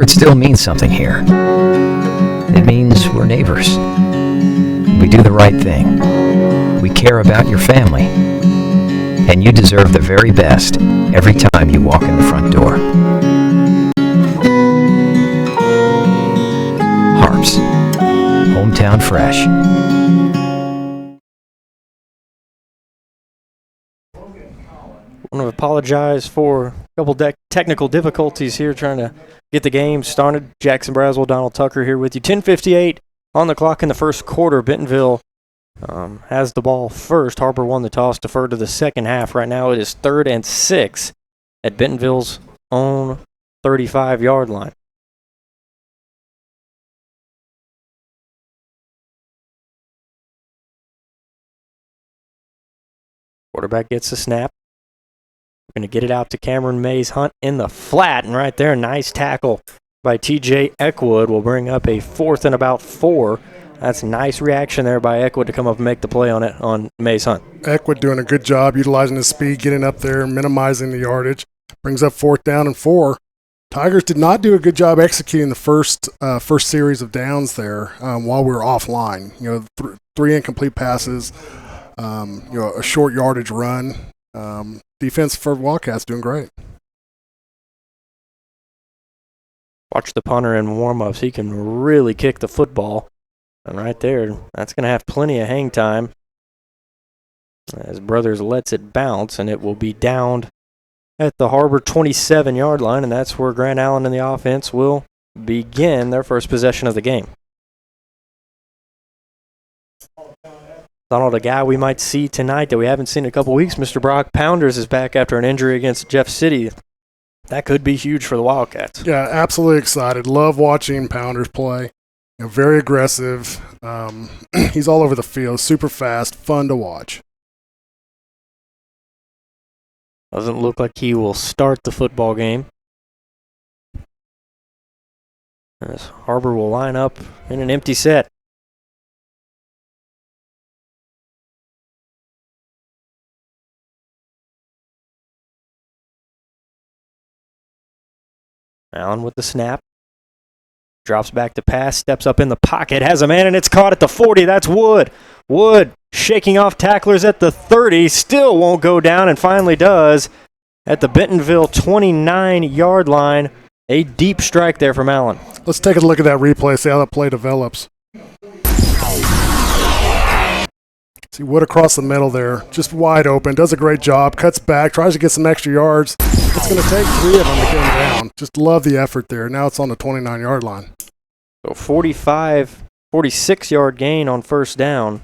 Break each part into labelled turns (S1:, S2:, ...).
S1: It still means something here. It means we're neighbors. We do the right thing. We care about your family. And you deserve the very best every time you walk in the front door. Harps. Hometown fresh.
S2: I want to apologize for a couple technical difficulties here trying to get the game started. Jackson Braswell, Donald Tucker here with you. 10:58 on the clock in the first quarter. Bentonville has the ball first. Har-Ber won the toss, deferred to the second half. Right now it is 3rd and 6 at Bentonville's own 35-yard line. Quarterback gets the snap. We're going to get it out to Cameron Mays Hunt in the flat, and right there, nice tackle by T.J. Eckwood will bring up a 4th and about 4. That's nice reaction there by Eckwood to come up and make the play on it on Mays Hunt.
S3: Eckwood doing a good job utilizing his speed, getting up there, minimizing the yardage. Brings up 4th down and 4. Tigers did not do a good job executing the first series of downs there while we were offline. Three incomplete passes, a short yardage run. Defense for Wildcats doing great.
S2: Watch the punter in warm-ups. He can really kick the football. And right there, that's going to have plenty of hang time as Brothers lets it bounce, and it will be downed at the Har-Ber 27-yard line, and that's where Grant Allen and the offense will begin their first possession of the game. Donald, a guy we might see tonight that we haven't seen in a couple weeks, Mr. Brock Pounders is back after an injury against Jeff City. That could be huge for the Wildcats.
S3: Yeah, absolutely excited. Love watching Pounders play. Very aggressive. He's all over the field, super fast, fun to watch.
S2: Doesn't look like he will start the football game. As Har-Ber will line up in an empty set. Allen with the snap. Drops back to pass, steps up in the pocket, has a man, and it's caught at the 40. That's Wood. Wood shaking off tacklers at the 30. Still won't go down, and finally does at the Bentonville 29-yard line. A deep strike there from Allen.
S3: Let's take a look at that replay, see how that play develops. See Wood across the middle there, just wide open, does a great job, cuts back, tries to get some extra yards. It's going to take 3 of them to get him down. Just love the effort there. Now it's on the 29-yard line.
S2: So 46-yard gain on first down.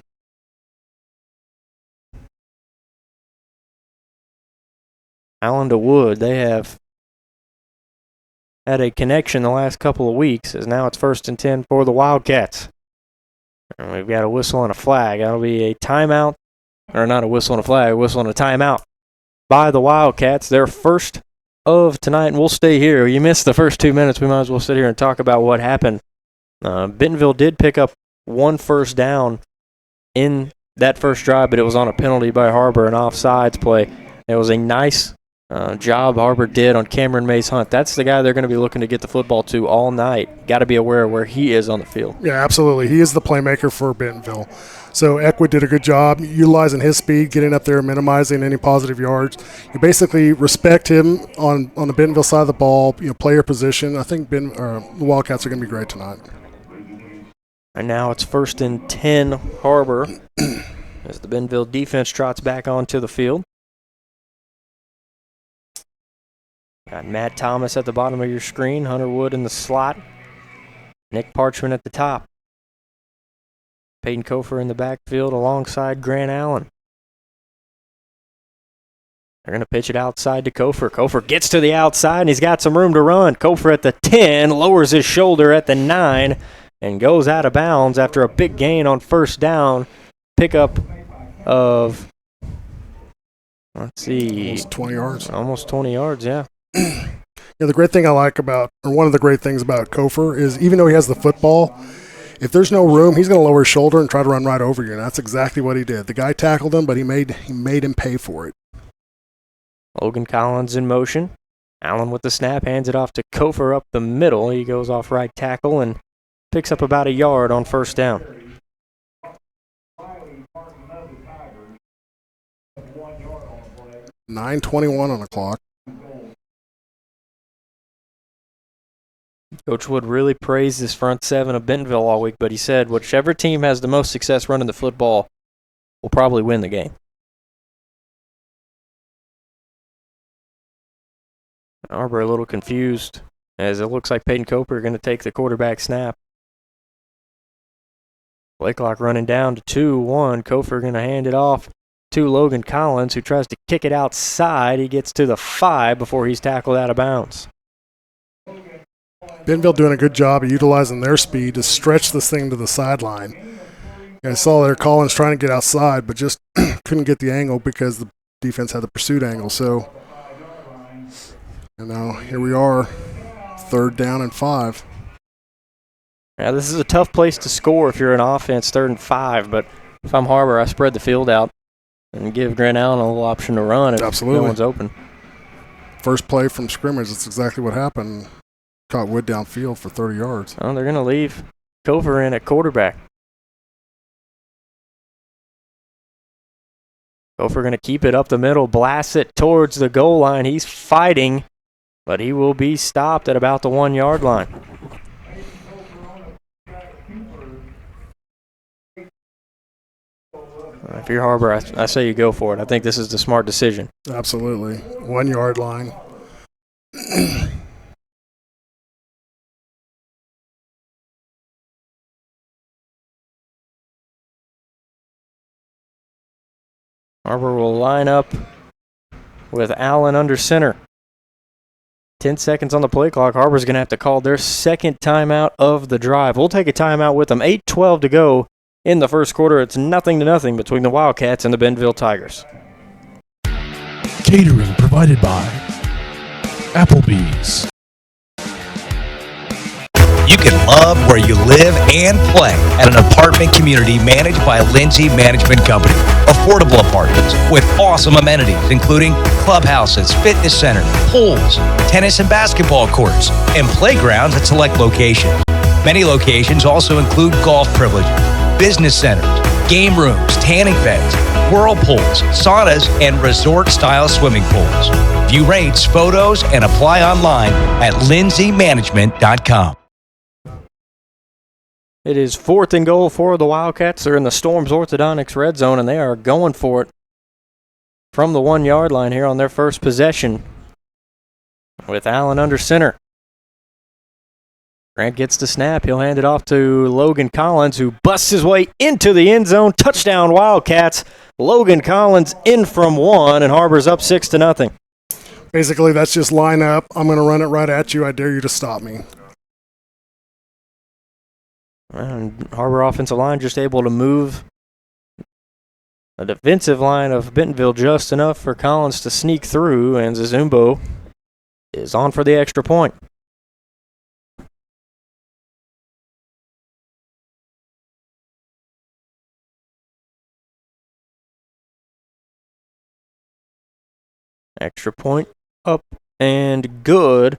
S2: Allen to Wood, they have had a connection the last couple of weeks, as now it's 1st and 10 for the Wildcats. And we've got a whistle and a flag. That'll be a timeout, or not a whistle and a flag, a whistle and a timeout by the Wildcats. Their first of tonight, and we'll stay here. You missed the first 2 minutes. We might as well sit here and talk about what happened. Bentonville did pick up 1 first down in that first drive, but it was on a penalty by Har-Ber, an offsides play. It was a nice job Har-Ber did on Cameron Mays Hunt. That's the guy they're going to be looking to get the football to all night. Got to be aware of where he is on the field.
S3: Yeah, absolutely. He is the playmaker for Bentonville. So Eckwood did a good job utilizing his speed, getting up there, minimizing any positive yards. You basically respect him on the Bentonville side of the ball, player position. I think the Wildcats are going to be great tonight.
S2: And now it's 1st and 10 Har-Ber as the Bentonville defense trots back onto the field. Got Matt Thomas at the bottom of your screen, Hunter Wood in the slot, Nick Parchman at the top. Peyton Kofer in the backfield alongside Grant Allen. They're going to pitch it outside to Kofer. Kofer gets to the outside, and he's got some room to run. Kofer at the 10, lowers his shoulder at the 9, and goes out of bounds after a big gain on first down. Pickup of, let's see.
S3: Almost 20 yards.
S2: Almost 20 yards, yeah.
S3: The great thing I like about, or one of the great things about Kofer is even though he has the football, if there's no room, he's going to lower his shoulder and try to run right over you, and that's exactly what he did. The guy tackled him, but he made him pay for it.
S2: Logan Collins in motion. Allen with the snap, hands it off to Kofer up the middle. He goes off right tackle and picks up about a yard on first down.
S3: .9:21 on the clock.
S2: Coach Wood really praised this front seven of Bentonville all week, but he said whichever team has the most success running the football will probably win the game. Har-Ber a little confused as it looks like Peyton Coper are going to take the quarterback snap. Play clock running down to 2-1. Cofer going to hand it off to Logan Collins, who tries to kick it outside. He gets to the 5 before he's tackled out of bounds.
S3: Bentonville doing a good job of utilizing their speed to stretch this thing to the sideline. I saw there Collins trying to get outside, but just couldn't get the angle because the defense had the pursuit angle. So, and now here we are, 3rd down and 5.
S2: Now this is a tough place to score if you're an offense, 3rd and 5. But if I'm Har-Ber, I spread the field out and give Grant Allen a little option to run if
S3: Absolutely.
S2: No one's open.
S3: First play from scrimmage, that's exactly what happened. Caught Wood downfield for 30 yards.
S2: Oh, they're going to leave Cofer in at quarterback. Cofer going to keep it up the middle, blast it towards the goal line. He's fighting, but he will be stopped at about the 1-yard line. If you're Har-Ber, I say you go for it. I think this is the smart decision.
S3: Absolutely. 1-yard line.
S2: Har-Ber will line up with Allen under center. 10 seconds on the play clock. Har-Ber's going to have to call their second timeout of the drive. We'll take a timeout with them. 8:12 to go in the first quarter. It's 0-0 between the Wildcats and the Bentonville Tigers.
S4: Catering provided by Applebee's.
S5: You can love where you live and play at an apartment community managed by Lindsay Management Company. Affordable apartments with awesome amenities, including clubhouses, fitness centers, pools, tennis and basketball courts, and playgrounds at select locations. Many locations also include golf privileges, business centers, game rooms, tanning beds, whirlpools, saunas, and resort-style swimming pools. View rates, photos, and apply online at lindsaymanagement.com.
S2: It is 4th and goal for the Wildcats. They're in the Storms Orthodontics red zone, and they are going for it from the 1-yard line here on their first possession with Allen under center. Grant gets the snap. He'll hand it off to Logan Collins, who busts his way into the end zone. Touchdown, Wildcats. Logan Collins in from 1, and Har-Ber's up 6-0.
S3: Basically, that's just line up. I'm going to run it right at you. I dare you to stop me.
S2: And Har-Ber offensive line just able to move the defensive line of Bentonville just enough for Collins to sneak through, and Zazumbo is on for the extra point. Extra point up and good,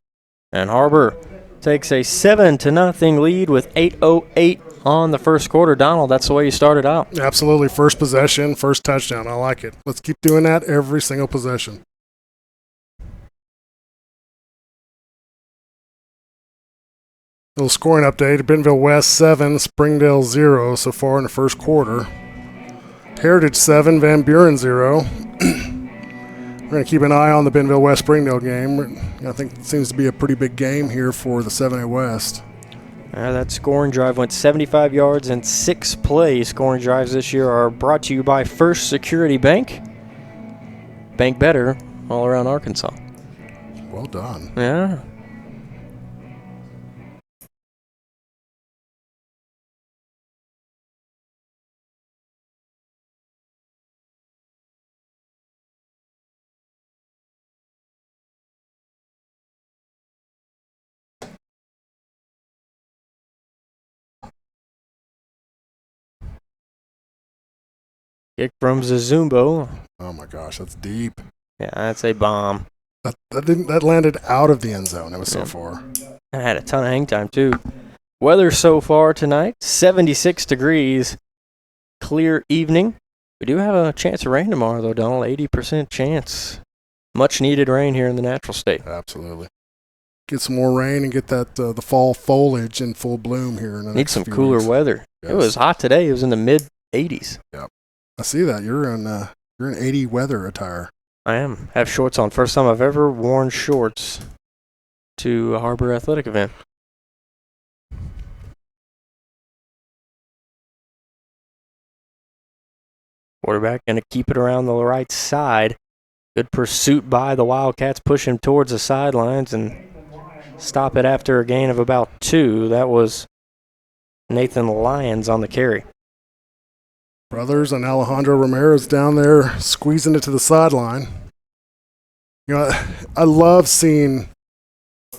S2: and Har-Ber takes a 7-0 lead with 8:08 on the first quarter. Donald, that's the way you started out.
S3: Absolutely. First possession, first touchdown. I like it. Let's keep doing that every single possession. Little scoring update. Bentonville West 7, Springdale 0 so far in the first quarter. Heritage 7, Van Buren 0. We're going to keep an eye on the Bentonville West Springdale game. I think it seems to be a pretty big game here for the 7A West.
S2: That scoring drive went 75 yards and 6 plays. Scoring drives this year are brought to you by First Security Bank. Bank better all around Arkansas.
S3: Well done.
S2: Yeah. Kick from Zazumbo.
S3: Oh my gosh, that's deep.
S2: Yeah, that's a bomb.
S3: That landed out of the end zone. It was so far.
S2: I had a ton of hang time, too. Weather so far tonight, 76 degrees, clear evening. We do have a chance of rain tomorrow, though, Donald. 80% chance. Much needed rain here in the natural state.
S3: Absolutely. Get some more rain and get that the fall foliage in full bloom here.
S2: Need some cooler weather.
S3: Yes.
S2: It was hot today. It was in the mid-80s.
S3: Yep. I see that. You're in 80 weather attire.
S2: I am. Have shorts on. First time I've ever worn shorts to a Har-Ber athletic event. Quarterback going to keep it around the right side. Good pursuit by the Wildcats. Push him towards the sidelines and stop it after a gain of about 2. That was Nathan Lyons on the carry.
S3: Brothers and Alejandro Ramirez down there squeezing it to the sideline. You know, I love seeing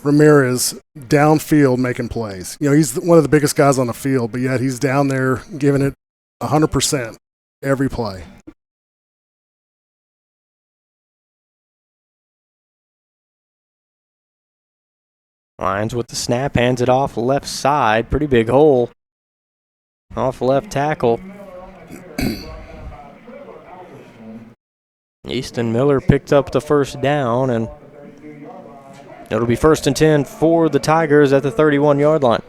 S3: Ramirez downfield making plays. You know, he's one of the biggest guys on the field, but yet he's down there giving it 100% every play.
S2: Lyons with the snap, hands it off left side. Pretty big hole. Off left tackle. Easton Miller picked up the first down, and it'll be 1st and 10 for the Tigers at the 31-yard line.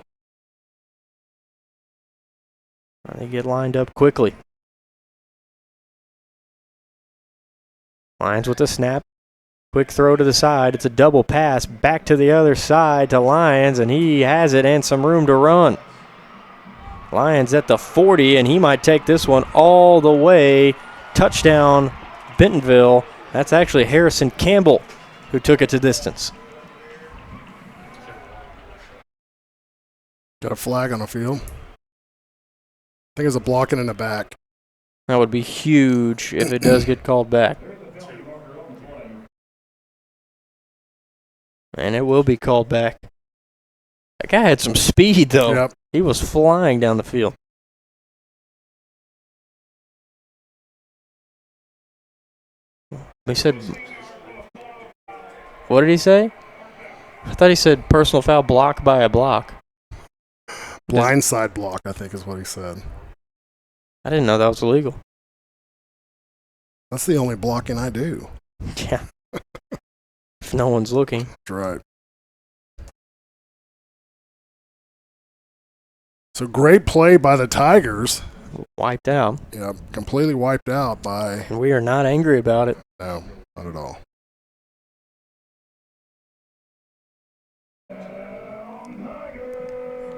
S2: They get lined up quickly. Lyons with the snap. Quick throw to the side. It's a double pass back to the other side to Lyons, and he has it and some room to run. Lyons at the 40, and he might take this one all the way. Touchdown, Bentonville. That's actually Harrison Campbell who took it to distance.
S3: Got a flag on the field. I think it's a blocking in the back.
S2: That would be huge if it does get called back. And it will be called back. That guy had some speed, though.
S3: Yep.
S2: He was flying down the field. He said, what did he say? I thought he said personal foul block by a block.
S3: Blindside block, I think is what he said.
S2: I didn't know that was illegal.
S3: That's the only blocking I do.
S2: Yeah. If no one's looking.
S3: That's right. So great play by the Tigers.
S2: Wiped out.
S3: Yeah, completely wiped out by...
S2: And we are not angry about it.
S3: No, not at all.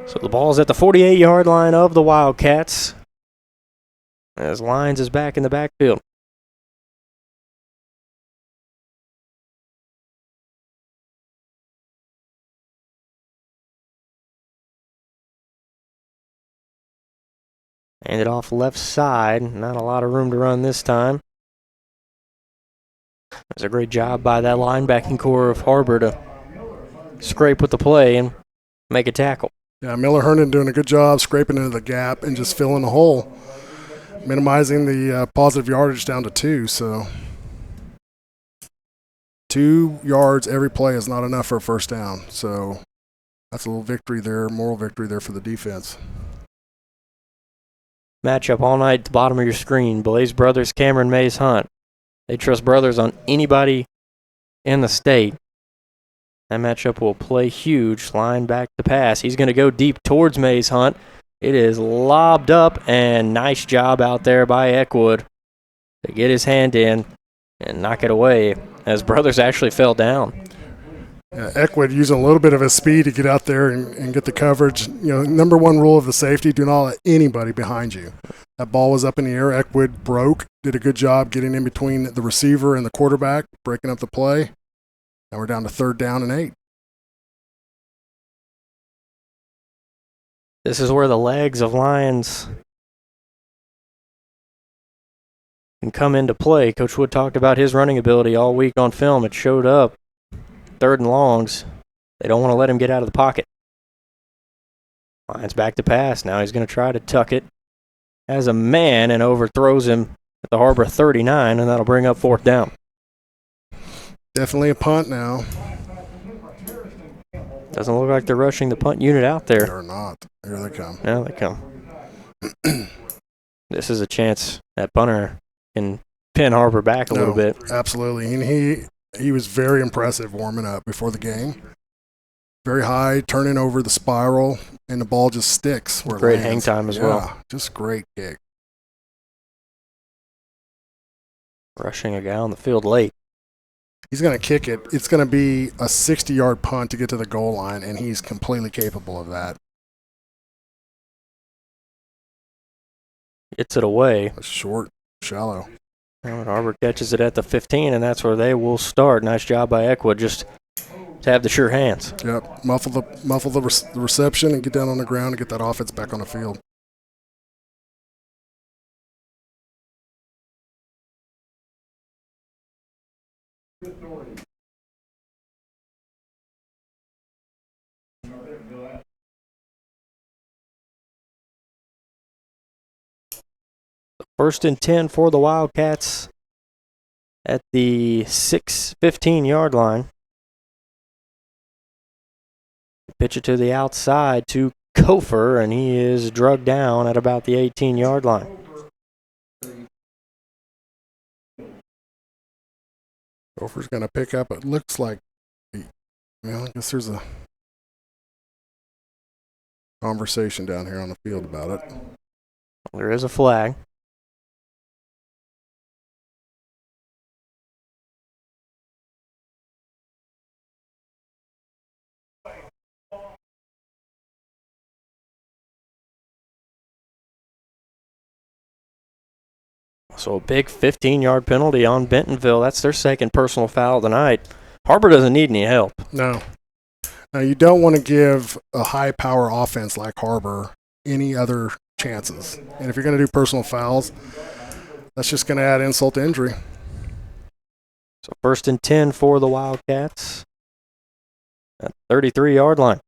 S2: So the ball's at the 48-yard line of the Wildcats. As Lyons is back in the backfield. Hand it off left side. Not a lot of room to run this time. There's a great job by that linebacking core of Har-Ber to scrape with the play and make a tackle.
S3: Yeah, Miller Herndon doing a good job scraping into the gap and just filling the hole, minimizing the positive yardage down to 2. So 2 yards every play is not enough for a first down. So that's a little victory there, moral victory there for the defense.
S2: Matchup all night at the bottom of your screen. Blaze Brothers, Cameron Mays Hunt. They trust Brothers on anybody in the state. That matchup will play huge. Line back to pass. He's going to go deep towards Mays Hunt. It is lobbed up, and nice job out there by Eckwood to get his hand in and knock it away as Brothers actually fell down.
S3: Eckwood using a little bit of his speed to get out there and get the coverage. You know, number one rule of the safety, do not let anybody behind you. That ball was up in the air. Eckwood broke, did a good job getting in between the receiver and the quarterback, breaking up the play. Now we're down to 3rd down and 8.
S2: This is where the legs of Lyons can come into play. Coach Wood talked about his running ability all week on film. It showed up. 3rd and longs. They don't want to let him get out of the pocket. Lyons back to pass. Now he's going to try to tuck it as a man and overthrows him at the Har-Ber 39, and that'll bring up 4th down.
S3: Yeah, Definitely a punt now.
S2: Doesn't look like they're rushing the punt unit out there.
S3: They're not. Here they come.
S2: Now they come. This is a chance that punter can pin Har-Ber back a little bit.
S3: Absolutely. And he was very impressive warming up before the game. Very high, turning over the spiral, and the ball just sticks where it
S2: Great
S3: lands.
S2: hang time as well.
S3: Just great kick.
S2: Rushing a guy on the field late.
S3: He's going to kick it. It's going to be a 60-yard punt to get to the goal line, and he's completely capable of that.
S2: Gets it away.
S3: It's short, shallow.
S2: And Har-Ber catches it at the 15, and that's where they will start. Nice job by Equa just to have the sure hands.
S3: Yep, muffle the reception and get down on the ground and get that offense back on the field.
S2: First and 10 for the Wildcats at the 15-yard line. Pitch it to the outside to Kofer, and he is drugged down at about the 18-yard line.
S3: Kofer's going to pick up. It looks like, well, I guess there's a conversation down here on the field about it.
S2: There is a flag. So a big 15-yard penalty on Bentonville. That's their second personal foul tonight. Har-Ber doesn't need any help.
S3: No. Now, you don't want to give a high-power offense like Har-Ber any other chances. And if you're going to do personal fouls, that's just going to add insult to injury.
S2: So first and 10 for the Wildcats at the 33-yard line.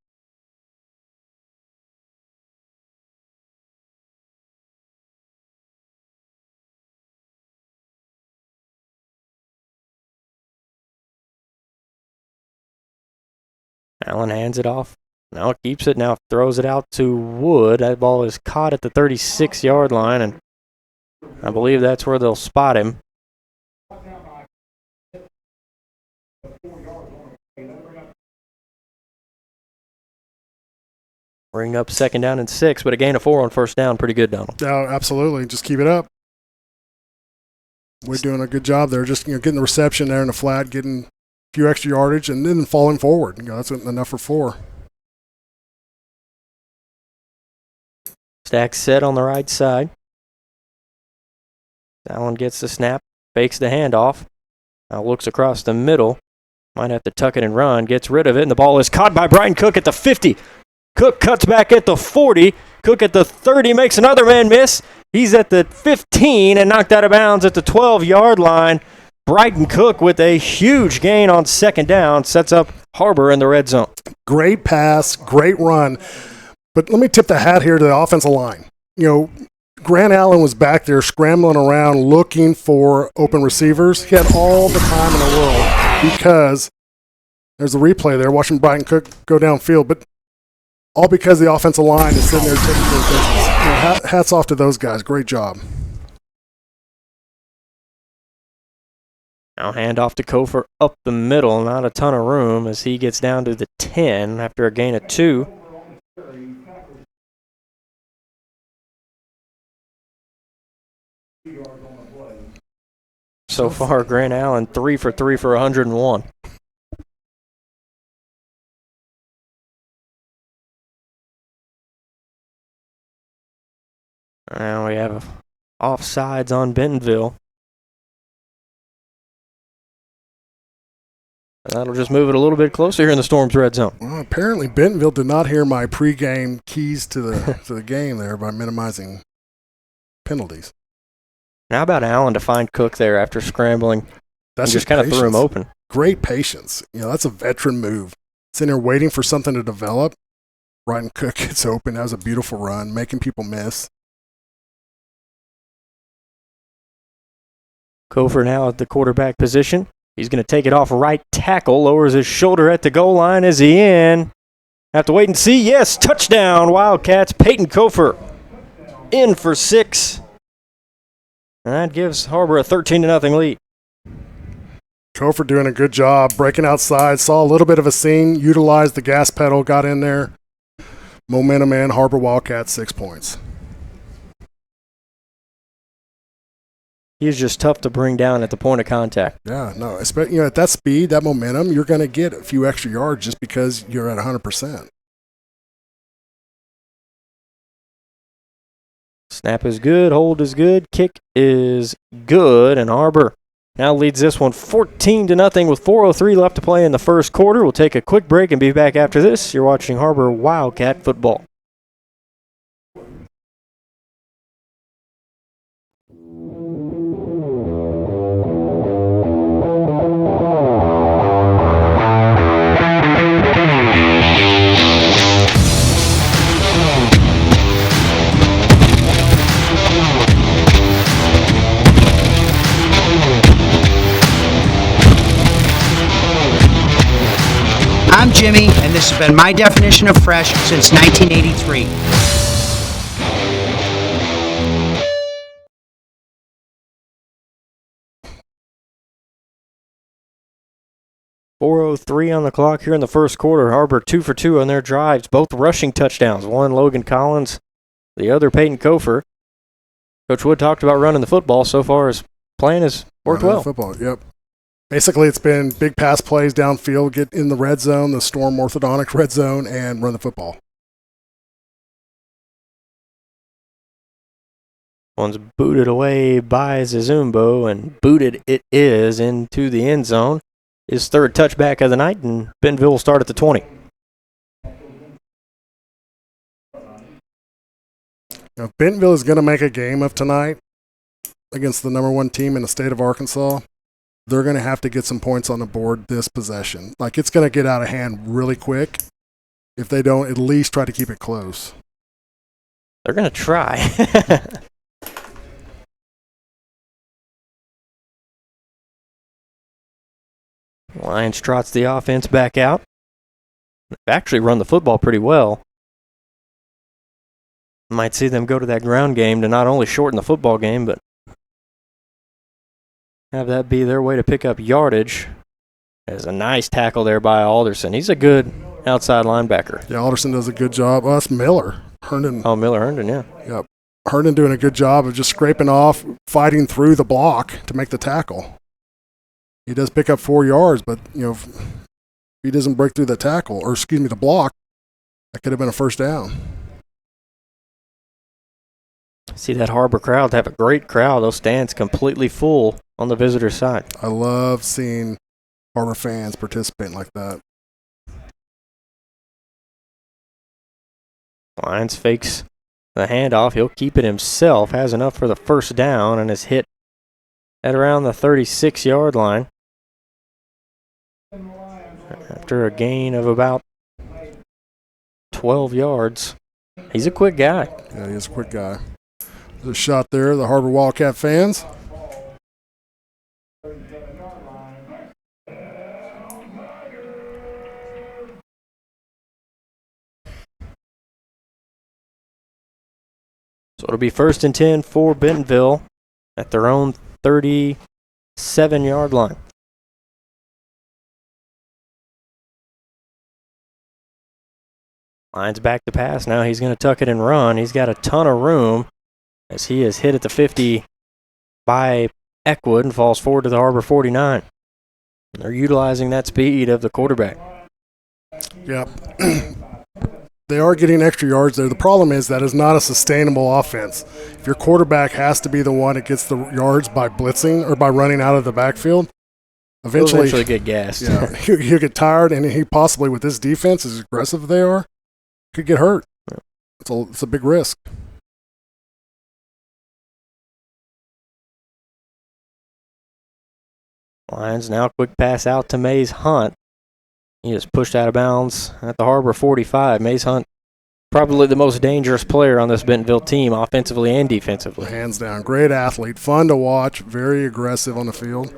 S2: Allen hands it off. Now keeps it. Now throws it out to Wood. That ball is caught at the 36-yard line, and I believe that's where they'll spot him. Bring up second down and 6, but a gain of 4 on first down. Pretty good, Donald.
S3: No, absolutely. Just keep it up. We're doing a good job there. Just getting the reception there in the flat, getting few extra yardage, and then falling forward. That's enough for 4.
S2: Stack set on the right side. Allen gets the snap, fakes the handoff. Now looks across the middle. Might have to tuck it and run. Gets rid of it, and the ball is caught by Brian Cook at the 50. Cook cuts back at the 40. Cook at the 30 makes another man miss. He's at the 15 and knocked out of bounds at the 12-yard line. Brighton Cook with a huge gain on second down sets up Har-Ber in the red zone.
S3: Great pass, great run. But let me tip the hat here to the offensive line. Grant Allen was back there scrambling around looking for open receivers. He had all the time in the world because there's a replay there watching Brighton Cook go downfield, but all because the offensive line is sitting there taking their business. Hats off to those guys. Great job.
S2: Now hand off to Kofer up the middle. Not a ton of room as he gets down to the 10 after a gain of 2. So far, Grant Allen 3 for 3 for 101. Now we have offsides on Bentonville. That'll just move it a little bit closer here in the Storm's red zone.
S3: Well, apparently Bentonville did not hear my pregame keys to the game there by minimizing penalties.
S2: How about Allen to find Cook there after scrambling?
S3: That's
S2: just kind of threw him open.
S3: Great patience. That's a veteran move. Sitting there waiting for something to develop. Brighton Cook gets open. That was a beautiful run, making people miss.
S2: Kofer now at the quarterback position. He's going to take it off right tackle, lowers his shoulder at the goal line. Is he in? Have to wait and see. Yes, touchdown, Wildcats. Peyton Kofer in for 6. And that gives Har-Ber a 13-0 lead.
S3: Kofor doing a good job, breaking outside, saw a little bit of a seam, utilized the gas pedal, got in there. Momentum in, Har-Ber Wildcats 6 points.
S2: He's just tough to bring down at the point of contact.
S3: Yeah, no, especially at that speed, that momentum, you're going to get a few extra yards just because you're at 100%.
S2: Snap is good, hold is good, kick is good, and Har-Ber now leads this one 14-0 with 4:03 left to play in the first quarter. We'll take a quick break and be back after this. You're watching Har-Ber Wildcat football.
S4: I'm Jimmy, and this has been my definition of fresh since 1983.
S2: .403 on the clock here in the first quarter. Har-Ber 2 for 2 on their drives, both rushing touchdowns. One Logan Collins, the other Peyton Kofer. Coach Wood talked about running the football. So far, his plan has worked well.
S3: Football, yep. Basically, it's been big pass plays downfield, get in the red zone, the Storm orthodontic red zone, and run the football.
S2: One's booted away by Zizumbo, and booted it is into the end zone. His third touchback of the night, and Bentonville will start at the 20.
S3: Now, Bentonville is going to make a game of tonight against the number 1 team in the state of Arkansas. They're going to have to get some points on the board this possession. Like, it's going to get out of hand really quick. If they don't, at least try to keep it close.
S2: They're going to try. Lions trots the offense back out. They've actually run the football pretty well. Might see them go to that ground game to not only shorten the football game, but have that be their way to pick up yardage. There's a nice tackle there by Alderson. He's a good outside linebacker.
S3: Yeah, Alderson does a good job. Oh, that's Miller. Herndon.
S2: Oh, Miller Herndon, yeah.
S3: Yep. Herndon doing a good job of just scraping off, fighting through the block to make the tackle. He does pick up 4 yards, but, if he doesn't break through the tackle, or the block, that could have been a first down.
S2: See that Har-Ber crowd. They have a great crowd. Those stands completely full on the visitor side.
S3: I love seeing Har-Ber fans participating like that.
S2: Lions fakes the handoff. He'll keep it himself. Has enough for the first down and is hit at around the 36-yard line. After a gain of about 12 yards. He's a quick guy.
S3: Yeah, he's a quick guy. There's a shot there, the Har-Ber Wildcat fans.
S2: So it'll be 1st and 10 for Bentonville at their own 37-yard line. Lions back to pass. Now he's going to tuck it and run. He's got a ton of room as he is hit at the 50 by Eckwood and falls forward to the Har-Ber 49. They're utilizing that speed of the quarterback.
S3: Yep. They are getting extra yards there. The problem is that is not a sustainable offense. If your quarterback has to be the one that gets the yards by blitzing or by running out of the backfield, eventually
S2: get gassed.
S3: Yeah, he'll get tired, and he possibly, with this defense, as aggressive they are, could get hurt. It's a big risk.
S2: Lions now quick pass out to Mays Hunt. He is pushed out of bounds at the Har-Ber 45. Mays Hunt, probably the most dangerous player on this Bentonville team, offensively and defensively.
S3: Hands down. Great athlete. Fun to watch. Very aggressive on the field.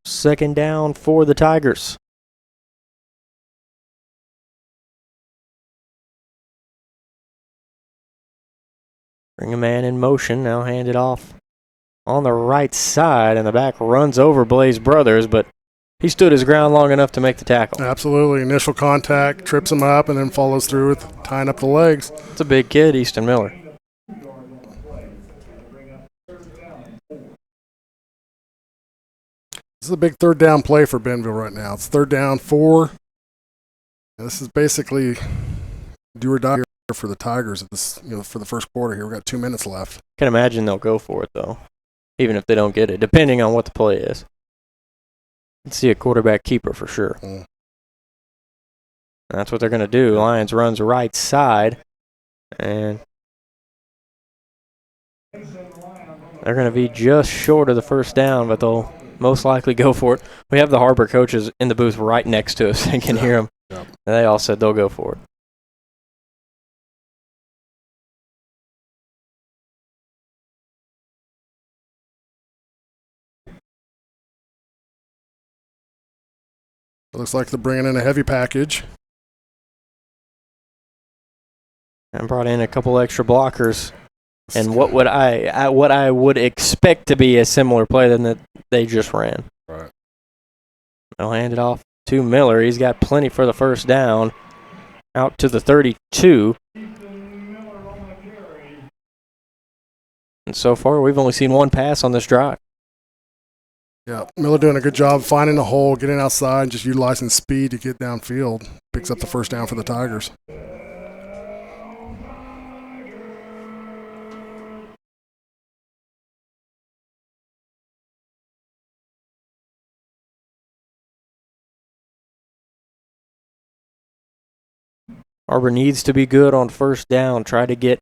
S2: Second down for the Tigers. Bring a man in motion. Now hand it off on the right side, and the back runs over Blaze Brothers, but he stood his ground long enough to make the tackle.
S3: Absolutely. Initial contact, trips him up, and then follows through with tying up the legs.
S2: It's a big kid, Easton Miller.
S3: This is a big third down play for Bentonville right now. It's 3rd down, 4. And this is basically do or die here for the Tigers at this, for the first quarter here. We've got 2 minutes left.
S2: Can imagine they'll go for it, though, even if they don't get it, depending on what the play is. Let's see a quarterback keeper for sure. That's what they're going to do. Lions runs right side, and they're going to be just short of the first down, but they'll most likely go for it. We have the Har-Ber coaches in the booth right next to us. I can hear them.
S3: Yep.
S2: And they all said they'll go for it.
S3: It looks like they're bringing in a heavy package.
S2: And brought in a couple extra blockers. And what I would expect to be a similar play than that they just ran.
S3: Right.
S2: They'll hand it off to Miller. He's got plenty for the first down. Out to the 32. And so far, we've only seen one pass on this drive.
S3: Yeah, Miller doing a good job finding a hole, getting outside, and just utilizing speed to get downfield. Picks up the first down for the Tigers.
S2: Har-Ber needs to be good on first down. Try to get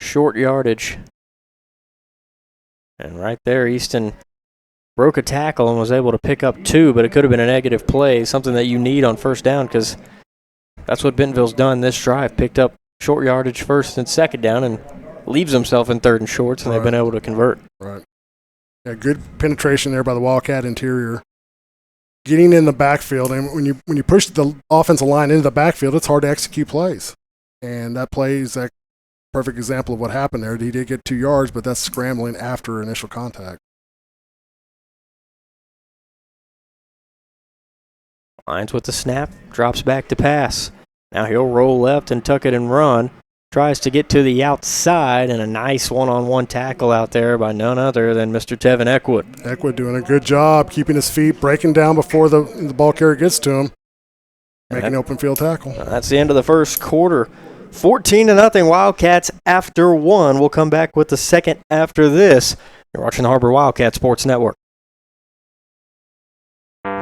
S2: short yardage. And right there, Easton broke a tackle and was able to pick up 2, but it could have been a negative play, something that you need on first down, because that's what Bentonville's done this drive. Picked up short yardage first and second down and leaves himself in 3rd and shorts, and they've been able to convert.
S3: Right. Yeah, good penetration there by the Wildcat interior. Getting in the backfield, and when you push the offensive line into the backfield, it's hard to execute plays. And that play is a perfect example of what happened there. He did get 2 yards, but that's scrambling after initial contact.
S2: Lions with the snap, drops back to pass. Now he'll roll left and tuck it and run. Tries to get to the outside, and a nice one-on-one tackle out there by none other than Mr. Tevin Eckwood.
S3: Eckwood doing a good job keeping his feet, breaking down before the ball carrier gets to him, making an open field tackle.
S2: That's the end of the first quarter. 14-0 Wildcats after 1. We'll come back with the second after this. You're watching the Har-Ber Wildcat Sports Network.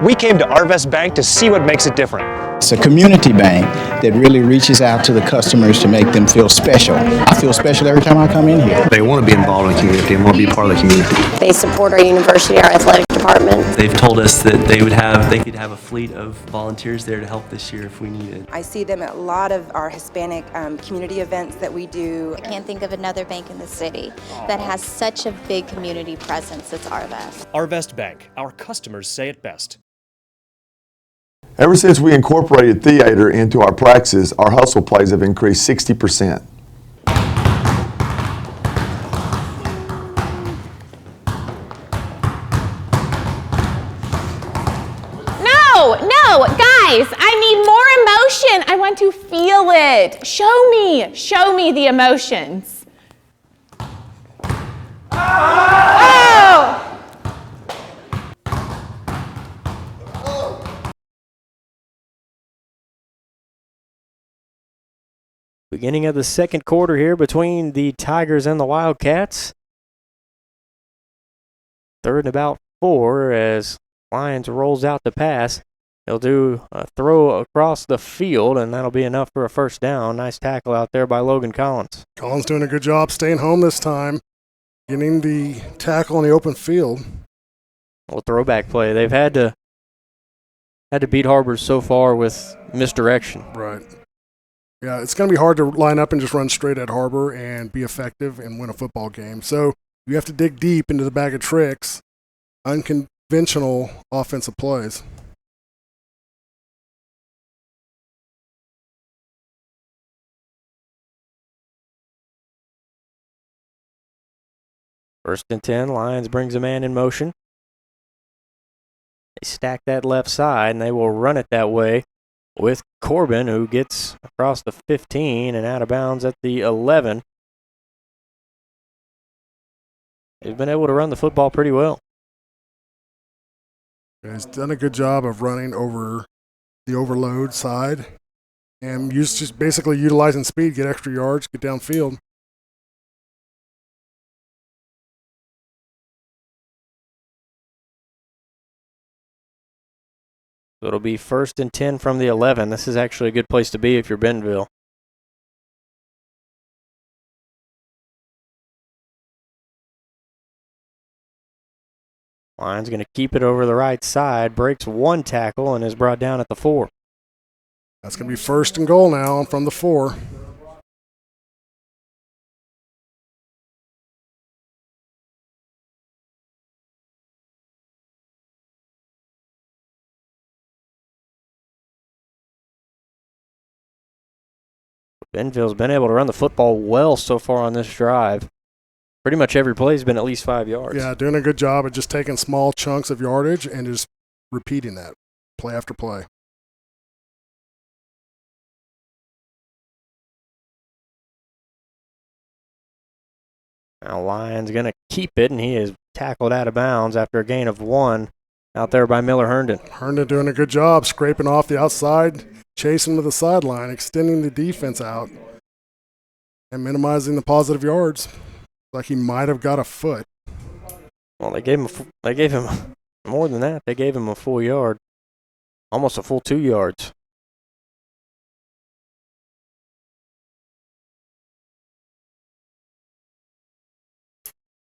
S6: We came to Arvest Bank to see what makes it different.
S7: It's a community bank that really reaches out to the customers to make them feel special. I feel special every time I come in here.
S8: They want to be involved in the community and want to be part of the community.
S9: They support our university, our athletic department.
S8: They've told us that they could have a fleet of volunteers there to help this year if we needed.
S10: I see them at a lot of our Hispanic community events that we do.
S11: I can't think of another bank in the city that has such a big community presence as Arvest.
S6: Arvest Bank, our customers say it best.
S12: Ever since we incorporated theater into our practices, our hustle plays have increased 60%.
S13: No, guys, I need more emotion. I want to feel it. Show me the emotions. Oh!
S2: Beginning of the second quarter here between the Tigers and the Wildcats. 3rd and about 4 as Lions rolls out the pass. He'll do a throw across the field, and that'll be enough for a first down. Nice tackle out there by Logan Collins.
S3: Collins doing a good job staying home this time, getting the tackle in the open field.
S2: Well, throwback play. They've had to beat Har-Ber so far with misdirection.
S3: Right. Yeah, it's going to be hard to line up and just run straight at Har-Ber and be effective and win a football game. So you have to dig deep into the bag of tricks, conventional offensive plays.
S2: First and 10, Lions brings a man in motion. They stack that left side, and they will run it that way with Corbin, who gets across the 15 and out of bounds at the 11. They've been able to run the football pretty well.
S3: He's done a good job of running over the overload side and just basically utilizing speed, get extra yards, get downfield.
S2: So it'll be first and 10 from the 11. This is actually a good place to be if you're Bentonville. Lions going to keep it over the right side, breaks one tackle, and is brought down at the 4.
S3: That's going to be first and goal now from the 4.
S2: Bentonville's been able to run the football well so far on this drive. Pretty much every play's been at least 5 yards.
S3: Yeah, doing a good job of just taking small chunks of yardage and just repeating that play after play.
S2: Now Lyon's going to keep it, and he is tackled out of bounds after a gain of 1 out there by Miller Herndon.
S3: Herndon doing a good job, scraping off the outside, chasing to the sideline, extending the defense out, and minimizing the positive yards. Like he might have got a foot.
S2: Well, they gave him more than that. They gave him a full yard, almost a full 2 yards.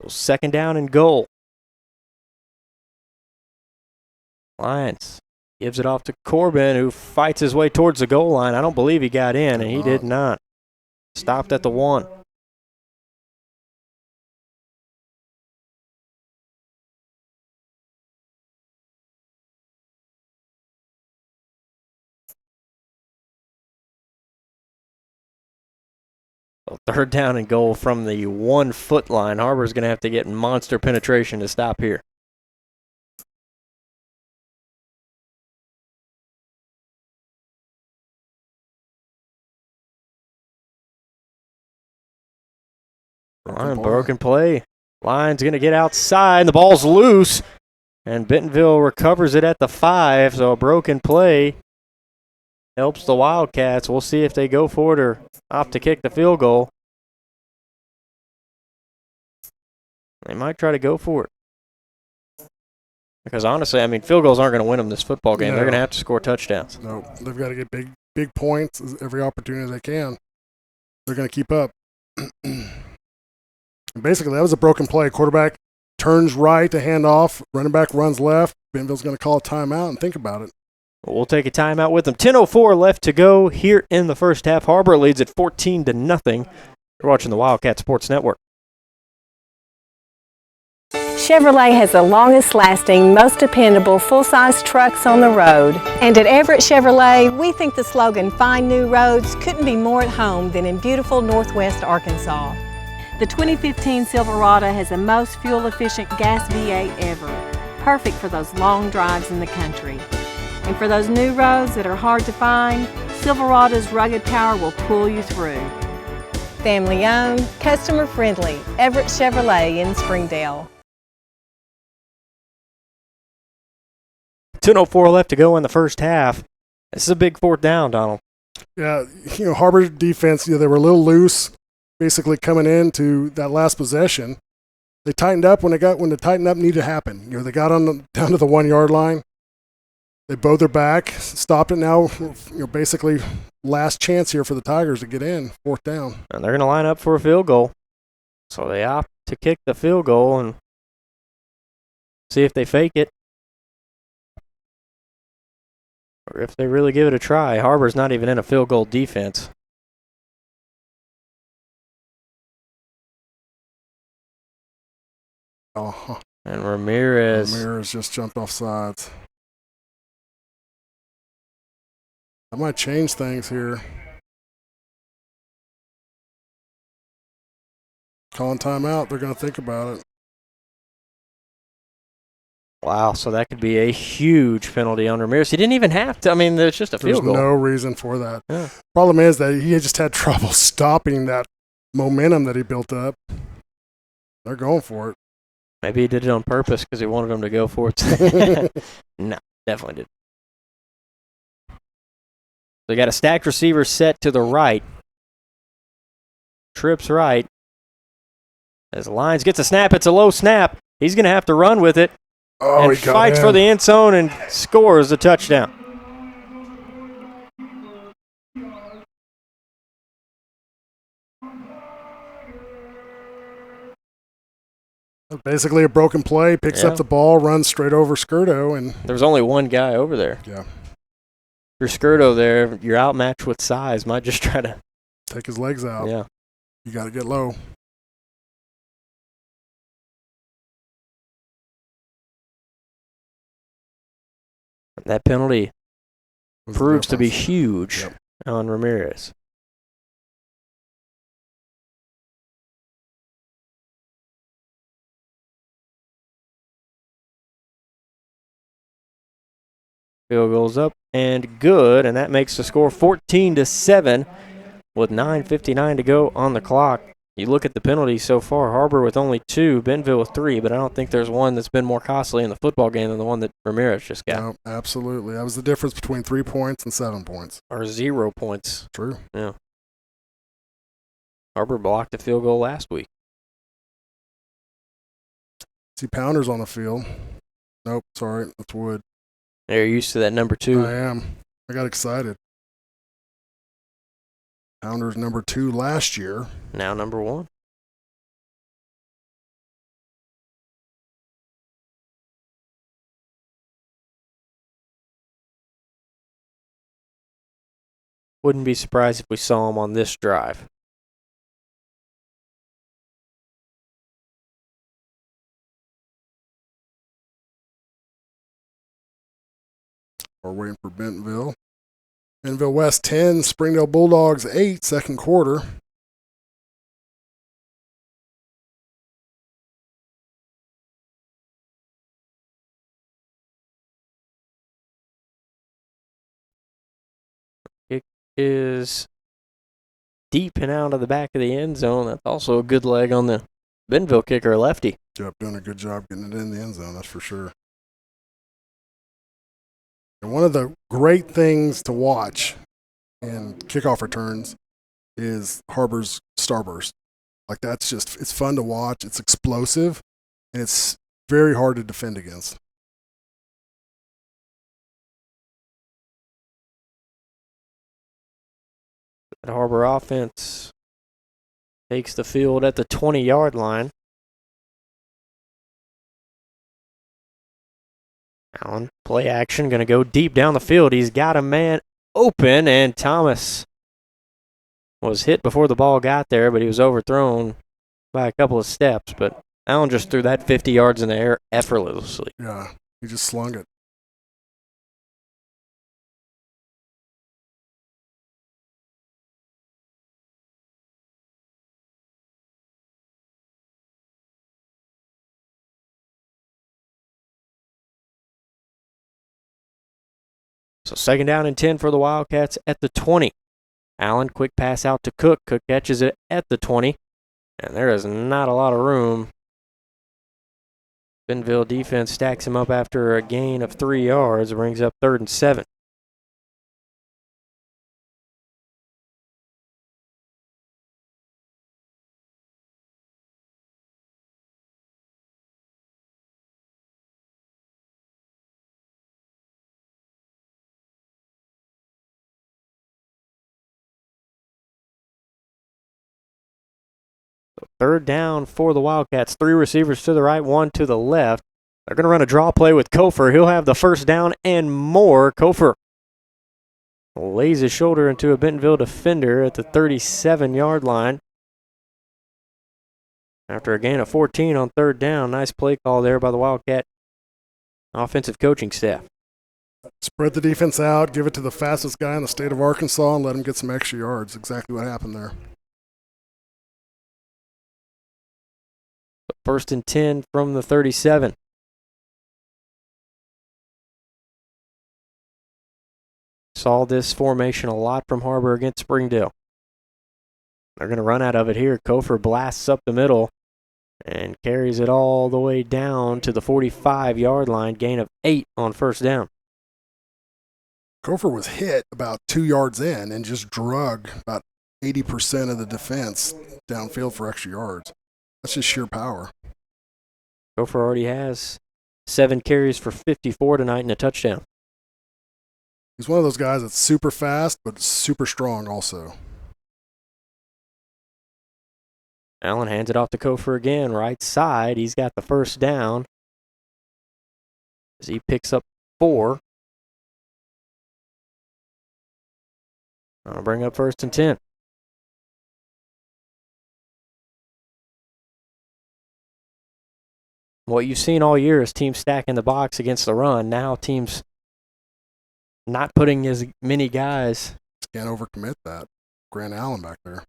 S2: So second down and goal. Lions gives it off to Corbin, who fights his way towards the goal line. I don't believe he got in, and he did not. Stopped at the 1. So third down and goal from the 1-foot line. Har-Ber's going to have to get monster penetration to stop here. Broken play. Lions going to get outside. The ball's loose. And Bentonville recovers it at the 5. So a broken play helps the Wildcats. We'll see if they go for it or opt to kick the field goal. They might try to go for it. Because honestly, I mean, field goals aren't going to win them this football game.
S3: No.
S2: They're going to have to score touchdowns.
S3: No, they've got to get big points every opportunity they can. They're going to keep up. Basically, that was a broken play. Quarterback turns right to hand off. Running back runs left. Bentonville's going to call a timeout and think about it.
S2: We'll take a timeout with them. 10:04 left to go here in the first half. Har-Ber leads at 14-0. You're watching the Wildcat Sports Network.
S14: Chevrolet has the longest lasting, most dependable full-size trucks on the road. And at Everett Chevrolet, we think the slogan, "Find New Roads," couldn't be more at home than in beautiful Northwest Arkansas. The 2015 Silverado has the most fuel-efficient gas V8 ever, perfect for those long drives in the country. And for those new roads that are hard to find, Silverado's rugged power will pull you through. Family owned, customer friendly, Everett Chevrolet in Springdale.
S2: 10:04 left to go in the first half. This is a big fourth down, Donald.
S3: Yeah, Har-Ber defense, they were a little loose, basically coming into that last possession. They tightened up when the tighten up needed to happen. They got down to the 1 yard line. They bowed their back, stopped it now. Basically last chance here for the Tigers to get in, fourth down.
S2: And they're going to line up for a field goal. So they opt to kick the field goal and see if they fake it. Or if they really give it a try. Har-Ber's not even in a field goal defense. And Ramirez
S3: just jumped off sides. That might change things here. Calling timeout. They're going to think about it.
S2: Wow, so that could be a huge penalty on Ramirez. He didn't even have to. I mean, there's just a field goal.
S3: There's no reason for that.
S2: Yeah.
S3: Problem is that he just had trouble stopping that momentum that he built up. They're going for it.
S2: Maybe he did it on purpose because he wanted them to go for it. No, definitely didn't. They got a stacked receiver set to the right. Trips right. As Lyons gets a snap, it's a low snap. He's going to have to run with it.
S3: Oh,
S2: and fights for the end zone and scores a touchdown.
S3: Basically a broken play, picks up the ball, runs straight over Skirdo, and
S2: there was only one guy over there.
S3: Yeah.
S2: Your Skirdo there, you're outmatched with size, might just try to
S3: take his legs out.
S2: Yeah.
S3: You got to get low.
S2: That penalty proves to be huge on Ramirez. Field goes up and good, and that makes the score 14-7 with 9:59 to go on the clock. You look at the penalties so far, Har-Ber with only 2, Bentonville with 3, but I don't think there's one that's been more costly in the football game than the one that Ramirez just got.
S3: No, absolutely. That was the difference between 3 points and 7 points.
S2: Or 0 points.
S3: True.
S2: Yeah. Har-Ber blocked a field goal last week.
S3: See Pounders on the field. Nope, sorry, that's Wood.
S2: They're used to that number 2.
S3: I am. I got excited. Pounders number 2 last year.
S2: Now number 1. Wouldn't be surprised if we saw him on this drive.
S3: We're waiting for Bentonville. Bentonville West 10, Springdale Bulldogs 8, second quarter.
S2: It is deep and out of the back of the end zone. That's also a good leg on the Bentonville kicker, lefty.
S3: Yep, doing a good job getting it in the end zone, that's for sure. And one of the great things to watch in kickoff returns is Har-Ber's starburst. Like that's just, it's fun to watch. It's explosive, and it's very hard to defend against.
S2: The Har-Ber offense takes the field at the 20-yard line. Allen, play action, going to go deep down the field. He's got a man open, and Thomas was hit before the ball got there, but he was overthrown by a couple of steps. But Allen just threw that 50 yards in the air effortlessly.
S3: Yeah, he just slung it.
S2: So 2nd down and 10 for the Wildcats at the 20. Allen, quick pass out to Cook. Cook catches it at the 20. And there is not a lot of room. Bentonville defense stacks him up after a gain of 3 yards. It brings up 3rd and 7. So 3rd down for the Wildcats. 3 receivers to the right, 1 to the left. They're going to run a draw play with Kofer. He'll have the 1st down and more. Kofer lays his shoulder into a Bentonville defender at the 37-yard line. After a gain of 14 on third down, nice play call there by the Wildcat offensive coaching staff.
S3: Spread the defense out, give it to the fastest guy in the state of Arkansas, and let him get some extra yards. Exactly what happened there.
S2: First and 10 from the 37. Saw this formation a lot from Har-Ber against Springdale. They're going to run out of it here. Kofer blasts up the middle and carries it all the way down to the 45-yard line, gain of 8 on first down.
S3: Kofer was hit about 2 yards in and just drug about 80% of the defense downfield for extra yards. That's just sheer power.
S2: Kofer already has 7 carries for 54 tonight and a touchdown.
S3: He's one of those guys that's super fast, but super strong also.
S2: Allen hands it off to Kofer again, right side. He's got the first down as he picks up 4. I'll bring up first and 10. What you've seen all year is teams stacking the box against the run. Now teams not putting as many guys.
S3: Can't overcommit that. Grant Allen back there.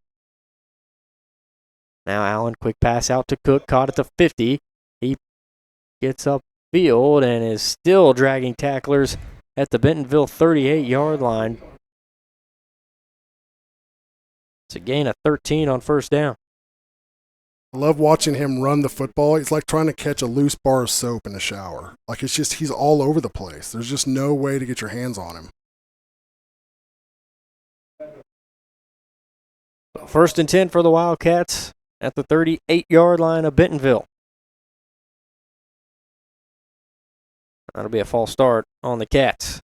S2: Now Allen, quick pass out to Cook, caught at the 50. He gets upfield and is still dragging tacklers at the Bentonville 38-yard line. It's a gain of 13 on first down.
S3: I love watching him run the football. It's like trying to catch a loose bar of soap in a shower. Like it's just, he's all over the place. There's just no way to get your hands on him.
S2: First and 10 for the Wildcats at the 38-yard line of Bentonville. That'll be a false start on the Cats.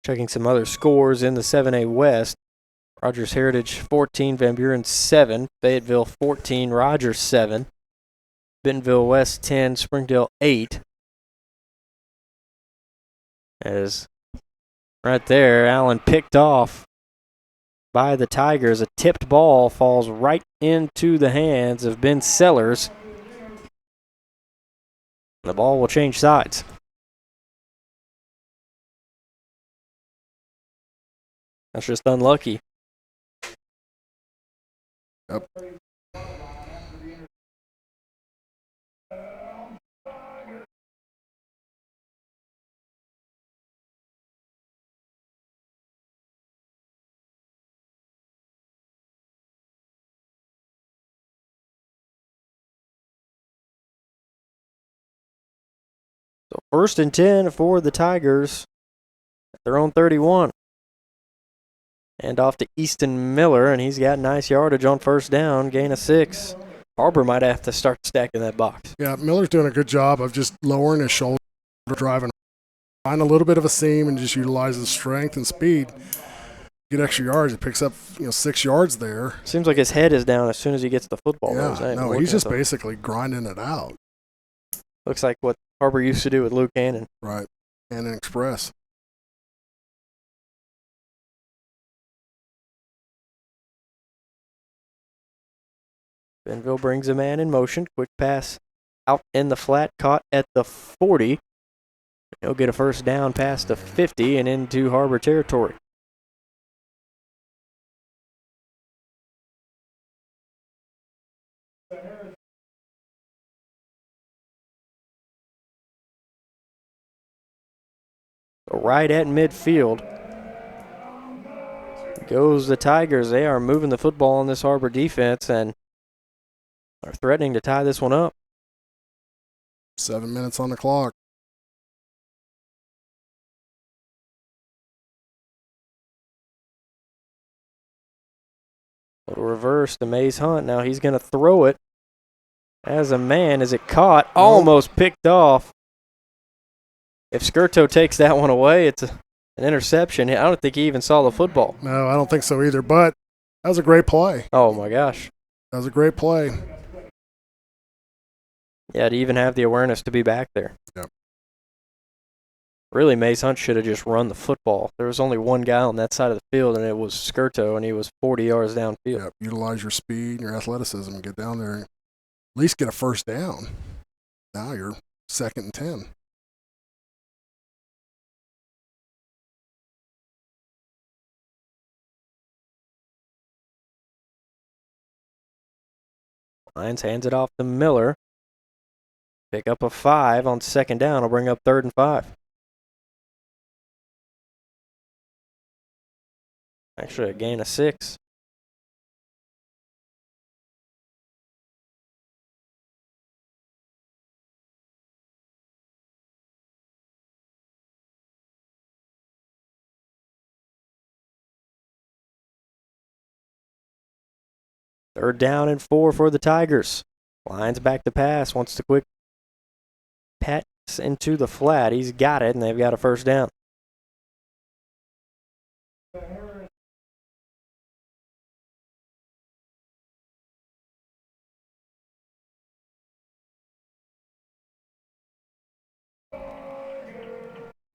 S2: Checking some other scores in the 7A West. Rogers Heritage 14, Van Buren 7, Fayetteville 14, Rogers 7, Bentonville West 10, Springdale 8. As right there, Allen picked off by the Tigers. A tipped ball falls right into the hands of Ben Sellers. The ball will change sides. That's just unlucky.
S3: Yep.
S2: So first and 10 for the Tigers at their own 31. And off to Easton Miller, and he's got nice yardage on first down, gain of 6. Har-Ber might have to start stacking that box.
S3: Yeah, Miller's doing a good job of just lowering his shoulder, driving, find a little bit of a seam, and just utilize his strength and speed. Get extra yards. He picks up 6 yards there.
S2: Seems like his head is down as soon as he gets the football.
S3: Yeah, no, he's just basically grinding it out.
S2: Looks like what Har-Ber used to do with Luke Hannon.
S3: Right, Hannon Express.
S2: Bentonville brings a man in motion. Quick pass out in the flat, caught at the 40. He'll get a first down past the 50 and into Har-Ber territory. So right at midfield goes the Tigers. They are moving the football on this Har-Ber defense and are threatening to tie this one up.
S3: 7 minutes on the clock.
S2: Little reverse to Mays Hunt. Now he's going to throw it as a man. Is it caught? Almost picked off. If Skirto takes that one away, it's an interception. I don't think he even saw the football.
S3: No, I don't think so either, but that was a great play.
S2: Oh, my gosh.
S3: That was a great play.
S2: Yeah, to even have the awareness to be back there.
S3: Yep.
S2: Really, Mace Hunt should have just run the football. There was only one guy on that side of the field, and it was Skirto, and he was 40 yards downfield.
S3: Yep, utilize your speed and your athleticism and get down there and at least get a first down. Now you're 2nd and 10.
S2: Lions hands it off to Miller. Pick up a 5 on 2nd down. Will bring up 3rd and 5. Actually, a gain of 6. Third down and 4 for the Tigers. Lions back to pass. Wants to quick pass into the flat. He's got it, and they've got a first down.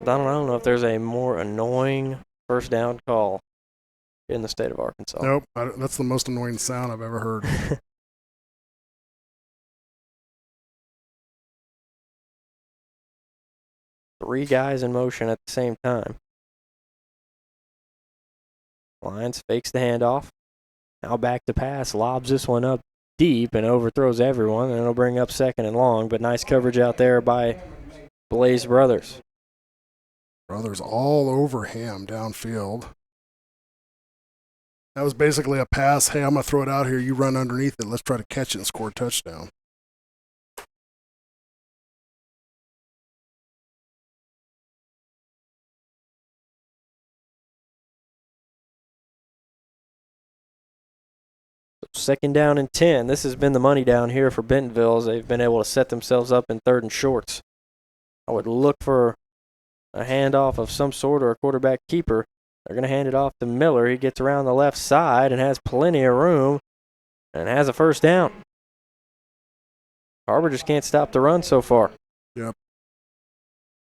S2: Donald, I don't know if there's a more annoying first down call in the state of Arkansas.
S3: Nope, that's the most annoying sound I've ever heard.
S2: Three guys in motion at the same time. Lions fakes the handoff. Now back to pass. Lobs this one up deep and overthrows everyone. And it'll bring up 2nd and long. But nice coverage out there by Blaze Brothers.
S3: Brothers all over him downfield. That was basically a pass. Hey, I'm going to throw it out here. You run underneath it. Let's try to catch it and score a touchdown.
S2: So 2nd down and 10. This has been the money down here for Bentonville as they've been able to set themselves up in 3rd and shorts. I would look for a handoff of some sort or a quarterback keeper. They're going to hand it off to Miller. He gets around the left side and has plenty of room and has a first down. Har-Ber just can't stop the run so far.
S3: Yep.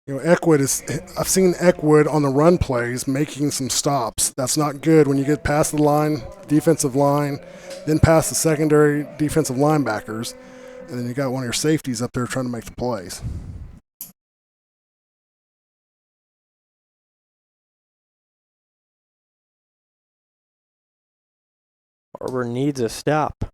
S3: You know, I've seen Eckwood on the run plays making some stops. That's not good when you get past the line, defensive line, then past the secondary defensive linebackers, and then you got one of your safeties up there trying to make the plays.
S2: Har-Ber needs a stop.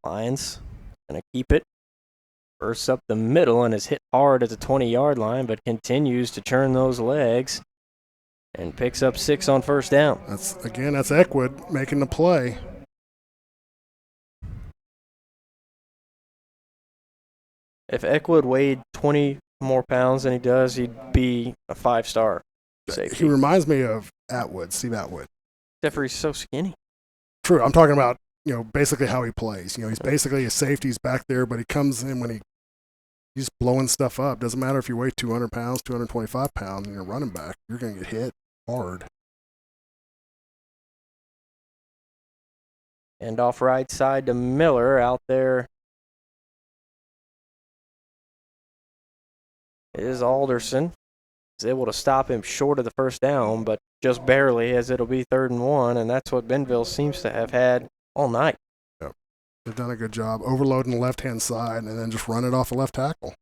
S2: Lions going to keep it. Bursts up the middle and is hit hard at the 20-yard line, but continues to churn those legs and picks up 6 on first down.
S3: That's Eckwood making the play.
S2: If Eckwood weighed 20 more pounds than he does, he'd be a 5-star safety.
S3: He reminds me of Steve Atwood.
S2: Except for he's so skinny.
S3: True. I'm talking about, basically how he plays. He's basically a safety. He's back there, but he comes in when he's blowing stuff up. Doesn't matter if you weigh 200 pounds, 225 pounds, and you're running back. You're going to get hit hard.
S2: And off right side to Miller out there. Is Alderson. Is able to stop him short of the first down, but just barely, as it'll be 3rd and 1, and that's what Bentonville seems to have had all night.
S3: Yep. They've done a good job overloading the left-hand side and then just run it off the left tackle.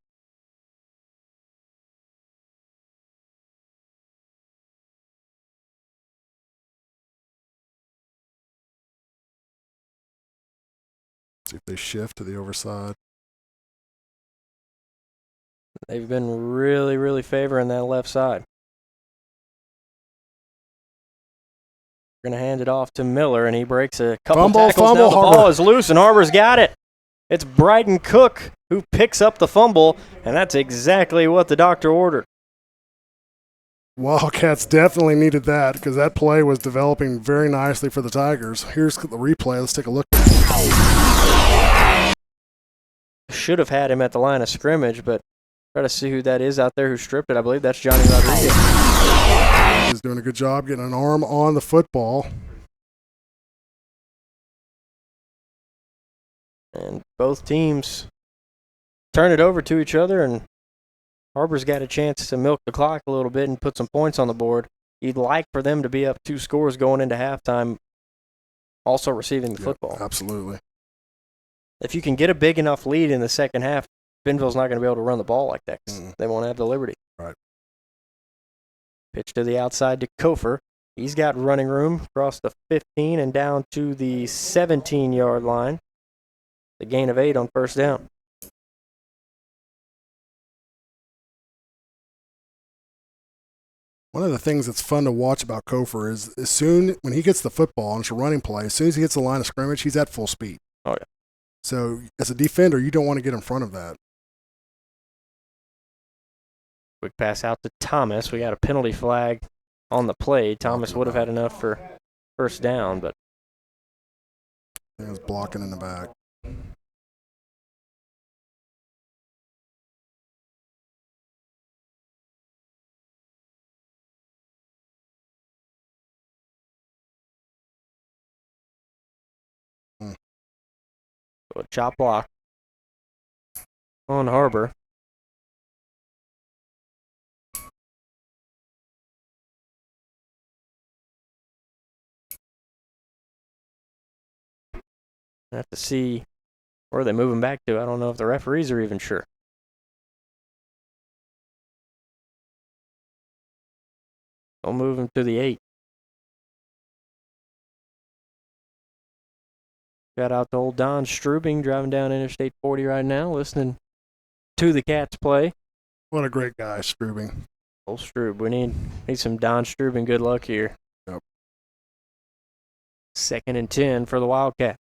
S3: See if they shift to the overside.
S2: They've been really, really favoring that left side. We're going to hand it off to Miller, and he breaks a couple tackles. Now the ball is loose, and Har-Ber's got it. It's Bryden Cook who picks up the fumble, and that's exactly what the doctor ordered.
S3: Wildcats definitely needed that because that play was developing very nicely for the Tigers. Here's the replay. Let's take a look.
S2: Should have had him at the line of scrimmage, but try to see who that is out there who stripped it. I believe that's Johnny Rodriguez.
S3: He's doing a good job getting an arm on the football.
S2: And both teams turn it over to each other, and Har-Ber's got a chance to milk the clock a little bit and put some points on the board. You'd like for them to be up 2 scores going into halftime, also receiving the football.
S3: Absolutely.
S2: If you can get a big enough lead in the second half, Bentonville's not going to be able to run the ball like that 'cause they won't have the liberty.
S3: Right.
S2: Pitch to the outside to Kofer. He's got running room across the 15 and down to the 17-yard line. The gain of 8 on first down.
S3: One of the things that's fun to watch about Kofer is when he gets the football and it's a running play, as soon as he hits the line of scrimmage, he's at full speed.
S2: Oh, yeah.
S3: So as a defender, you don't want to get in front of that.
S2: Quick pass out to Thomas. We got a penalty flag on the play. Thomas would have had enough for first down, but
S3: He was blocking in the back.
S2: so a chop block on Har-Ber. I have to see where they move him back to. I don't know if the referees are even sure. They'll move him to the 8. Got out to old Don Strubing driving down Interstate 40 right now, listening to the Cats play.
S3: What a great guy, Strubing.
S2: Old Strub. We need some Don Strubing good luck here.
S3: Yep.
S2: 2nd and 10 for the Wildcats.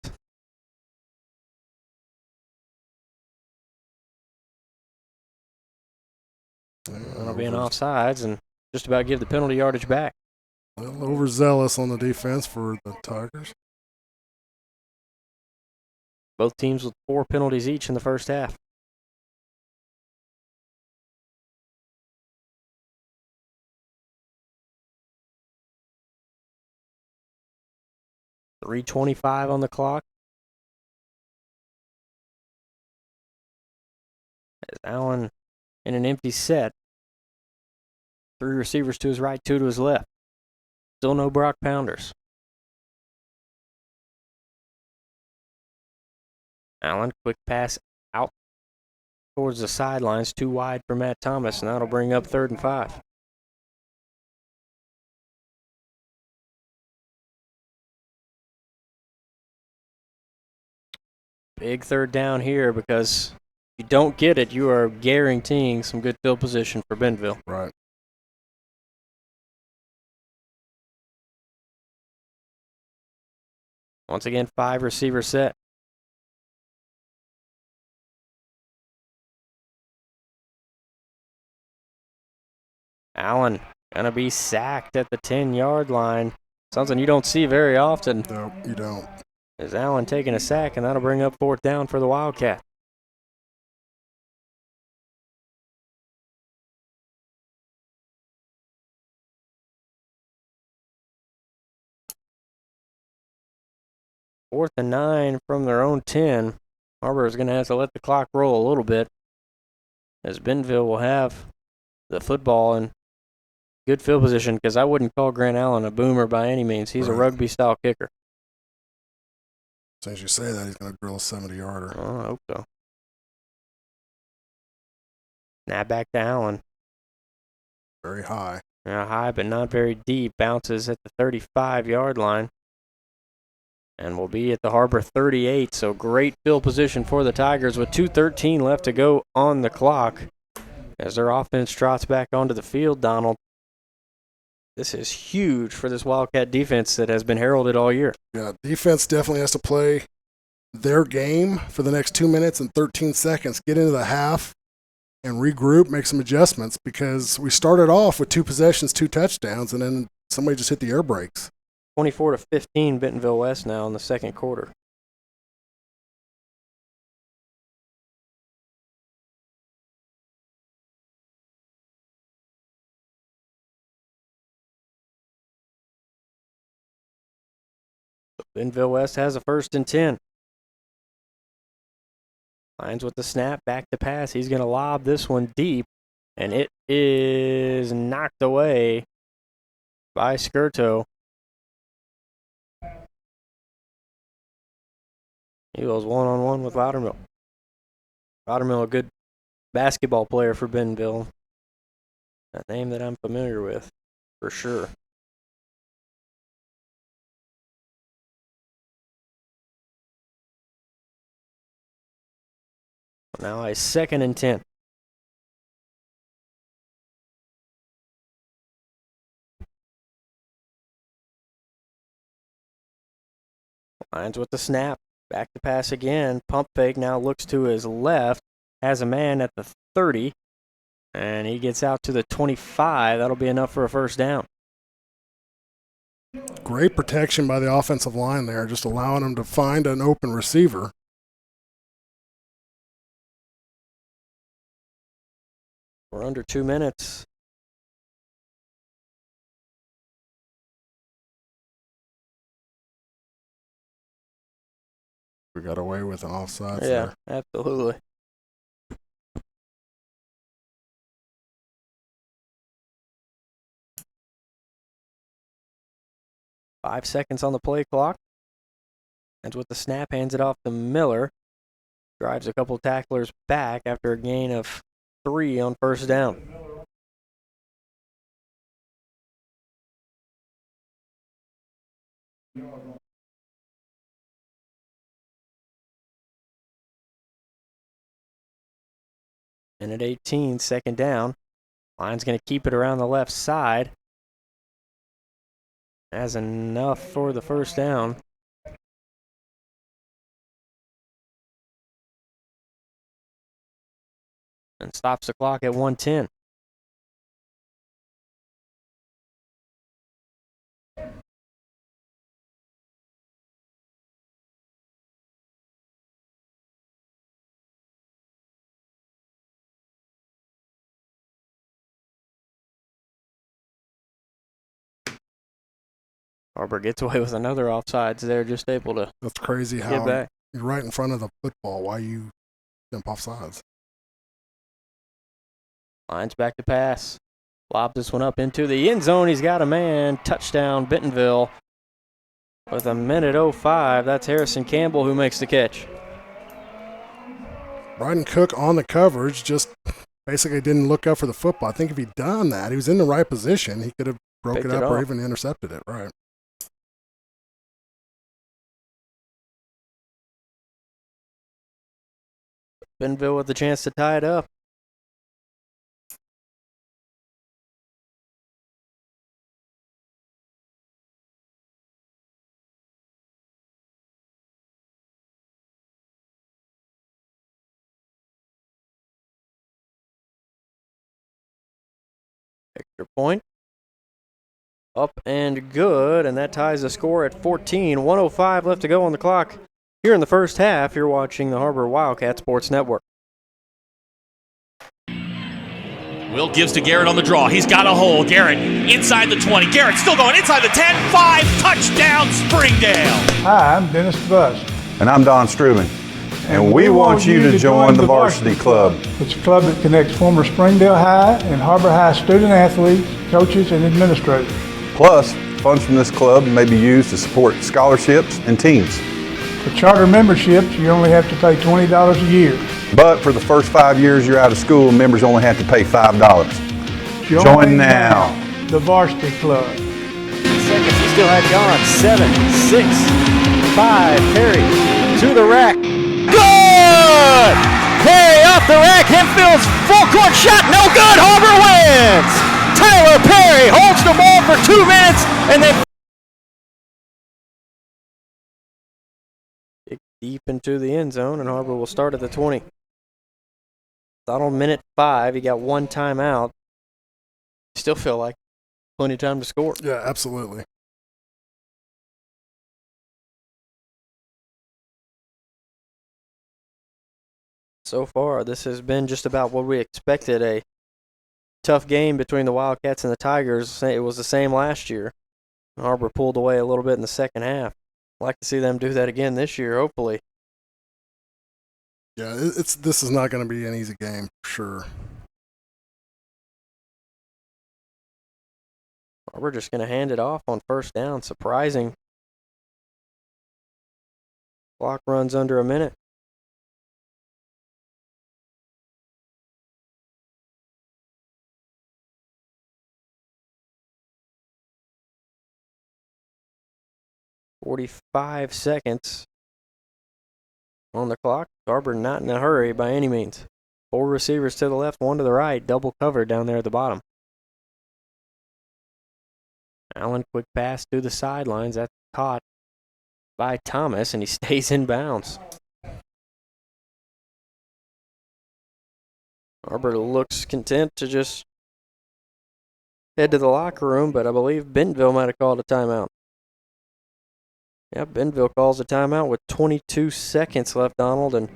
S2: That'll be an offsides and just about give the penalty yardage back.
S3: A little overzealous on the defense for the Tigers.
S2: Both teams with 4 penalties each in the first half. .325 on the clock. As Allen in an empty set. 3 receivers to his right, 2 to his left. Still no Brock Pounders. Allen, quick pass out towards the sidelines, too wide for Matt Thomas, and that'll bring up 3rd and 5. Big 3rd down here because if you don't get it, you are guaranteeing some good field position for Bentonville.
S3: Right.
S2: Once again, 5 receiver set. Allen gonna be sacked at the 10-yard line. Something you don't see very often.
S3: No, you don't.
S2: Is Allen taking a sack, and that'll bring up 4th down for the Wildcat. Fourth and 9 from their own 10. Har-Ber is going to have to let the clock roll a little bit, as Bentonville will have the football in good field position, because I wouldn't call Grant Allen a boomer by any means. He's a rugby-style kicker.
S3: As soon as you say that, he's going to drill a 70-yarder.
S2: Oh, I hope so. Now back to Allen.
S3: Very high.
S2: Yeah, high, but not very deep. Bounces at the 35-yard line. And will be at the Har-Ber 38, so great field position for the Tigers with 2:13 left to go on the clock. As their offense trots back onto the field, Donald. This is huge for this Wildcat defense that has been heralded all year.
S3: Yeah, defense definitely has to play their game for the next 2 minutes and 13 seconds. Get into the half and regroup, make some adjustments, because we started off with 2 possessions, 2 touchdowns, and then somebody just hit the air brakes.
S2: 24-15 Bentonville West now in the second quarter. Bentonville West has a 1st and 10. Lions with the snap, back to pass. He's going to lob this one deep, and it is knocked away by Skirto. He goes one-on-one with Loudermill. Loudermill, a good basketball player for Bentonville. A name that I'm familiar with, for sure. Now a 2nd and 10. Lions with the snap. Back to pass again. Pump fake now looks to his left. Has a man at the 30. And he gets out to the 25. That'll be enough for a first down.
S3: Great protection by the offensive line there, just allowing him to find an open receiver.
S2: We're under 2 minutes.
S3: We got away with an offside.
S2: Yeah, absolutely. Five seconds on the play clock. And with the snap, hands it off to Miller. Drives a couple tacklers back after a gain of 3 on first down. Minute 18, 2nd down. Lions going to keep it around the left side. Has enough for the first down. And stops the clock at 1:10. Har-Ber gets away with another offsides there, just able to.
S3: That's crazy how
S2: back.
S3: you're right in front of the football. Why you jump off sides?
S2: Lions back to pass. Lob this one up into the end zone. He's got a man. Touchdown, Bentonville. With a minute 05. That's Harrison Campbell who makes the catch.
S3: Bryden Cook on the coverage, just basically didn't look up for the football. I think if he'd done that, he was in the right position. He could have broke
S2: Picked
S3: it
S2: it
S3: up or
S2: off.
S3: even intercepted it. Right.
S2: Bentonville with the chance to tie it up. Extra point. Up and good, and that ties the score at 14. 1:05 left to go on the clock. Here in the first half, you're watching the Har-Ber Wildcat Sports Network.
S15: Will gives to Garrett on the draw. He's got a hole. Garrett inside the 20. Garrett still going inside the 10. 5. Touchdown, Springdale.
S16: Hi, I'm Dennis DeBus.
S17: And I'm Don Struman. And we want you to join the Varsity Club.
S16: It's a club that connects former Springdale High and Har-Ber High student athletes, coaches, and administrators.
S17: Plus, funds from this club may be used to support scholarships and teams.
S16: For charter memberships, you only have to pay $20 a year.
S17: But for the first 5 years you're out of school, members only have to pay $5. Join now.
S16: The Varsity Club.
S2: Seconds, he still had gone. 7, 6, 5. Perry to the rack. Good! Perry off the rack. Hempfield's full court shot. No good. Har-Ber wins. Tyler Perry holds the ball for 2 minutes and then deep into the end zone, and Har-Ber will start at the 20. Thought on minute 5, he got 1 timeout. Still feel like plenty of time to score.
S3: Yeah, absolutely.
S2: So far, this has been just about what we expected. A tough game between the Wildcats and the Tigers. It was the same last year. Har-Ber pulled away a little bit in the second half. I'd like to see them do that again this year, hopefully.
S3: Yeah, this is not going to be an easy game, for sure.
S2: We're just going to hand it off on first down. Surprising. Clock runs under a minute. "45 seconds on the clock. Har-Ber not in a hurry by any means. 4 receivers to the left, 1 to the right, double covered down there at the bottom. Allen, quick pass to the sidelines. That's caught by Thomas, and he stays in bounds. Har-Ber looks content to just head to the locker room, but I believe Bentonville might have called a timeout. Yeah, Bentonville calls a timeout with 22 seconds left, Donald. And if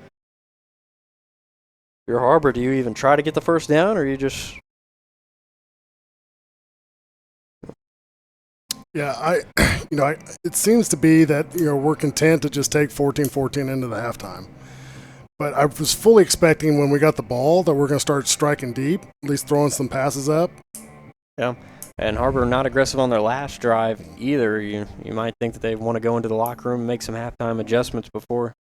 S2: you're Har-Ber, do you even try to get the first down, or you just...
S3: Yeah, it seems to be that, we're content to just take 14-14 into the halftime. But I was fully expecting when we got the ball that we're going to start striking deep, at least throwing some passes up.
S2: Yeah, and Har-Ber not aggressive on their last drive either. You might think that they want to go into the locker room and make some halftime adjustments before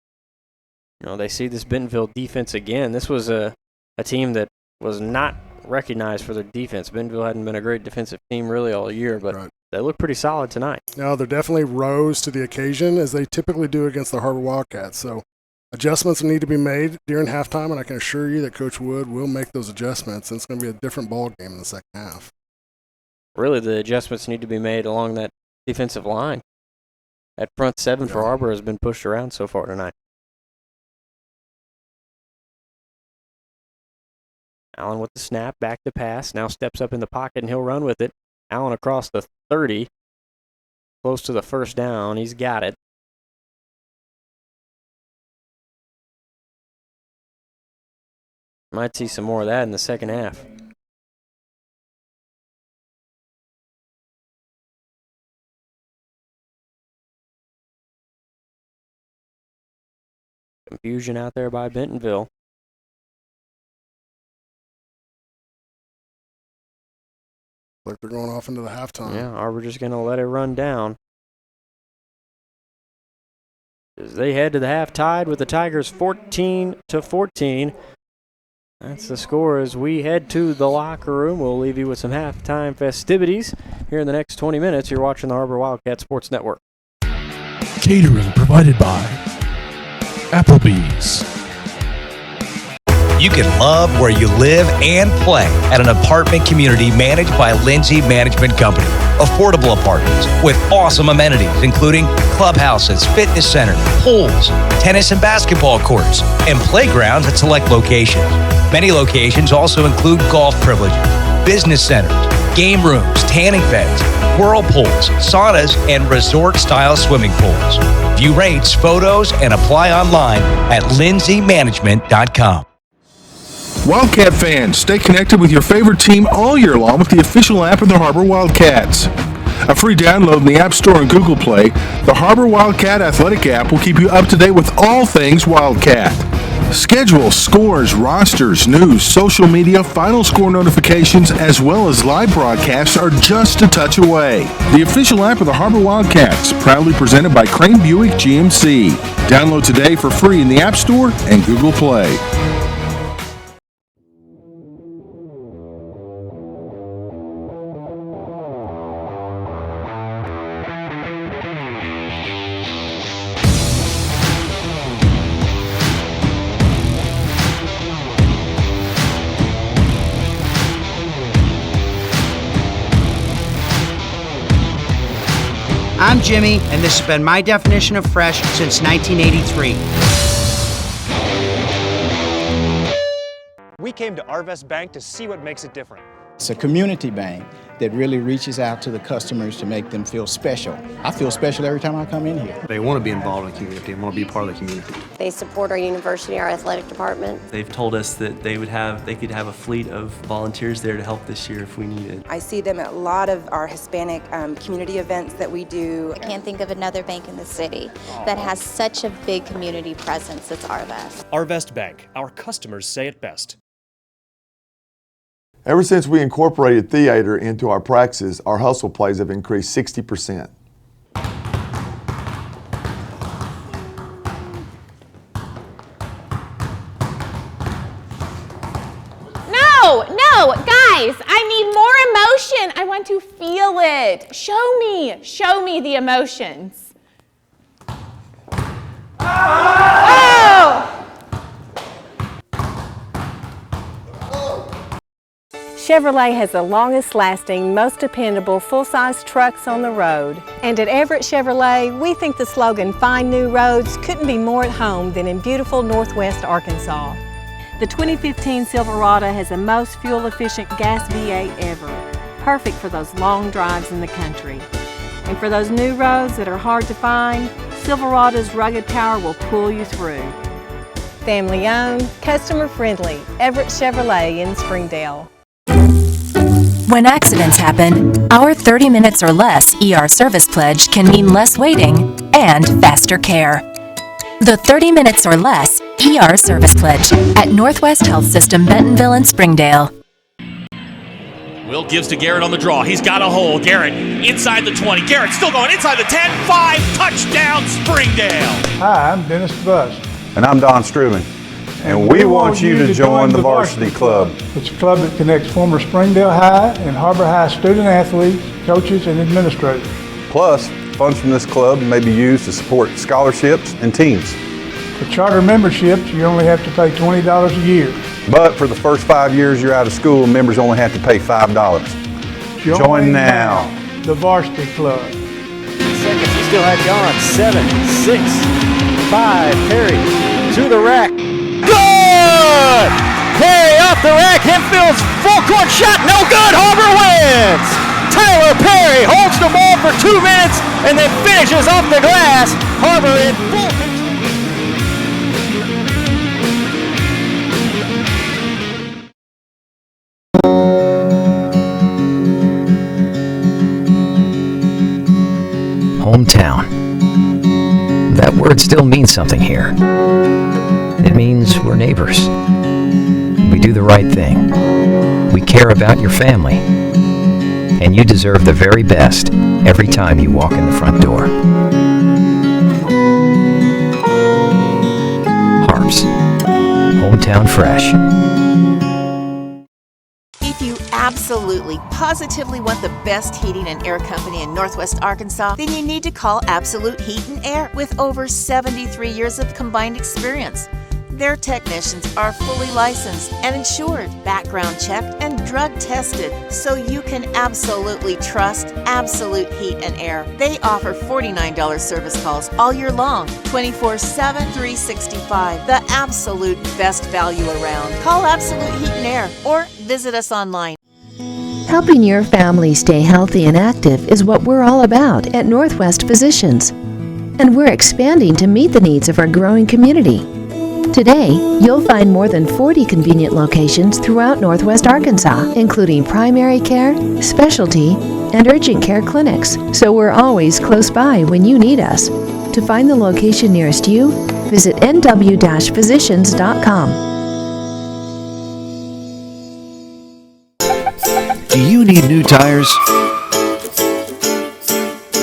S2: they see this Bentonville defense again. This was a team that was not recognized for their defense. Bentonville hadn't been a great defensive team really all year, but they look pretty solid tonight.
S3: No, they definitely rose to the occasion, as they typically do against the Har-Ber Wildcats. So adjustments need to be made during halftime, and I can assure you that Coach Wood will make those adjustments, and it's going to be a different ball game in the second half.
S2: Really, the adjustments need to be made along that defensive line. That front seven for Har-Ber has been pushed around so far tonight. Allen with the snap, back to pass, now steps up in the pocket and he'll run with it. Allen across the 30, close to the first down. He's got it. Might see some more of that in the second half. Confusion out there by Bentonville.
S3: Like they're going off into the halftime.
S2: Yeah, Har-Ber just going to let it run down. As they head to the half tied with the Tigers 14-14. That's the score as we head to the locker room. We'll leave you with some halftime festivities here in the next 20 minutes. You're watching the Har-Ber Wildcat Sports Network.
S15: Catering provided by Applebee's.
S5: You can love where you live and play at an apartment community managed by Lindsay Management Company. Affordable apartments with awesome amenities, including clubhouses, fitness center, pools, tennis and basketball courts, and playgrounds at select locations. Many locations also include golf privileges, business centers, game rooms, tanning beds, whirlpools, saunas, and resort-style swimming pools. View rates, photos, and apply online at lindsaymanagement.com.
S18: Wildcat fans, stay connected with your favorite team all year long with the official app of the Har-Ber Wildcats. A free download in the App Store and Google Play, the Har-Ber Wildcat Athletic app will keep you up to date with all things Wildcat. Schedules, scores, rosters, news, social media, final score notifications, as well as live broadcasts are just a touch away. The official app of the Har-Ber Wildcats, proudly presented by Crane Buick GMC. Download today for free in the App Store and Google Play.
S4: I'm Jimmy, and this has been my definition of fresh since 1983.
S6: We came to Arvest Bank to see what makes it different.
S7: It's a community bank that really reaches out to the customers to make them feel special. I feel special every time I come in here.
S8: They want to be involved in the community and want to be part of the community.
S9: They support our university, our athletic department.
S8: They've told us that they could have a fleet of volunteers there to help this year if we needed.
S10: I see them at a lot of our Hispanic community events that we do.
S11: I can't think of another bank in the city that has such a big community presence as Har-Ber.
S6: Har-Ber Bank. Our customers say it best.
S12: Ever since we incorporated theater into our practices, our hustle plays have increased 60%.
S13: No, guys, I need more emotion. I want to feel it. Show me the emotions. Oh!
S14: Chevrolet has the longest lasting, most dependable full-size trucks on the road. And at Everett Chevrolet, we think the slogan, "Find New Roads," couldn't be more at home than in beautiful Northwest Arkansas. The 2015 Silverado has the most fuel-efficient gas V8 ever, perfect for those long drives in the country. And for those new roads that are hard to find, Silverado's rugged power will pull you through. Family owned, customer friendly, Everett Chevrolet in Springdale.
S19: When accidents happen, our 30 minutes or less ER service pledge can mean less waiting and faster care. The 30 minutes or less ER service pledge at Northwest Health System Bentonville and Springdale.
S15: Will gives to Garrett on the draw. He's got a hole. Garrett inside the 20. Garrett still going inside the 10. 5, touchdown Springdale.
S16: Hi, I'm Dennis DeBus.
S17: And I'm Don Struman. And we want you to join the Varsity Club.
S16: It's a club that connects former Springdale High and Har-Ber High student athletes, coaches, and administrators.
S17: Plus, funds from this club may be used to support scholarships and teams.
S16: For charter memberships, you only have to pay $20 a year.
S17: But for the first 5 years you're out of school, members only have to pay $5. Join now.
S16: The Varsity Club.
S2: Seconds, he still had gone. 7, 6, 5, Perry to the rack. Good! Perry off the rack, Hempfield's full court shot, no good, Har-Ber wins! Tyler Perry holds the ball for 2 minutes and then finishes off the glass. Har-Ber in full control.
S1: Hometown. That word still means something here. It means we're neighbors. We do the right thing. We care about your family. And you deserve the very best every time you walk in the front door. Har-Ber's. Hometown Fresh.
S20: If you absolutely, positively want the best heating and air company in Northwest Arkansas, then you need to call Absolute Heat and Air with over 73 years of combined experience. Their technicians are fully licensed and insured, background checked, and drug tested, so you can absolutely trust Absolute Heat and Air. They offer $49 service calls all year long, 24/7, 365. The absolute best value around. Call Absolute Heat and Air or visit us online.
S21: Helping your family stay healthy and active is what we're all about at Northwest Physicians. And we're expanding to meet the needs of our growing community. Today, you'll find more than 40 convenient locations throughout Northwest Arkansas, including primary care, specialty, and urgent care clinics, so we're always close by when you need us. To find the location nearest you, visit nw-physicians.com.
S22: Do you need new tires?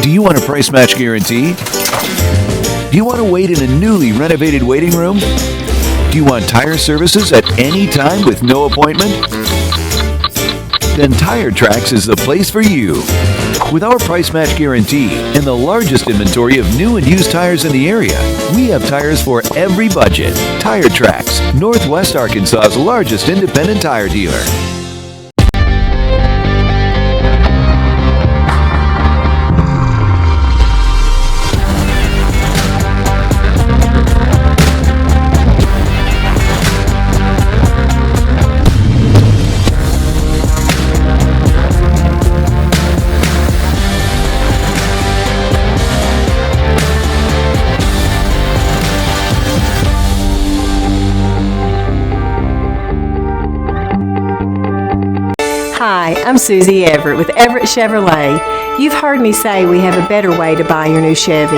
S22: Do you want a price match guarantee? Do you want to wait in a newly renovated waiting room? Do you want tire services at any time with no appointment? Then Tire Tracks is the place for you. With our price match guarantee and the largest inventory of new and used tires in the area, we have tires for every budget. Tire Tracks, Northwest Arkansas's largest independent tire dealer.
S14: Hi, I'm Susie Everett with Everett Chevrolet. You've heard me say we have a better way to buy your new Chevy.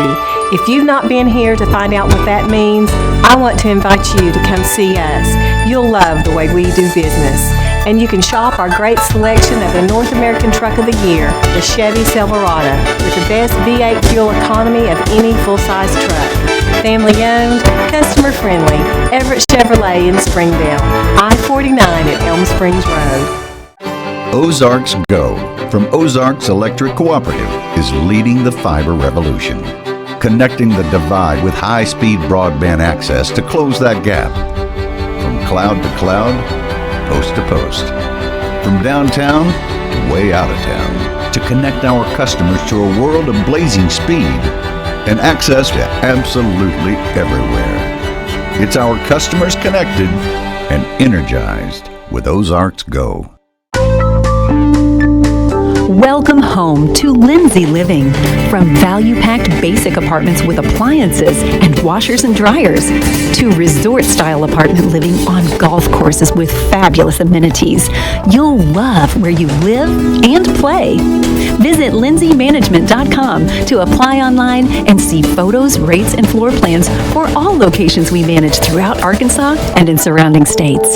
S14: If you've not been here to find out what that means, I want to invite you to come see us. You'll love the way we do business. And you can shop our great selection of the North American Truck of the Year, the Chevy Silverado, with the best V8 fuel economy of any full-size truck. Family owned, customer friendly, Everett Chevrolet in Springdale, I-49 at Elm Springs Road.
S3: Ozarks Go from Ozarks Electric Cooperative is leading the fiber revolution, connecting the divide with high-speed broadband access to close that gap. From cloud to cloud, post to post, from downtown to way out of town, to connect our customers to a world of blazing speed and access to absolutely everywhere. It's our customers connected and energized with Ozarks Go.
S5: Welcome home to Lindsay Living. From value-packed basic apartments with appliances and washers and dryers to resort-style apartment living on golf courses with fabulous amenities, you'll love where you live and play. Visit lindsaymanagement.com to apply online and see photos, rates, and floor plans for all locations we manage throughout Arkansas and in surrounding states.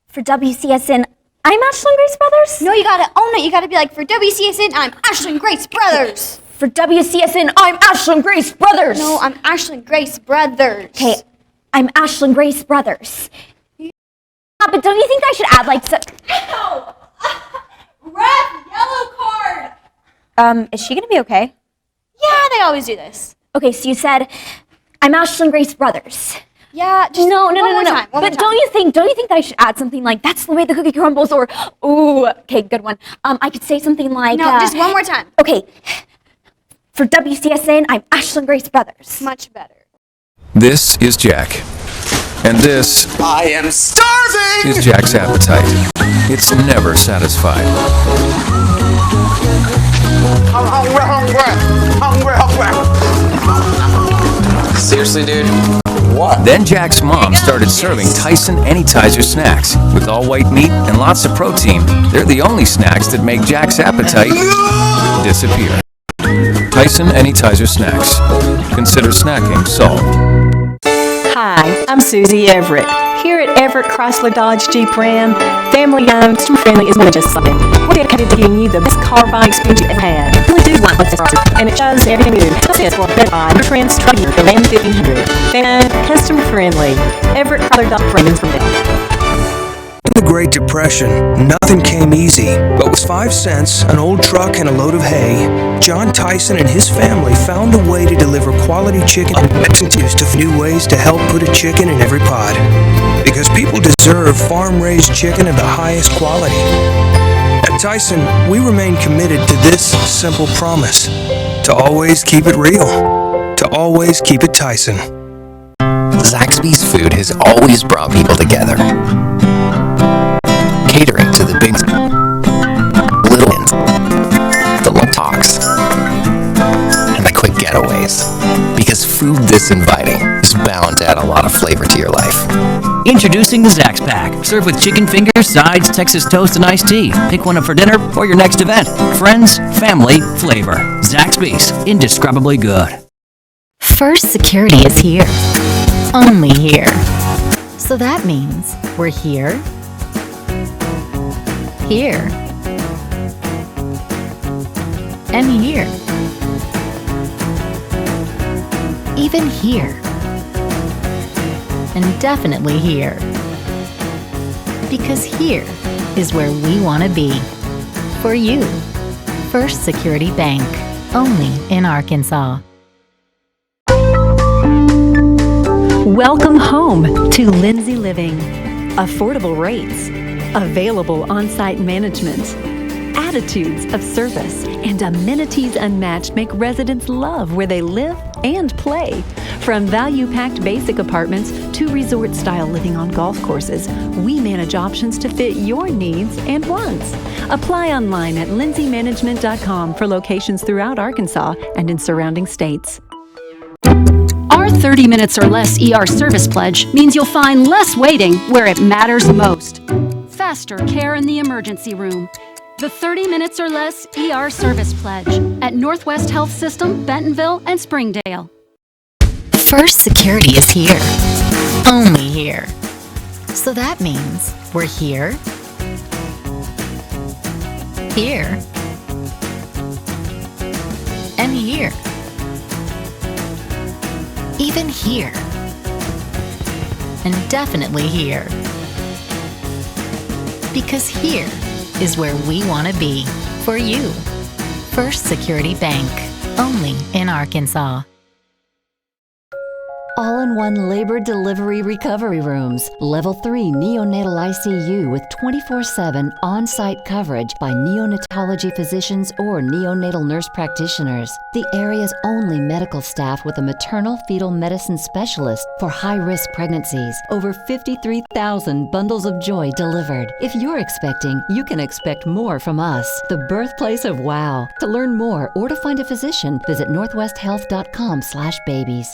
S23: For WCSN, I'm Ashlyn Grace Brothers. No, you gotta own it. You gotta be like, for WCSN, I'm Ashlyn Grace Brothers. For WCSN, I'm Ashlyn Grace Brothers. No, I'm Ashlyn Grace Brothers. Okay, I'm Ashlyn Grace Brothers. But don't you think I should add like some... Echo! Red, yellow card! Is she gonna be okay? Yeah, they always do this. Okay, so you said, I'm Ashlyn Grace Brothers. Yeah, just no. But don't you think that I should add something like, that's the way the cookie crumbles, or, ooh, okay, good one. I could say something like, no, just one more time. Okay, for WCSN, I'm Ashlyn Grace Brothers. Much better.
S24: This is Jack. And this
S25: I am starving!
S24: is Jack's appetite. It's never satisfied.
S25: I'm hungry. Seriously, dude? What?
S24: Then Jack's mom started serving Tyson Anytizer snacks with all white meat and lots of protein. They're the only snacks that make Jack's appetite disappear. Tyson Anytizer snacks. Consider snacking solved.
S14: Hi, I'm Susie Everett. Here at Everett Chrysler Dodge Jeep Ram, family owned, customer friendly is more than just something. We're dedicated to giving you the best car buying experience you've ever had. We really do want what's and it shows everything we do. This for a better buy. Your friends try you for Ram 1500. Family customer friendly. Everett Chrysler Dodge Ram from there.
S26: In the Great Depression, nothing came easy, but with 5 cents, an old truck, and a load of hay, John Tyson and his family found a way to deliver quality chicken and used to new ways to help put a chicken in every pot. Because people deserve farm-raised chicken of the highest quality. At Tyson, we remain committed to this simple promise: to always keep it real, to always keep it Tyson.
S1: Zaxby's food has always brought people together. Catering to the big, little ones, the long talks, and the quick getaways. Because food this inviting is bound to add a lot of flavor to your life.
S27: Introducing the Zax Pack. Served with chicken fingers, sides, Texas toast, and iced tea. Pick one up for dinner or your next event. Friends, family, flavor. Zaxby's. Indescribably good.
S19: First Security is here. Only here. So that means we're here, here, and here. Even here. And definitely here. Because here is where we want to be. For you. First Security Bank. Only in Arkansas.
S5: Welcome home to Lindsay Living. Affordable rates, available on-site management, attitudes of service, and amenities unmatched make residents love where they live and play. From value-packed basic apartments to resort-style living on golf courses, we manage options to fit your needs and wants. Apply online at lindsaymanagement.com for locations throughout Arkansas and in surrounding states.
S28: Our 30 minutes or less ER service pledge means you'll find less waiting where it matters most. faster care in the emergency room. The 30 minutes or less ER service pledge at Northwest Health System, Bentonville, and Springdale.
S19: First Security is here. Only here. So that means we're here, here, and here. Even here. And definitely here. Because here is where we want to be for you. First Security Bank, only in Arkansas.
S21: All-in-one labor delivery recovery rooms. Level 3 neonatal ICU with 24/7 on-site coverage by neonatology physicians or neonatal nurse practitioners. The area's only medical staff with a maternal fetal medicine specialist for high-risk pregnancies. Over 53,000 bundles of joy delivered. If you're expecting, you can expect more from us. The birthplace of wow. To learn more or to find a physician, visit northwesthealth.com/babies.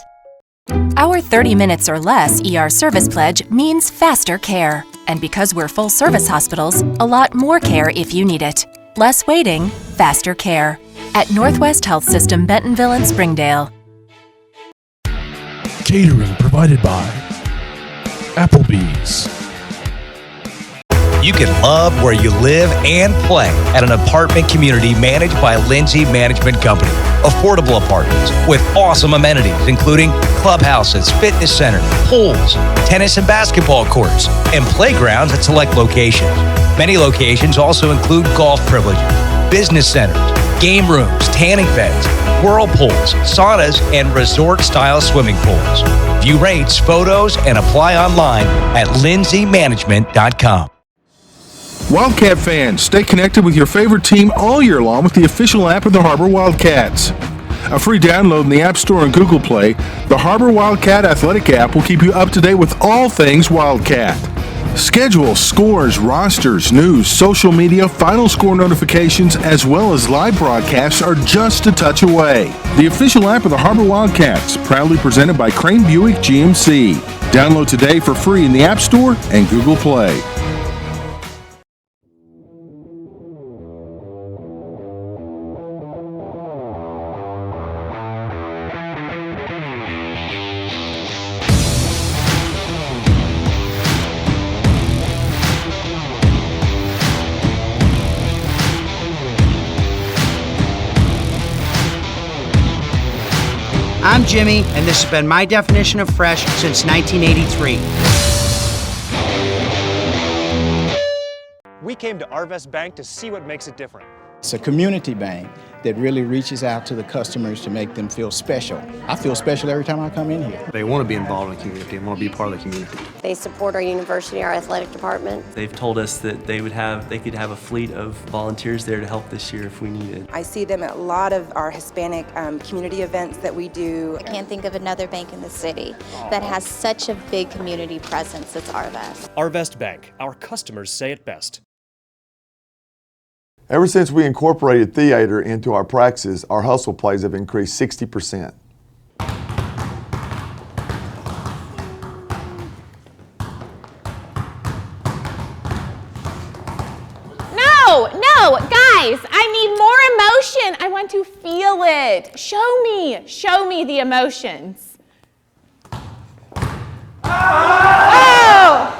S19: Our 30 minutes or less ER service pledge means faster care. And because we're full service hospitals, a lot more care if you need it. Less waiting, faster care. At Northwest Health System, Bentonville, and Springdale.
S4: Catering provided by Applebee's.
S6: You can love where you live and play at an apartment community managed by Lindsay Management Company. Affordable apartments with awesome amenities, including clubhouses, fitness centers, pools, tennis and basketball courts, and playgrounds at select locations. Many locations also include golf privileges, business centers, game rooms, tanning beds, whirlpools, saunas, and resort-style swimming pools. View rates, photos, and apply online at lindsaymanagement.com.
S4: Wildcat fans, stay connected with your favorite team all year long with the official app of the Har-Ber Wildcats. A free download in the App Store and Google Play, the Har-Ber Wildcat Athletic app will keep you up to date with all things Wildcat. Schedules, scores, rosters, news, social media, final score notifications, as well as live broadcasts are just a touch away. The official app of the Har-Ber Wildcats, proudly presented by Crane Buick GMC. Download today for free in the App Store and Google Play.
S7: I'm Jimmy, and this has been my definition of fresh since 1983.
S8: We came to Arvest Bank to see what makes it different.
S9: It's a community bank that really reaches out to the customers to make them feel special. I feel special every time I come in here.
S8: They want to be involved in the community and want to be part of the community.
S10: They support our university, our athletic department.
S11: They've told us that they could have a fleet of volunteers there to help this year if we needed.
S18: I see them at a lot of our Hispanic community events that we do.
S29: I can't think of another bank in the city that has such a big community presence as Arvest.
S8: Arvest Bank, our customers say it best.
S12: Ever since we incorporated theater into our practices, our hustle plays have increased 60%.
S13: No, guys, I need more emotion. I want to feel it. Show me the emotions. Oh!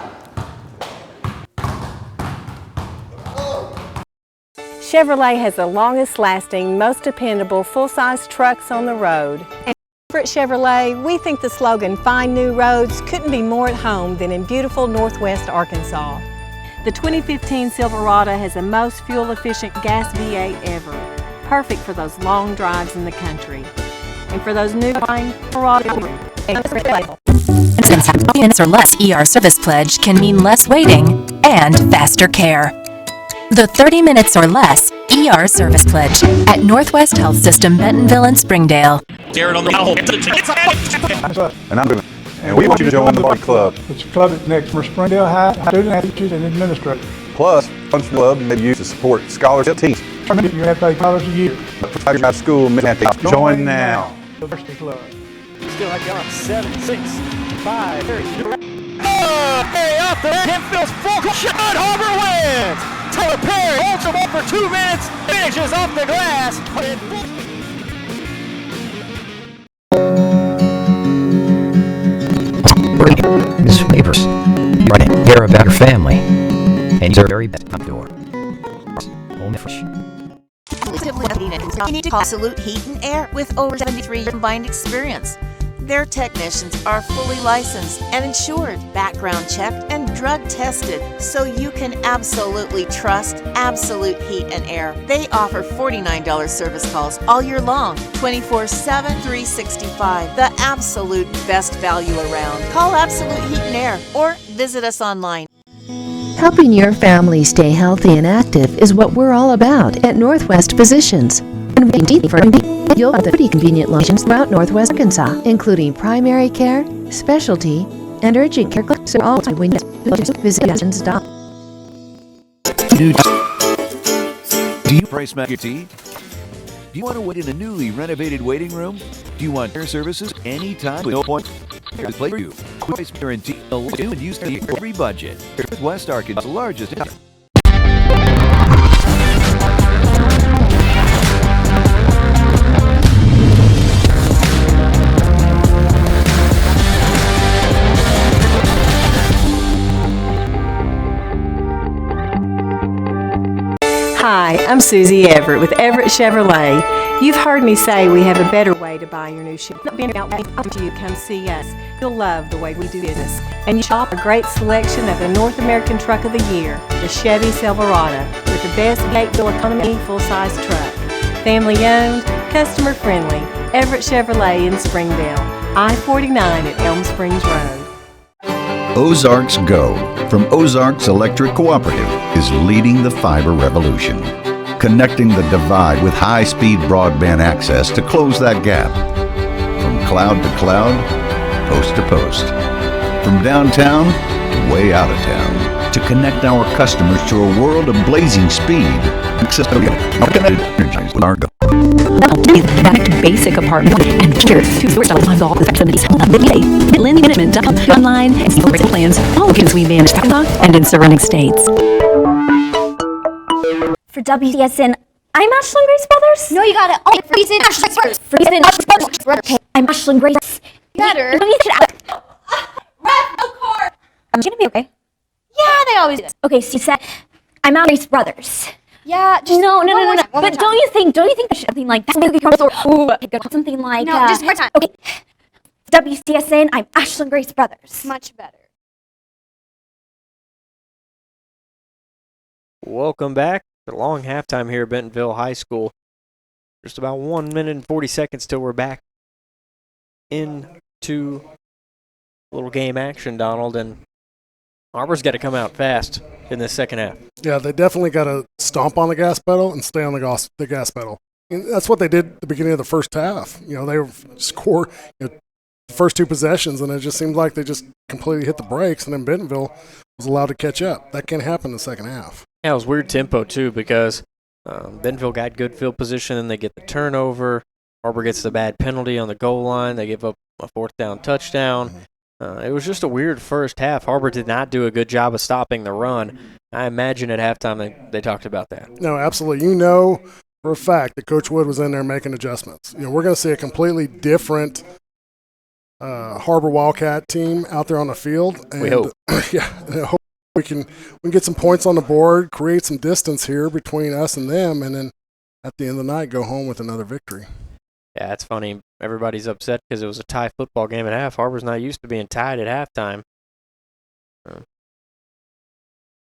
S14: Chevrolet has the longest lasting, most dependable full-size trucks on the road. And here at Chevrolet, we think the slogan, "Find New Roads," couldn't be more at home than in beautiful Northwest Arkansas. The 2015 Silverado has the most fuel-efficient gas V8 ever, perfect for those long drives in the country. And for those new buying,
S19: Since 30 minutes or less ER service pledge can mean less waiting and faster care. The 30 minutes or less ER service pledge at Northwest Health System, Bentonville, and Springdale.
S15: Garrett on the hole.
S17: And I'm doing it. And we want you to join the Body Club.
S16: It's a club that's next for Springdale High student athletes and administrators.
S17: Plus, Function Club may be used to support scholarship teams.
S16: You have to pay $5 a year.
S17: Out of school, join now.
S16: University Club.
S8: Still like 7, 6, 5, 3.
S1: Hey, off the Bentonville's full shot. Har-Ber wins. Tyler Perry holds him up for 2 minutes. Finishes off the glass.
S2: Ms. Favors, running care about your family, and you're very best outdoor. Home fresh.
S3: You need to call Absolute Heat and Air with over 73 years combined experience. Their technicians are fully licensed and insured, background checked, and drug tested, so you can absolutely trust Absolute Heat and Air. They offer $49 service calls all year long, 24/7, 365. The absolute best value around. Call Absolute Heat and Air or visit us online.
S21: Helping your family stay healthy and active is what we're all about at Northwest Physicians. And you'll have 30 convenient locations throughout Northwest Arkansas, including primary care, specialty, and urgent care clinics. So all when physicians.
S20: Do you price match your tea? Do you want to wait in a newly renovated waiting room? Do you want care services anytime with no point? Here's the place for you. Price guarantee will do and use every budget. West Arkansas' largest.
S14: Hi, I'm Susie Everett with Everett Chevrolet. You've heard me say we have a better way to buy your new Chevy. Not being out after you come see us. You'll love the way we do business. And you shop a great selection of the North American Truck of the Year, the Chevy Silverado, with the best Gateville economy full-size truck. Family owned, customer friendly, Everett Chevrolet in Springdale. I-49 at Elm Springs Road.
S22: Ozarks Go from Ozarks Electric Cooperative is leading the fiber revolution, connecting the divide with high-speed broadband access to close that gap. From cloud to cloud, post to post, from downtown to way out of town, to connect our customers to a world of blazing speed. Energized with our Go.
S5: Back to basic apartment and here to source all the facilities. Lindsay Management online and see the plans. All kids we manage and in surrounding states.
S23: For WCSN, I'm Ashlyn Grace Brothers. No, you got it. Oh, Reason Ashlyn Brothers. For Ashlyn Brothers. Okay, I'm Ashlyn Grace. Better. Ref, no car. I'm gonna be okay. Yeah, they always do. Okay, so you said I'm out Grace Brothers. Yeah, just no. But don't you think something like that? Something like no, just one more time. Okay. WCSN, I'm Ashlyn Grace Brothers. Much better.
S24: Welcome back. A long halftime here at Bentonville High School. Just about 1 minute and 40 seconds till we're back into little game action, Donald, and Har-Ber's got to come out fast in this second half.
S25: Yeah, they definitely got to stomp on the gas pedal and stay on the gas pedal. And that's what they did at the beginning of the first half. You know, they scored the first two possessions, and it just seemed like they just completely hit the brakes, and then Bentonville was allowed to catch up. That can't happen in the second half.
S24: Yeah, it was weird tempo, too, because Bentonville got good field position, and they get the turnover. Har-Ber gets the bad penalty on the goal line. They give up a fourth down touchdown. It was just a weird first half. Har-Ber did not do a good job of stopping the run. I imagine at halftime they talked about that.
S25: No, absolutely. You know for a fact that Coach Wood was in there making adjustments. You know, we're going to see a completely different Har-Ber Wildcat team out there on the field. And,
S24: we hope.
S25: Yeah, I hope we can get some points on the board, create some distance here between us and them, and then at the end of the night go home with another victory.
S24: Yeah, it's funny. Everybody's upset because it was a tie football game at half. Har-Ber's not used to being tied at halftime.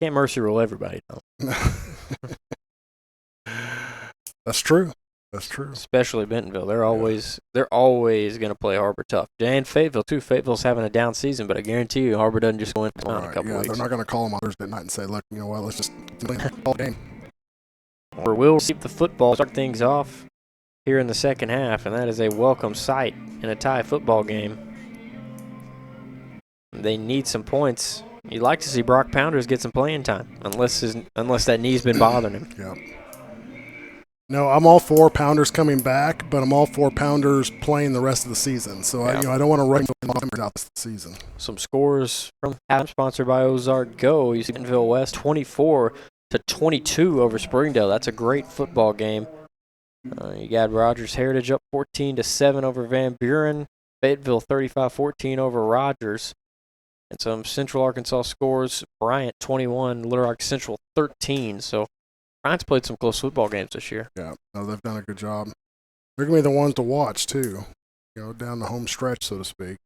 S24: Can't mercy rule everybody, though.
S25: That's true. That's true.
S24: Especially Bentonville. They're always going to play Har-Ber tough. And Fayetteville, too. Fayetteville's having a down season, but I guarantee you Har-Ber doesn't just go in a couple weeks.
S25: They're not going to call them on Thursday night and say, look, you know what, let's just play the game.
S24: Har-Ber will receive the football, start things off here in the second half, and that is a welcome sight in a tie football game. They need some points. You'd like to see Brock Pounders get some playing time, unless that knee's been bothering him.
S25: Yeah. No, I'm all for Pounders coming back, but I'm all for Pounders playing the rest of the season. So I don't want to run out this season.
S24: Some scores from Adam, sponsored by Ozark Go. You see Bentonville West 24-22 over Springdale. That's a great football game. You got Rogers Heritage up 14-7 over Van Buren. Fayetteville 35-14 over Rogers. And some Central Arkansas scores. Bryant 21, Little Rock Central 13. So Bryant's played some close football games this year.
S25: Yeah, no, they've done a good job. They're going to be the ones to watch, too, down the home stretch, so to speak.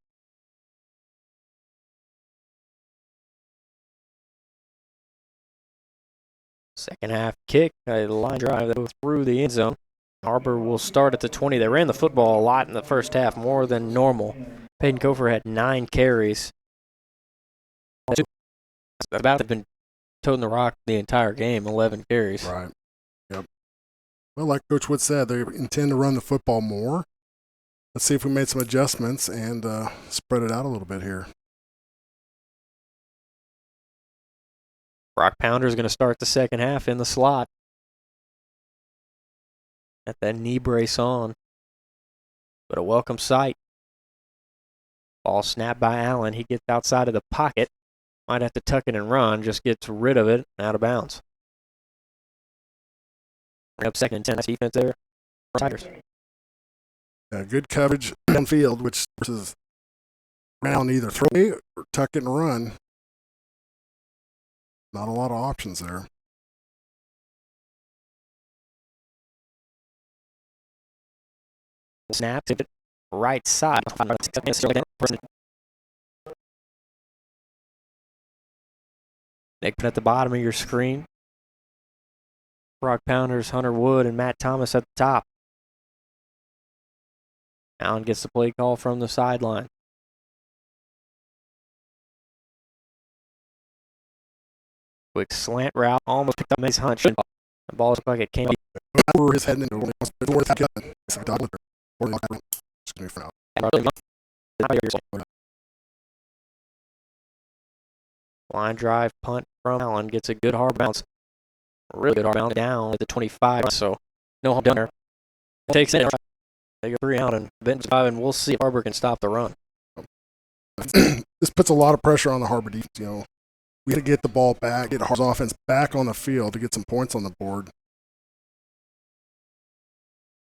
S24: Second half kick, a line drive that goes through the end zone. Har-Ber will start at the 20. They ran the football a lot in the first half, more than normal. Peyton Kofer had 9 carries. About have been toting the rock the entire game, 11 carries.
S25: Right. Yep. Well, like Coach Wood said, they intend to run the football more. Let's see if we made some adjustments and spread it out a little bit here.
S24: Brock Pounder is going to start the second half in the slot. Got that knee brace on. But a welcome sight. Ball snapped by Allen. He gets outside of the pocket. Might have to tuck it and run. Just gets rid of it out of bounds. Bring up second and 10. Nice defense there. Tigers.
S25: Good coverage downfield, which versus Brown either throw it or tuck it and run. Not a lot of options there.
S24: Snap to the right side. Nick at the bottom of your screen. Brock Pounders, Hunter Wood, and Matt Thomas at the top. Allen gets the play call from the sideline. Quick slant route, almost picked up Mace Hunt. The ball looked like it came
S25: over his head into
S24: line drive punt from Allen, gets a good hard bounce. Really good hard bounce down at the 25, so no harm done there. Takes it. They go 3 out and Benton's 5, and we'll see if Har-Ber can stop the run.
S25: This puts a lot of pressure on the Har-Ber defense. We got to get the ball back, get Har-Ber's offense back on the field to get some points on the board.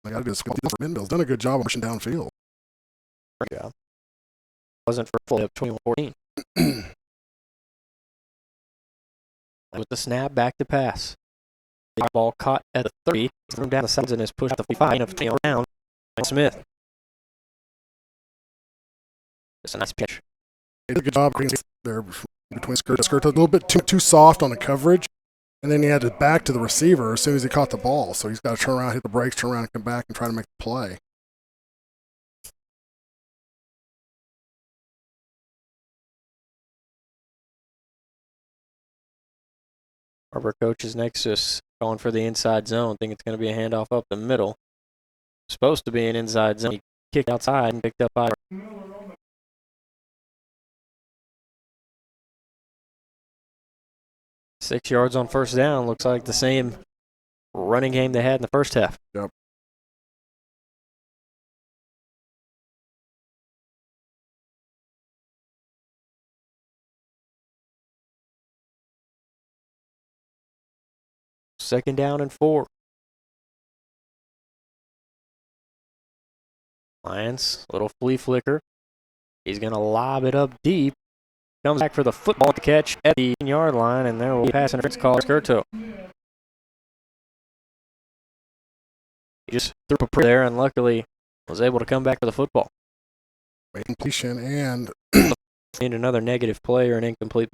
S25: They got to do this. Bentonville's done a good job of pushing downfield.
S24: Yeah. Wasn't for full up 21-14. With the snap, back to pass. The ball caught at the 30, threw down the sides and is pushed to the 5 of down. Smith. It's a nice pitch.
S25: They did a good job there between skirts. A little bit too soft on the coverage, and then he had to back to the receiver as soon as he caught the ball. So he's got to turn around, hit the brakes, turn around, and come back and try to make the play.
S24: Har-Ber coach is next to us, going for the inside zone. Think it's going to be a handoff up the middle. Supposed to be an inside zone. He kicked outside and picked up by 6 yards on first down. Looks like the same running game they had in the first half.
S25: Yep.
S24: Second down and 4. Lions, little flea flicker. He's going to lob it up deep. Comes back for the football to catch at the 10-yard line, and there will be pass interference call. Skirto. He just threw a prayer there and luckily was able to come back for the football.
S25: Completion and
S24: need another negative play or an incomplete.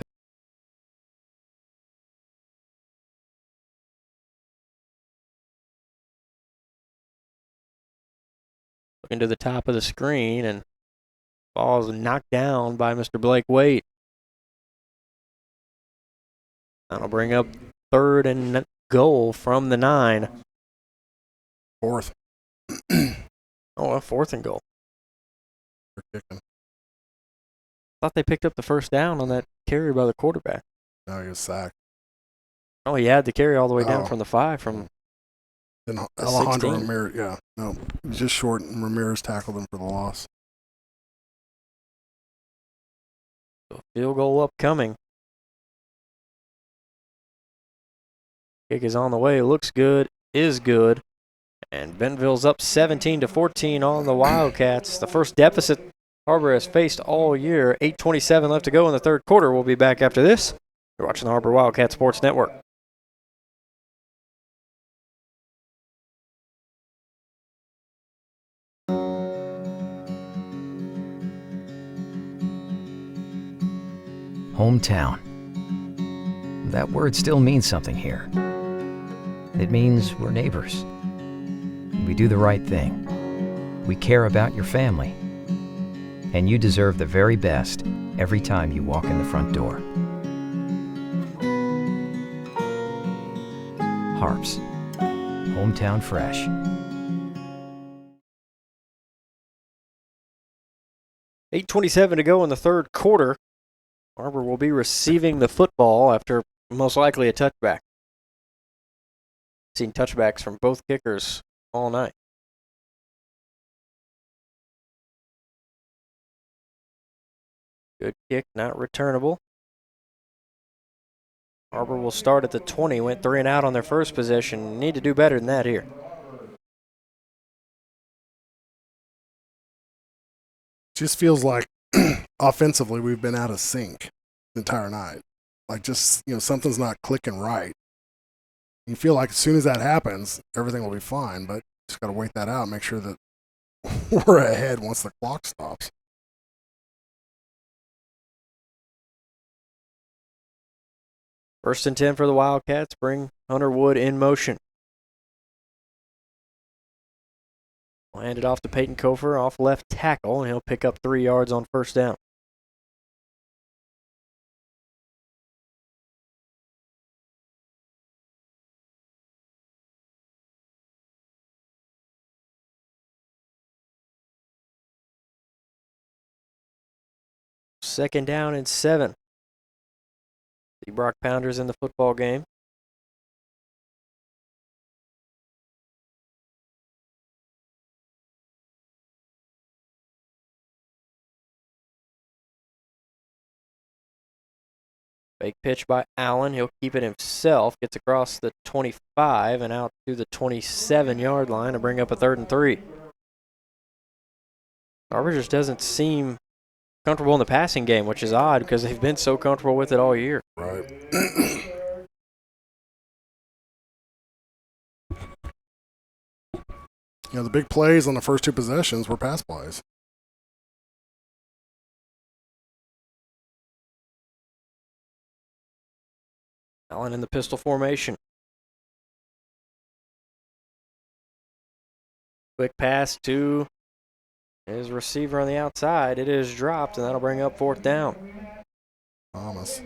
S24: Looking to the top of the screen, and ball is knocked down by Mr. Blake Waite. That'll bring up 3rd and goal from the 9.
S25: 4th.
S24: Oh, a 4th and goal. Thought they picked up the first down on that carry by the quarterback.
S25: No, he was sacked.
S24: Oh, he had the carry all the way down from the 5 from
S25: Then Alejandro Ramirez, yeah, no, just short, and Ramirez tackled him for the loss.
S24: So field goal upcoming. Kick is on the way. Looks good. Is good. And Bentonville's up 17-14 on the Wildcats. The first deficit Har-Ber has faced all year. 8:27 left to go in the third quarter. We'll be back after this. You're watching the Har-Ber Wildcat Sports Network.
S2: Hometown. That word still means something here. It means we're neighbors. We do the right thing. We care about your family. And you deserve the very best every time you walk in the front door. Harps. Hometown fresh.
S24: $8:27 to go in the third quarter. Har-Ber will be receiving the football after most likely a touchback. Seen touchbacks from both kickers all night. Good kick, not returnable. Har-Ber will start at the 20. Went 3 and out on their first possession. Need to do better than that here.
S25: Just feels like offensively we've been out of sync the entire night. Like just, something's not clicking right. You feel like as soon as that happens, everything will be fine, but just got to wait that out, make sure that we're ahead once the clock stops.
S24: First and 10 for the Wildcats. Bring Hunter Wood in motion. We'll hand it off to Peyton Kofer off left tackle, and he'll pick up 3 yards on first down. Second down and 7. The Brock Pounders in the football game. Fake pitch by Allen. He'll keep it himself. Gets across the 25 and out to the 27-yard line to bring up a 3rd and 3. Har-Ber just doesn't seem comfortable in the passing game, which is odd because they've been so comfortable with it all year.
S25: Right. The big plays on the first 2 possessions were pass plays.
S24: Allen in the pistol formation. Quick pass to his receiver on the outside. It is dropped, and that'll bring up 4th down.
S25: Thomas.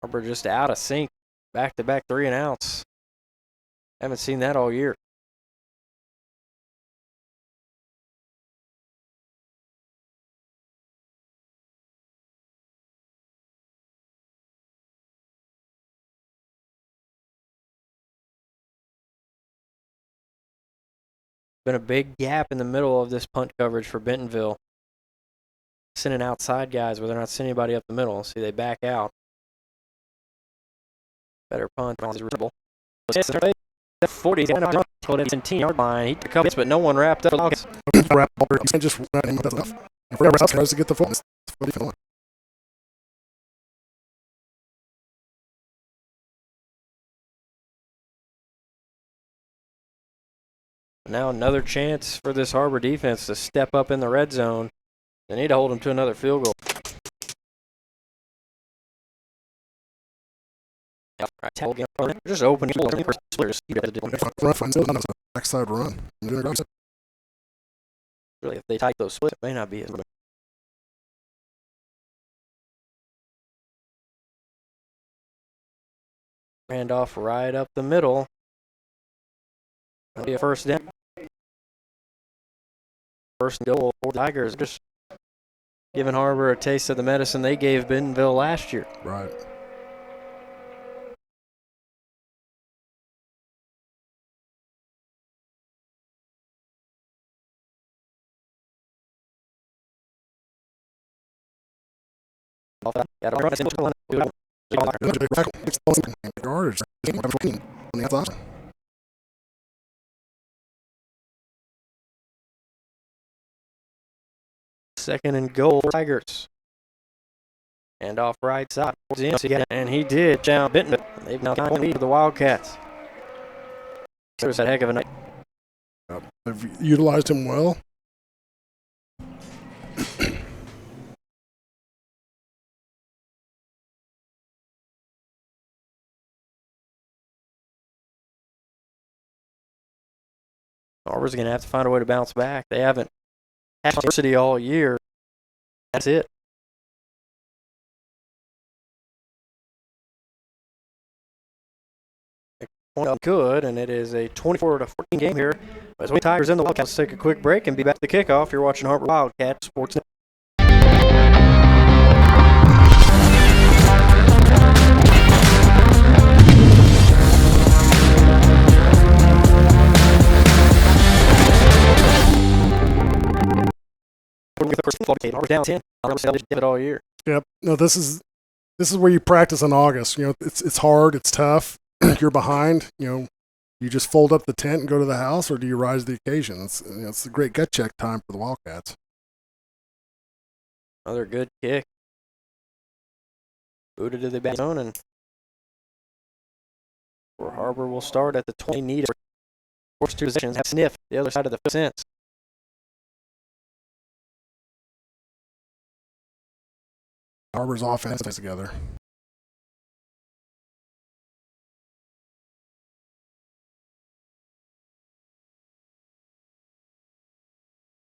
S24: Har-Ber just out of sync. Back-to-back 3 and outs. Haven't seen that all year. Been a big gap in the middle of this punt coverage for Bentonville. Sending outside guys where they're not sending anybody up the middle. See, they back out. Better punt. Is reasonable. 40, 17-yard line. He took up, but no one wrapped up.
S25: Just enough. Tries to get the foot.
S24: Now another chance for this Har-Ber defense to step up in the red zone. They need to hold them to another field goal. Just open.
S25: Backside run.
S24: Really, if they tight those splits, it may not be as good. Handoff right up the middle. That'll be a first down. First and goal for the Tigers. Just giving Har-Ber a taste of the medicine they gave Bentonville last year.
S25: Right.
S24: Second and goal, Tigers. And off right side. And he did. Down Bentonville. They've now got a lead for the Wildcats. It was a heck of a night.
S25: They've utilized him well.
S24: Har-Ber's going to have to find a way to bounce back. They haven't had adversity all year. That's it. Good, and it is a 24-14 game here. As we Tigers in the Wildcats take a quick break and be back to the kickoff. You're watching Har-Ber Wildcat Sports Network. Down 10. All year.
S25: Yep. No, this is where you practice in August. You know, it's hard, it's tough. You're behind. You know, you just fold up the tent and go to the house, or do you rise to the occasion? It's a great gut check time for the Wildcats.
S24: Another good kick. Booted to the back zone, and where Har-Ber will start at the 20 needed. Forced two positions have sniffed the other side of the fence.
S25: Har-Ber's offense is together.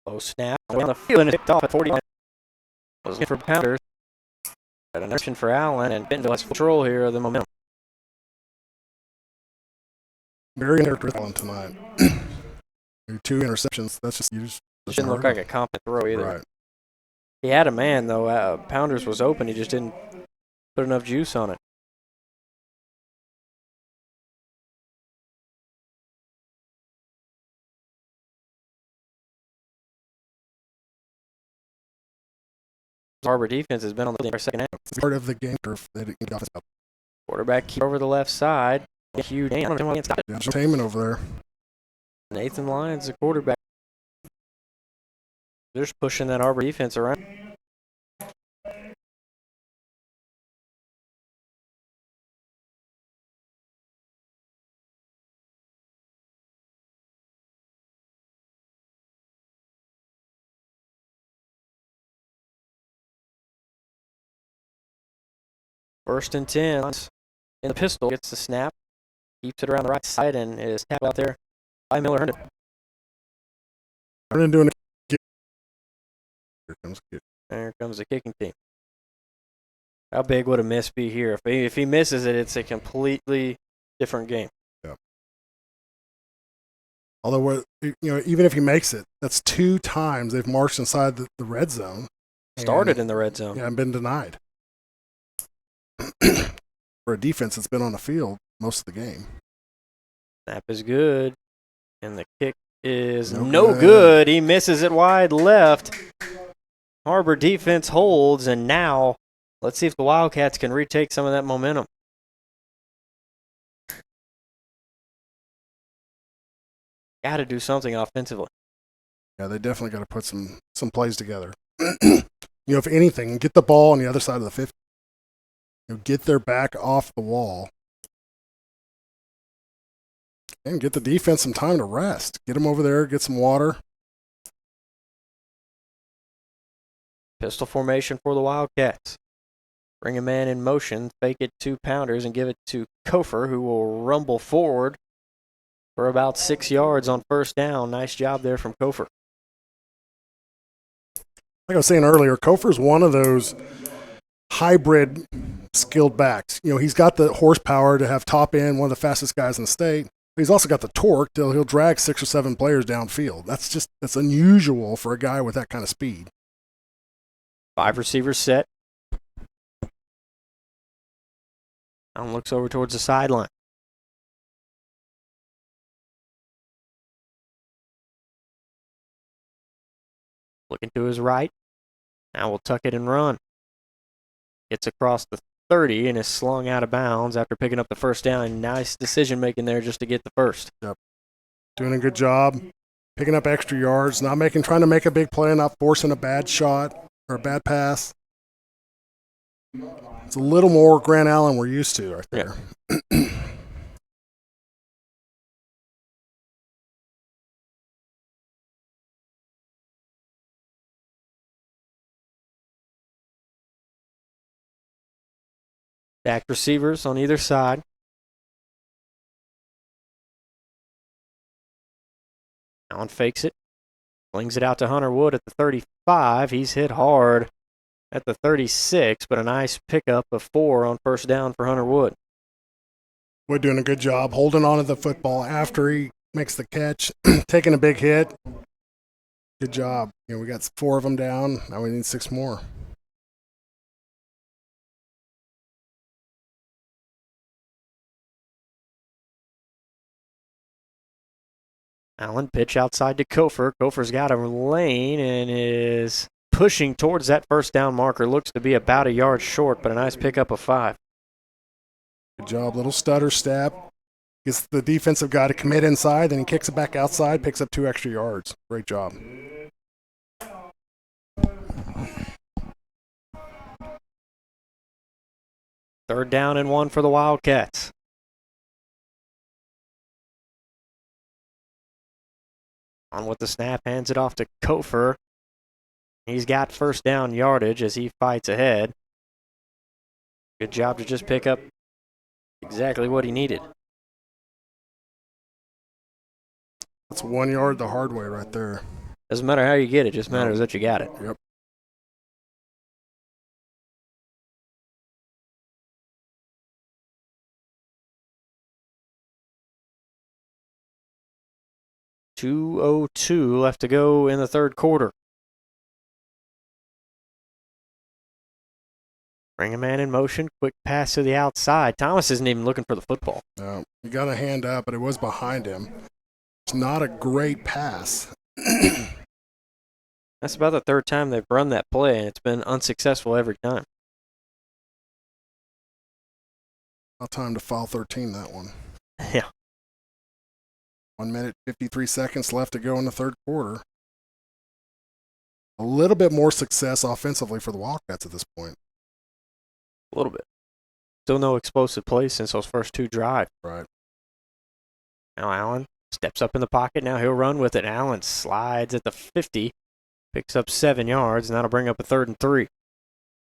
S24: Low snap on the field and picked off at 49. Was for Pounders. Got an option for Allen, and Bentonville has control here of the momentum.
S25: Very interesting Allen tonight. 2 interceptions. That's just
S24: Shouldn't look like a confident throw either.
S25: Right.
S24: He had a man though. Pounders was open. He just didn't put enough juice on it. Har-Ber defense has been on the second half.
S25: It's part of the game curve.
S24: Quarterback keep over the left side. Huge
S25: entertainment over there.
S24: Nathan Lyons, the quarterback. They're just pushing that Har-Ber defense around. First and 10. In the pistol, gets the snap, keeps it around the right side, and is tapped out there by Miller Herndon.
S25: Herndon doing it.
S24: There comes the kicking team. How big would a miss be here? If he misses it, it's a completely different game.
S25: Yeah. Although, even if he makes it, that's 2 times they've marched inside the red zone.
S24: Started in the red zone.
S25: Yeah, and been denied. For a defense that's been on the field most of the game.
S24: Snap is good, and the kick is no good. He misses it wide left. Har-Ber defense holds, and now let's see if the Wildcats can retake some of that momentum. Got to do something offensively.
S25: Yeah, they definitely got to put some plays together. If anything, get the ball on the other side of the 50. Get their back off the wall. And get the defense some time to rest. Get them over there, get some water.
S24: Pistol formation for the Wildcats. Bring a man in motion, fake it to Pounders, and give it to Kofer, who will rumble forward for about 6 yards on first down. Nice job there from Kofer.
S25: Like I was saying earlier, Kofer's one of those hybrid skilled backs. He's got the horsepower to have top end, one of the fastest guys in the state. But he's also got the torque till he'll drag 6 or 7 players downfield. That's unusual for a guy with that kind of speed.
S24: 5 receivers set. Allen looks over towards the sideline. Looking to his right. Now we'll tuck it and run. Gets across the 30 and is slung out of bounds after picking up the first down. Nice decision making there just to get the first.
S25: Yep. Doing a good job, picking up extra yards, trying to make a big play, not forcing a bad shot or a bad pass. It's a little more Grant Allen we're used to right there. Yeah.
S24: Stacked receivers on either side. Allen fakes it. Flings it out to Hunter Wood at the 35. He's hit hard at the 36, but a nice pickup of 4 on first down for Hunter Wood.
S25: Wood doing a good job holding on to the football after he makes the catch, taking a big hit. Good job. We got 4 of them down. Now we need 6 more.
S24: Allen pitch outside to Kofer. Kofer's got a lane and is pushing towards that first down marker. Looks to be about a yard short, but a nice pickup of 5.
S25: Good job. Little stutter step. Gets the defensive guy to commit inside, then he kicks it back outside, picks up 2 extra yards. Great job.
S24: Third down and 1 for the Wildcats. On with the snap, hands it off to Kofer. He's got first down yardage as he fights ahead. Good job to just pick up exactly what he needed.
S25: That's 1 yard the hard way right there.
S24: Doesn't matter how you get it, just matters that you got it.
S25: Yep.
S24: .202 left to go in the third quarter. Bring a man in motion, quick pass to the outside. Thomas isn't even looking for the football.
S25: No, he got a hand up, but it was behind him. It's not a great pass.
S24: That's about the third time they've run that play, and it's been unsuccessful every time.
S25: About time to file 13 that one.
S24: Yeah.
S25: 1 minute, 53 seconds left to go in the third quarter. A little bit more success offensively for the Wildcats at this point.
S24: A little bit. Still no explosive plays since those first 2 drives.
S25: Right.
S24: Now Allen steps up in the pocket. Now he'll run with it. Allen slides at the 50, picks up 7 yards, and that'll bring up a 3rd and 3.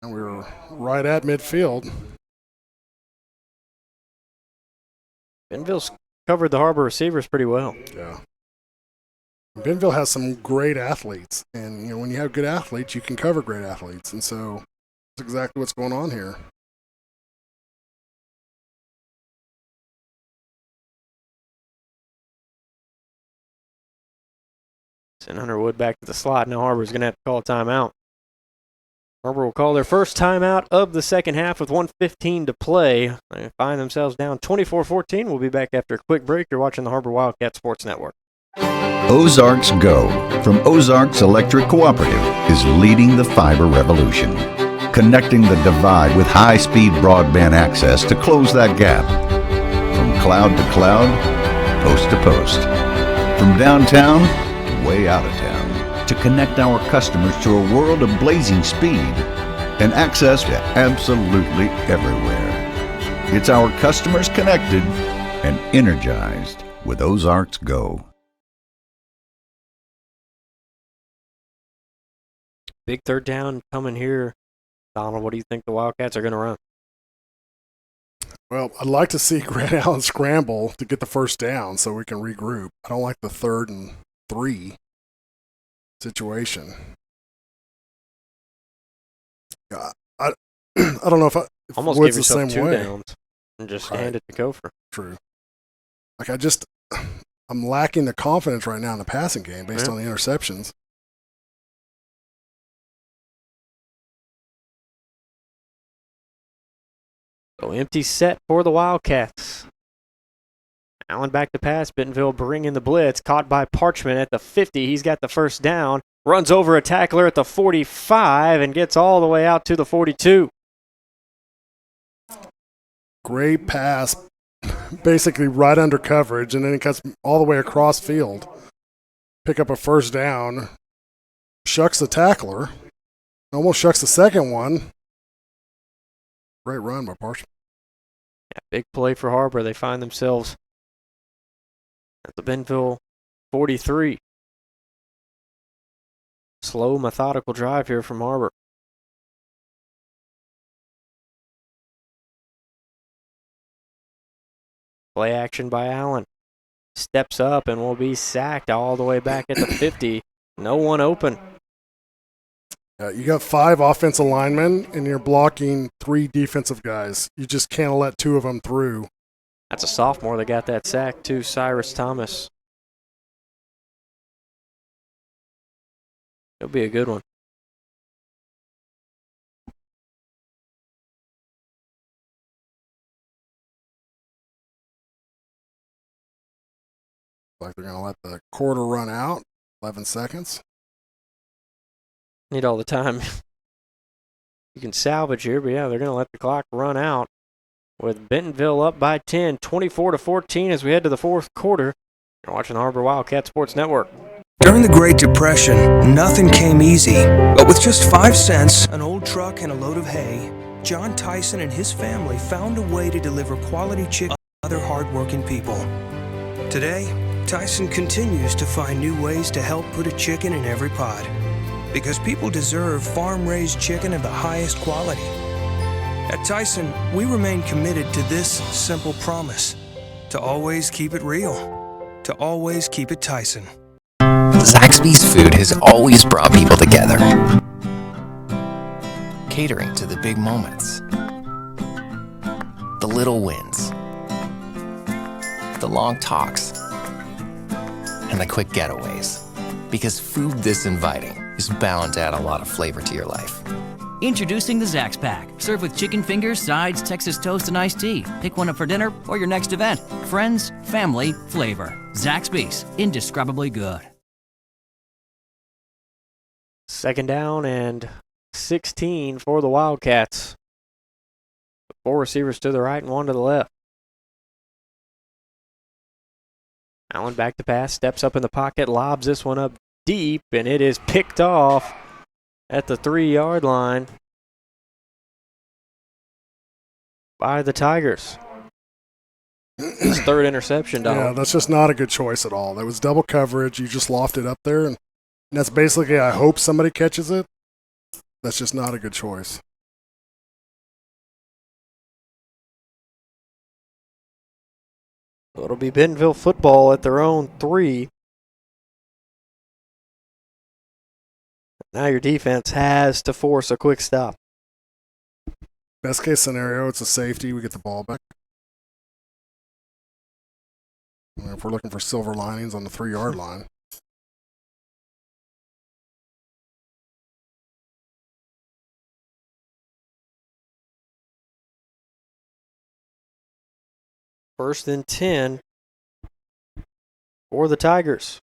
S25: And we were right at midfield.
S24: Bentonville's covered the Har-Ber receivers pretty well.
S25: Yeah. Bentonville has some great athletes, and when you have good athletes, you can cover great athletes, and so that's exactly what's going on here.
S24: Send Hunter Wood back to the slot. Now Har-Ber's going to have to call a timeout. Har-Ber will call their first timeout of the second half with 1:15 to play. They find themselves down 24-14. We'll be back after a quick break. You're watching the Har-Ber Wildcat Sports Network.
S22: Ozarks Go from Ozarks Electric Cooperative is leading the fiber revolution, connecting the divide with high-speed broadband access to close that gap. From cloud to cloud, post to post. From downtown to way out of town. To connect our customers to a world of blazing speed and access to absolutely everywhere. It's our customers connected and energized with Ozarks Go.
S24: Big third down coming here. Donald, what do you think the Wildcats are going to run?
S25: Well, I'd like to see Grant Allen scramble to get the first down so we can regroup. I don't like the 3rd and 3 situation. Yeah, I don't know if
S24: almost
S25: Woods
S24: give
S25: the same
S24: yourself 2
S25: way.
S24: downs and just hand it to Kofer.
S25: True. I'm lacking the confidence right now in the passing game based on the interceptions.
S24: So empty set for the Wildcats. Allen back to pass. Bentonville bringing the blitz. Caught by Parchment at the 50. He's got the first down. Runs over a tackler at the 45 and gets all the way out to the 42.
S25: Great pass, basically right under coverage, and then it cuts all the way across field. Pick up a first down. Shucks the tackler. Almost shucks the second one. Great run by Parson.
S24: Yeah, big play for Har-Ber. They find themselves at the Bentonville 43. Slow, methodical drive here from Har-Ber. Play action by Allen. Steps up and will be sacked all the way back at the 50. No one open.
S25: You got 5 offensive linemen, and you're blocking 3 defensive guys. You just can't let 2 of them through.
S24: That's a sophomore that got that sack, too, Cyrus Thomas. It'll be a good one.
S25: Like they're going to let the quarter run out. 11 seconds.
S24: Need all the time you can salvage here, but yeah, they're going to let the clock run out with Bentonville up by 10, 24-14 as we head to the fourth quarter. You're watching the Har-Ber Wildcat Sports Network.
S4: During the Great Depression, nothing came easy. But with just 5 cents, an old truck, and a load of hay, John Tyson and his family found a way to deliver quality chicken to other hardworking people. Today, Tyson continues to find new ways to help put a chicken in every pot. Because people deserve farm-raised chicken of the highest quality. At Tyson, we remain committed to this simple promise: to always keep it real, to always keep it Tyson.
S6: Zaxby's food has always brought people together. Catering to the big moments, the little wins, the long talks, and the quick getaways. Because food this inviting is bound to add a lot of flavor to your life.
S7: Introducing the Zax Pack. Served with chicken fingers, sides, Texas toast, and iced tea. Pick one up for dinner or your next event. Friends, family, flavor. Zaxby's. Indescribably good.
S24: Second down and 16 for the Wildcats. 4 receivers to the right and 1 to the left. Allen back to pass, steps up in the pocket, lobs this one up deep, and it is picked off at the 3-yard line by the Tigers. His third interception, Donald.
S25: Yeah, that's just not a good choice at all. That was double coverage. You just lofted up there, and that's basically, I hope somebody catches it. That's just not a good choice.
S24: It'll be Bentonville football at their own 3. Now your defense has to force a quick stop.
S25: Best case scenario, it's a safety. We get the ball back. And if we're looking for silver linings on the 3-yard line.
S24: First and 10 for the Tigers.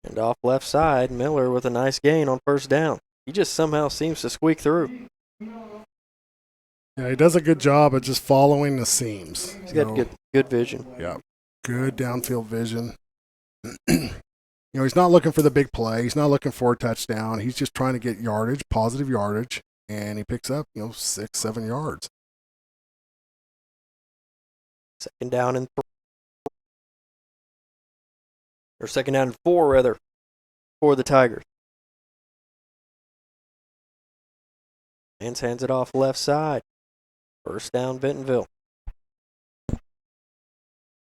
S24: And off left side, Miller with a nice gain on first down. He just somehow seems to squeak through.
S25: Yeah, he does a good job at just following the seams.
S24: He's got good vision.
S25: Yeah, good downfield vision. He's not looking for the big play. He's not looking for a touchdown. He's just trying to get yardage, positive yardage, and he picks up, 6-7 yards.
S24: Second down and 3. Or second down and 4, rather, for the Tigers. Hands it off left side. First down, Bentonville.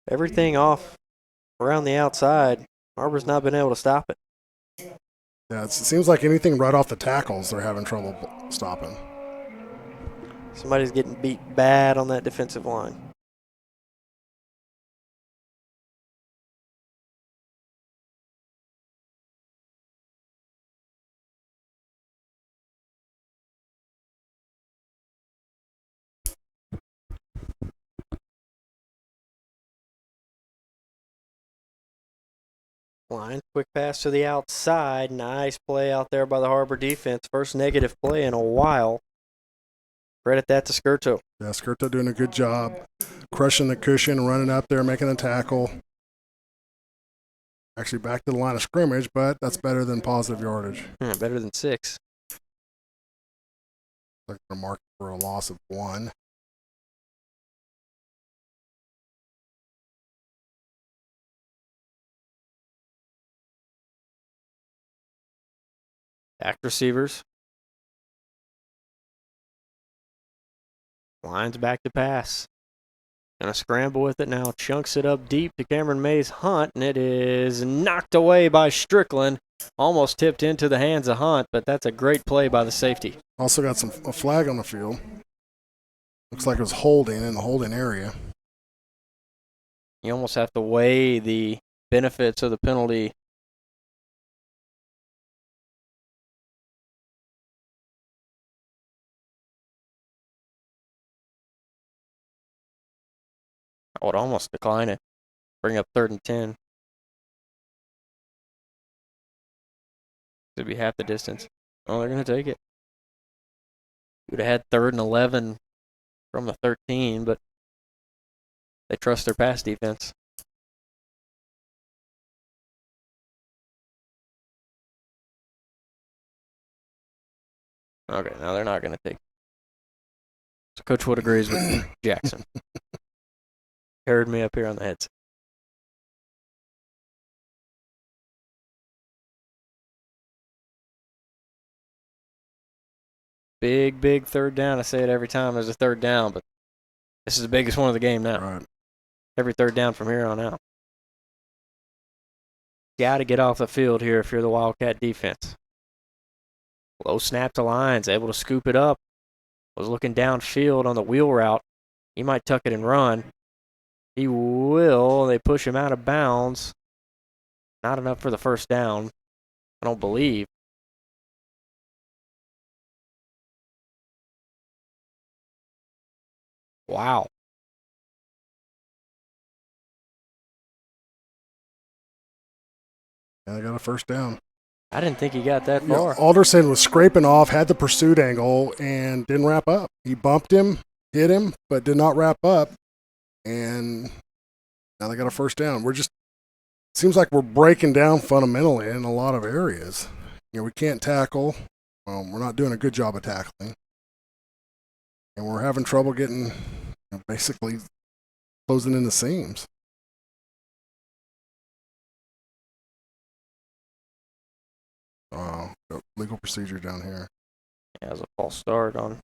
S24: Everything off around the outside. Har-Ber's not been able to stop it.
S25: Yeah, it seems like anything right off the tackles, they're having trouble stopping.
S24: Somebody's getting beat bad on that defensive line. Line, quick pass to the outside. Nice play out there by the Har-Ber defense. First negative play in a while. credit that to Skirto.
S25: Yeah, Skirto doing a good job, crushing the cushion, running up there, making a tackle. Actually back to the line of scrimmage, but that's better than positive yardage.
S24: Yeah, better than 6.
S25: They're going to mark for a loss of 1.
S24: Back receivers. Lions back to pass. Gonna scramble with it now. Chunks it up deep to Cameron May's Hunt, and it is knocked away by Strickland. Almost tipped into the hands of Hunt, but that's a great play by the safety.
S25: Also got a flag on the field. Looks like it was holding in the holding area.
S24: You almost have to weigh the benefits of the penalty. I would almost decline it. Bring up 3rd and 10. Could be half the distance. Oh, they're going to take it. Would have had 3rd and 11 from the 13, but they trust their pass defense. Okay, now they're not going to take it. So Coach Wood agrees with Jackson. Heard me up here on the headset. Big 3rd down. I say it every time there's a 3rd down, but this is the biggest one of the game now.
S25: Right.
S24: Every 3rd down from here on out. Got to get off the field here if you're the Wildcat defense. Low snap to Lyons, able to scoop it up. Was looking downfield on the wheel route. He might tuck it and run. He will. They push him out of bounds. Not enough for the 1st down, I don't believe. Wow.
S25: And they got a 1st down.
S24: I didn't think he got that far.
S25: Alderson was scraping off, had the pursuit angle, and didn't wrap up. He bumped him, hit him, but did not wrap up. And now they got a 1st down. Seems like we're breaking down fundamentally in a lot of areas. We can't tackle. We're not doing a good job of tackling. And we're having trouble getting, basically closing in the seams. Legal procedure down here.
S24: Yeah, it was a false start on.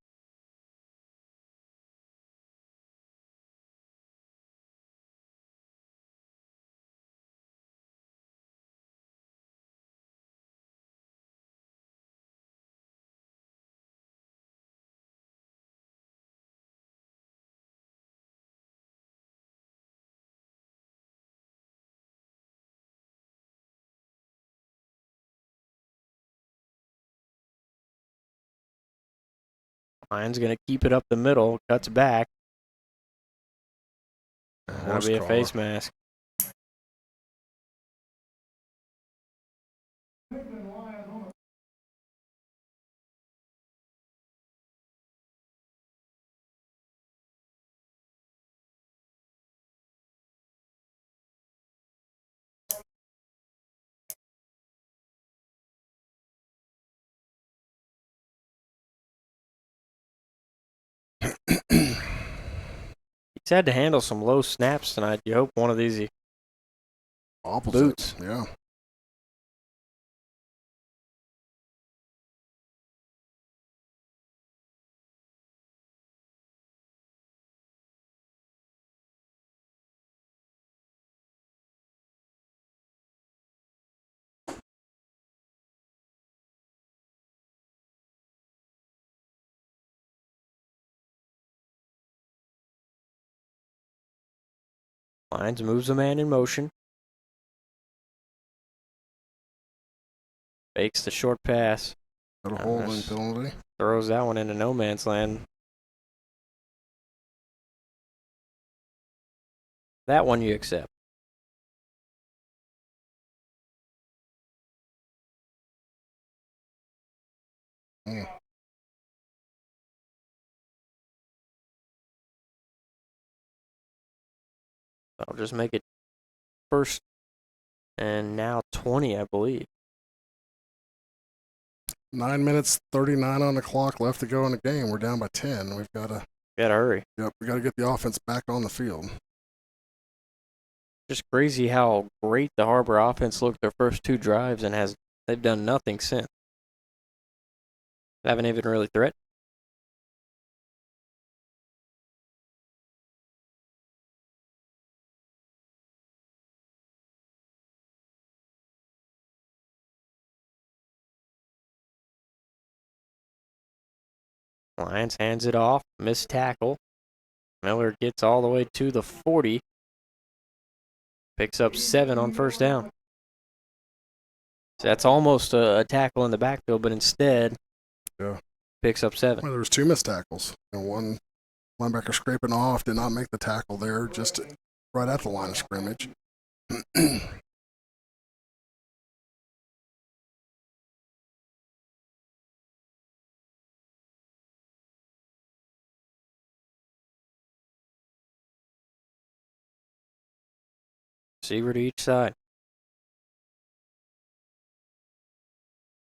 S24: Lions going to keep it up the middle, cuts back. That'll be a face mask. He's had to handle some low snaps tonight. You hope one of these boots.
S25: Yeah.
S24: Lions moves a man in motion. Fakes the short pass.
S25: Got a holding penalty.
S24: Throws that one into no man's land. That one you accept. I'll just make it first and now 20, I believe.
S25: 9 minutes 39 on the clock left to go in the game. We're down by 10. We've got to
S24: hurry.
S25: Yep, we got to get the offense back on the field.
S24: Just crazy how great the Har-Ber offense looked their first 2 drives and they've done nothing since. They haven't even really threatened. Lions hands it off, missed tackle. Miller gets all the way to the 40. Picks up 7 on first down. So that's almost a tackle in the backfield, but instead, picks up 7.
S25: Well, there was 2 missed tackles. And one linebacker scraping off, did not make the tackle there, just right at the line of scrimmage.
S24: Receiver to each side.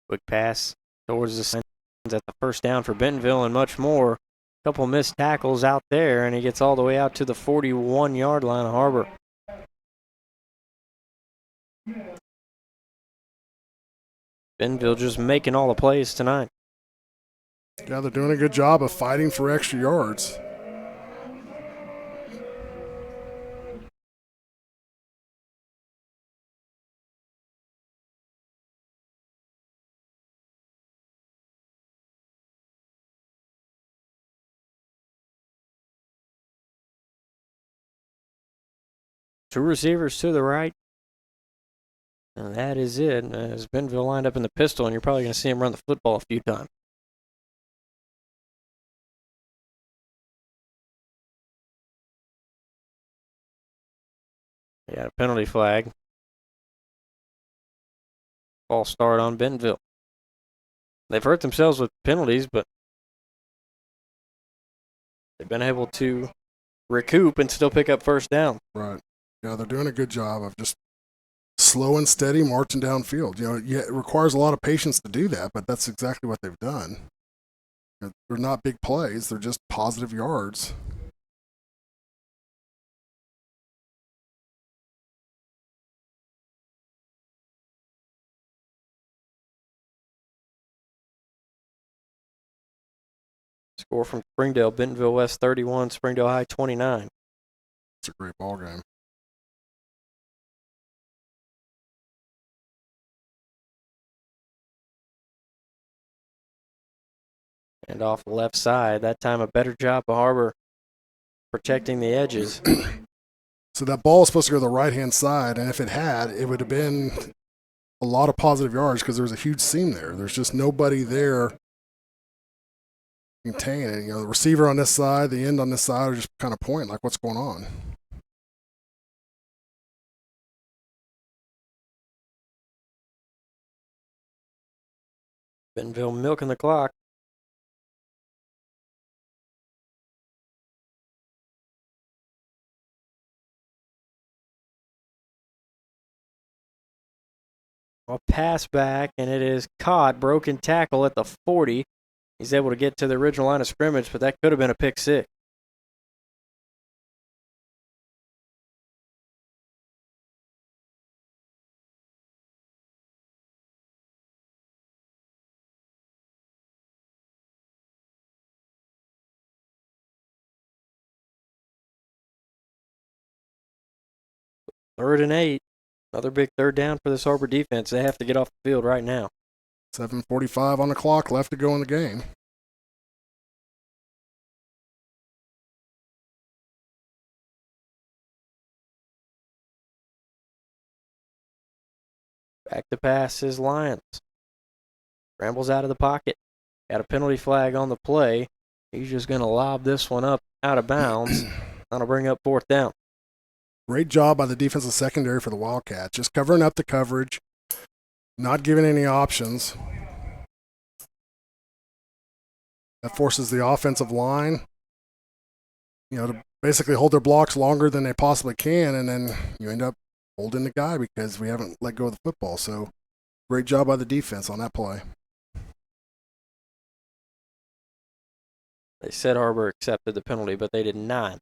S24: Quick pass towards the center at the first down for Bentonville and much more. A couple missed tackles out there, and he gets all the way out to the 41-yard line of Har-Ber. Bentonville just making all the plays tonight.
S25: Yeah, they're doing a good job of fighting for extra yards.
S24: Two receivers to the right. And that is it. As Bentonville lined up in the pistol, and you're probably going to see him run the football a few times. They got a penalty flag. Ball start on Bentonville. They've hurt themselves with penalties, but they've been able to recoup and still pick up first down.
S25: Right. Yeah, they're doing a good job of just slow and steady marching downfield. You know, yeah, it requires a lot of patience to do that, but that's exactly what they've done. They're not big plays. They're just positive yards.
S24: Score from Springdale, Bentonville West 31, Springdale High 29.
S25: It's a great ball game.
S24: And off the left side, that time a better job of Har-Ber protecting the edges.
S25: So that ball is supposed to go to the right-hand side, and if it had, it would have been a lot of positive yards because there was a huge seam there. There's just nobody there containing it. You know, the receiver on this side, the end on this side are just kind of pointing like, what's going on?
S24: Bentonville milking the clock. A pass back, and it is caught. Broken tackle at the 40. He's able to get to the original line of scrimmage, but that could have been a pick six. Third and 8. Another big third down for this Har-Ber defense. They have to get off the field right now.
S25: 7:45 on the clock, left to go in the game.
S24: Back to pass is Lions. Rambles out of the pocket. Got a penalty flag on the play. He's just going to lob this one up out of bounds. That'll bring up fourth down.
S25: Great job by the defensive secondary for the Wildcats. Just covering up the coverage, not giving any options. That forces the offensive line, you know, to basically hold their blocks longer than they possibly can, and then you end up holding the guy because we haven't let go of the football. So great job by the defense on that play.
S24: They said Har-Ber accepted the penalty, but they did not.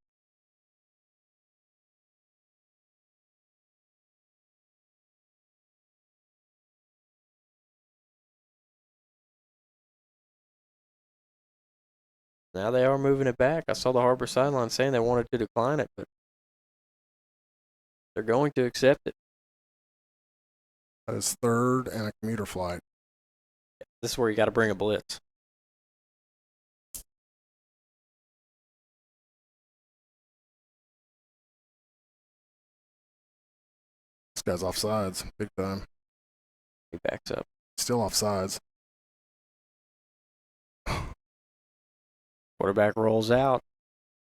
S24: Now they are moving it back. I saw the Har-Ber sideline saying they wanted to decline it, but they're going to accept it.
S25: That is third and a commuter flight.
S24: This is where you got to bring a blitz.
S25: This guy's offsides, big time.
S24: He backs up.
S25: Still offsides.
S24: Quarterback rolls out.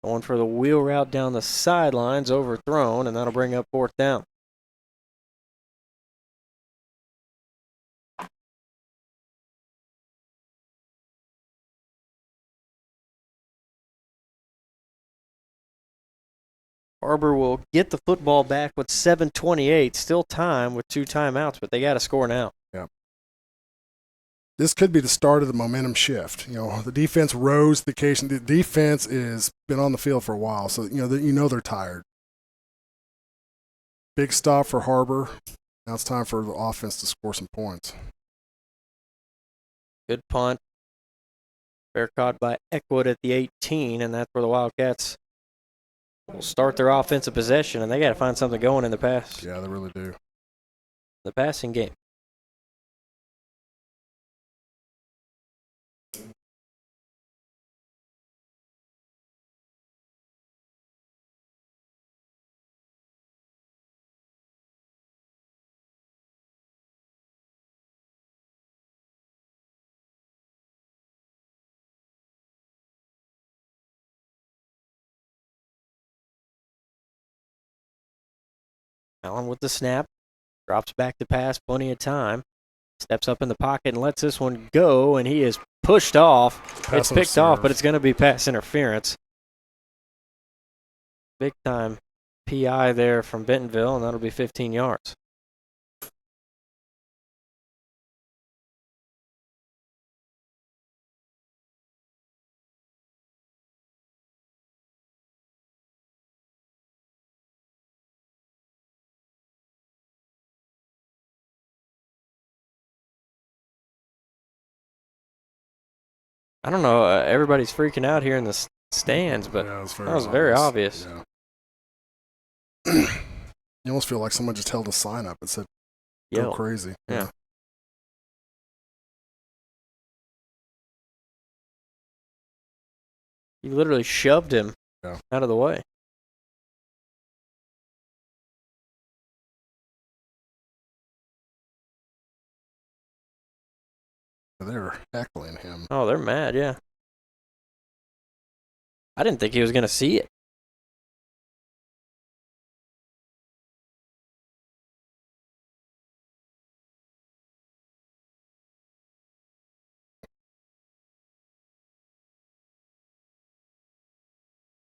S24: Going for the wheel route down the sidelines, overthrown, and that'll bring up fourth down. Har-Ber will get the football back with 7:28. Still time with 2 timeouts, but they got to score now.
S25: Yeah. This could be the start of the momentum shift. The defense rose the occasion. The defense has been on the field for a while, so they're tired. Big stop for Har-Ber. Now it's time for the offense to score some points.
S24: Good punt. Fair caught by Eckwood at the 18, and that's where the Wildcats will start their offensive possession, and they got to find something going in the pass.
S25: Yeah, they really do.
S24: The passing game. Allen with the snap, drops back to pass, plenty of time, steps up in the pocket and lets this one go, and he is pushed off. It's picked off, but it's going to be pass interference. Big time PI there from Bentonville, and that'll be 15 yards. I don't know. Everybody's freaking out here in the stands, but that was very obvious.
S25: Yeah. You almost feel like someone just held a sign up and said, "Go crazy."
S24: Yeah. He literally shoved him out of the way.
S25: They're heckling him.
S24: Oh, they're mad, yeah. I didn't think he was going to see it.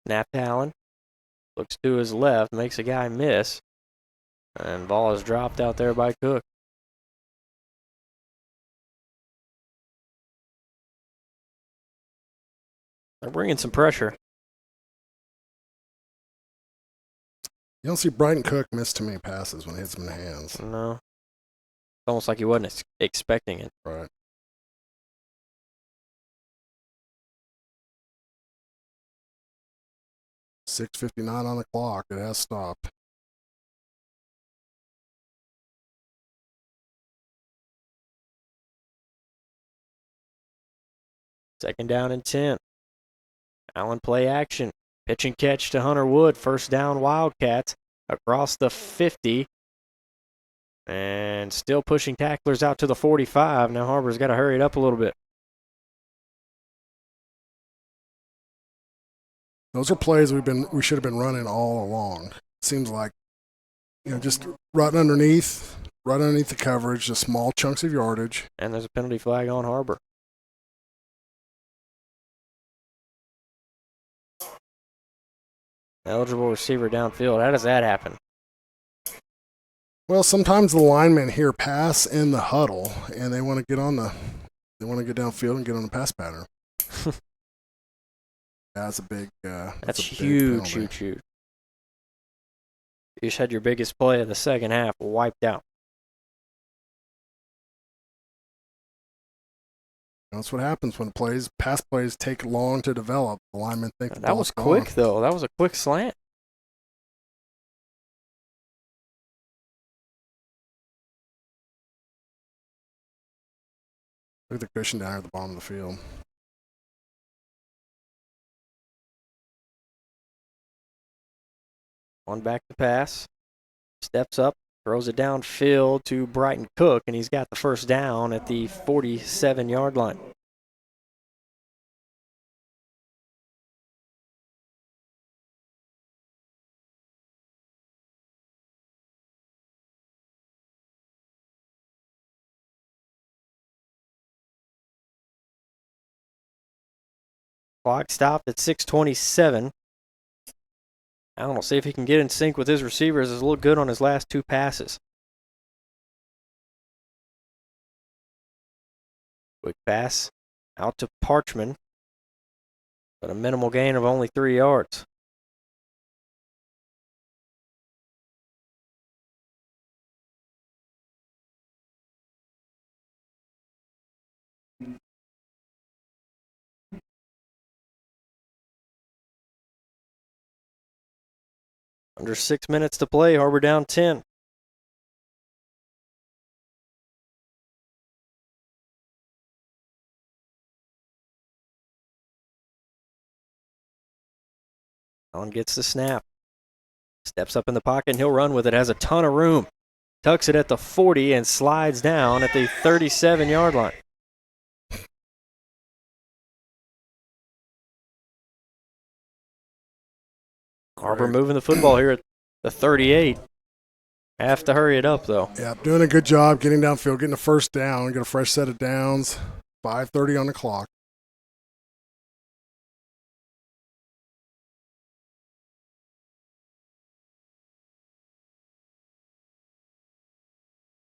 S24: Snap to Allen. Looks to his left, makes a guy miss. And ball is dropped out there by Cook. They're bringing some pressure.
S25: You don't see Brighton Cook miss too many passes when he hits them in the hands.
S24: No. It's almost like he wasn't expecting it.
S25: Right. .6:59 on the clock. It has stopped.
S24: Second down and 10. Allen play action. Pitch and catch to Hunter Wood. First down Wildcats across the 50. And still pushing tacklers out to the 45. Now Har-Ber's got to hurry it up a little bit.
S25: Those are plays we should have been running all along. It seems like, just right underneath the coverage, just small chunks of yardage.
S24: And there's a penalty flag on Har-Ber. Eligible receiver downfield. How does that happen?
S25: Well, sometimes the linemen hear pass in the huddle, and they want to get downfield and get on the pass pattern. That's a big.
S24: That's huge, huge. You just had your biggest play of the second half wiped out.
S25: That's what happens when pass plays take long to develop. The linemen think
S24: that was quick, though. That was a quick slant.
S25: Look at the cushion down here at the bottom of the field.
S24: On back to pass. Steps up, throws it downfield to Brighton Cook, and he's got the first down at the 47-yard line. Clock stopped at 6:27. Allen will see if he can get in sync with his receivers. He's looked good on his last two passes. Quick pass out to Parchman, but a minimal gain of only 3 yards. Under 6 minutes to play, Har-Ber down 10. Allen gets the snap. Steps up in the pocket and he'll run with it. Has a ton of room. Tucks it at the 40 and slides down at the 37-yard line. Har-Ber moving the football here at the 38. Have to hurry it up, though.
S25: Yeah, doing a good job getting downfield, getting a first down, get a fresh set of downs. 5:30 on the clock.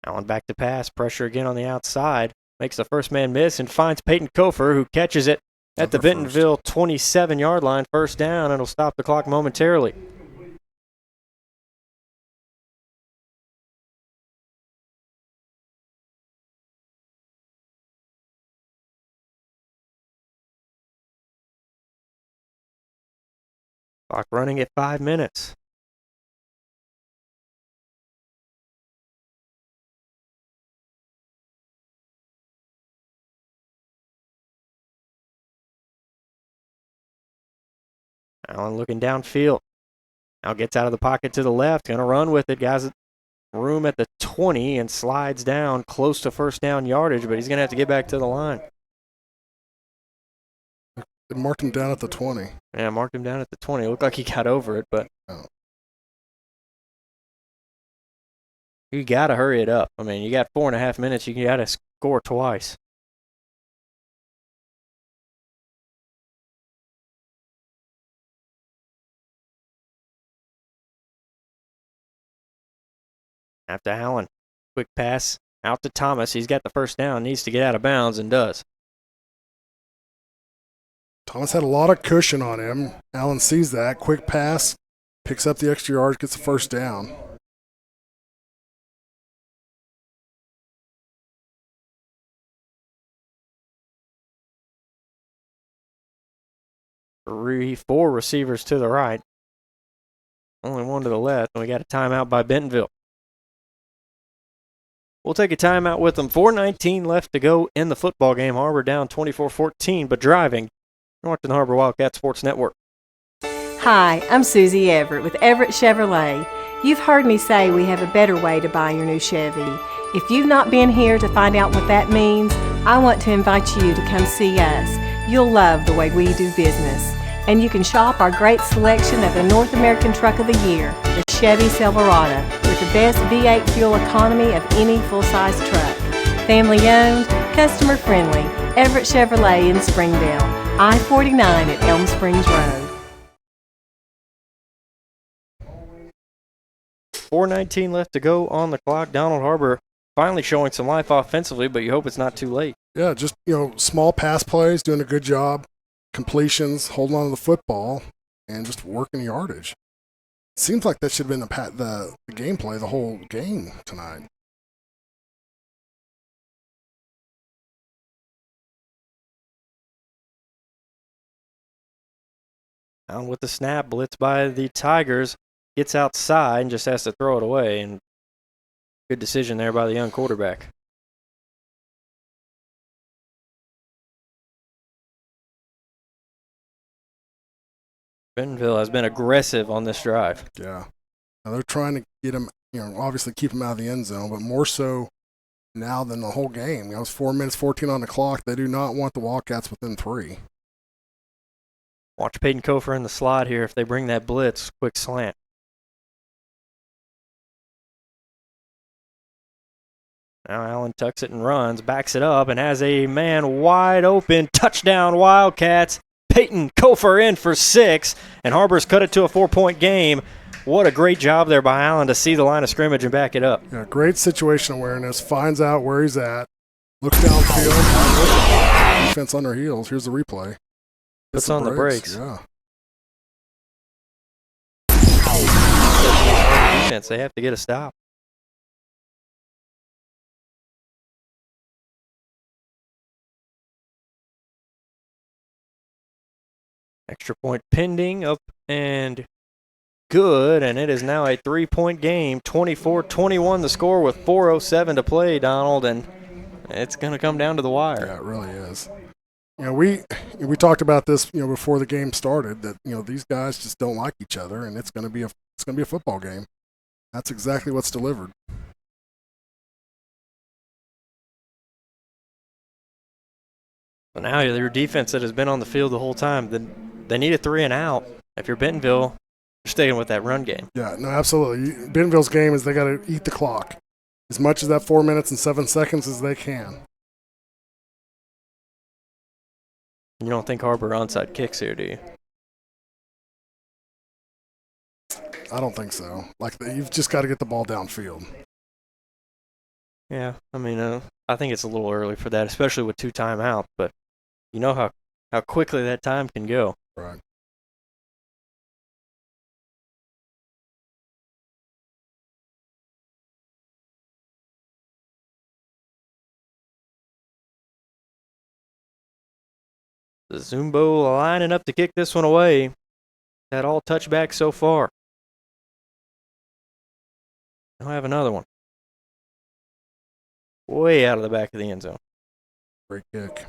S24: Allen back to pass. Pressure again on the outside. Makes the first man miss and finds Peyton Kofer, who catches it at the Bentonville 27-yard line. First down, and it'll stop the clock momentarily. Clock running at 5 minutes. Allen looking downfield. Now gets out of the pocket to the left. Going to run with it. Guys, room at the 20 and slides down close to first down yardage, but he's going to have to get back to the line.
S25: They marked him down at the 20.
S24: Yeah, marked him down at the 20. It looked like he got over it, but you got to hurry it up. I mean, you got 4.5 minutes. You got to score twice. After Allen, quick pass out to Thomas. He's got the first down, needs to get out of bounds, and does.
S25: Thomas had a lot of cushion on him. Allen sees that. Quick pass, picks up the extra yard, gets the first down.
S24: Four receivers to the right. Only one to the left, and we got a timeout by Bentonville. We'll take a timeout with them. 4:19 left to go in the football game. Har-Ber down 24-14, but driving. You're watching the Har-Ber Wildcat Sports Network.
S14: Hi, I'm Susie Everett with Everett Chevrolet. You've heard me say we have a better way to buy your new Chevy. If you've not been here to find out what that means, I want to invite you to come see us. You'll love the way we do business. And you can shop our great selection of the North American Truck of the Year, the Chevy Silverado, with the best V8 fuel economy of any full-size truck. Family owned, customer friendly, Everett Chevrolet in Springdale, I-49 at Elm Springs Road.
S24: 4:19 left to go on the clock. Donald Har-Ber finally showing some life offensively, but you hope it's not too late.
S25: Yeah, just, small pass plays, doing a good job, completions, holding on to the football, and just working yardage. Seems like that should have been the gameplay the whole game tonight.
S24: Down with the snap, blitz by the Tigers, gets outside and just has to throw it away. And good decision there by the young quarterback. Bentonville has been aggressive on this drive.
S25: Yeah. Now they're trying to get him, obviously keep him out of the end zone, but more so now than the whole game. It's 4 minutes 14 on the clock. They do not want the Wildcats within 3.
S24: Watch Peyton Kofer in the slot here. If they bring that blitz, quick slant. Now Allen tucks it and runs, backs it up, and has a man wide open. Touchdown Wildcats. Peyton Kofer in for 6, and Har-Ber's cut it to a 4-point game. What a great job there by Allen to see the line of scrimmage and back it up.
S25: Yeah, great situation awareness. Finds out where he's at. Looks downfield. Defense on their heels. Here's the replay.
S24: Puts on the brakes.
S25: Yeah.
S24: Defense, they have to get a stop. Extra point pending, up and good, and it is now a 3-point game. 24-21 the score with 4:07 to play, Donald, and it's going to come down to the wire.
S25: Yeah, it really is. We talked about this, before the game started, that these guys just don't like each other, and it's going to be a football game. That's exactly what's delivered.
S24: Well, now your defense that has been on the field the whole time, they need a 3 and out. If you're Bentonville, you're sticking with that run game.
S25: Yeah, no, absolutely. Bentonville's game is they got to eat the clock as much as that 4 minutes and 7 seconds as they can.
S24: You don't think Har-Ber onside kicks here, do you?
S25: I don't think so. You've just got to get the ball downfield.
S24: Yeah, I think it's a little early for that, especially with 2 timeouts, but you know how quickly that time can go.
S25: Right.
S24: The Zumbo lining up to kick this one away. That all touchback so far. I'll have another one. Way out of the back of the end zone.
S25: Great kick.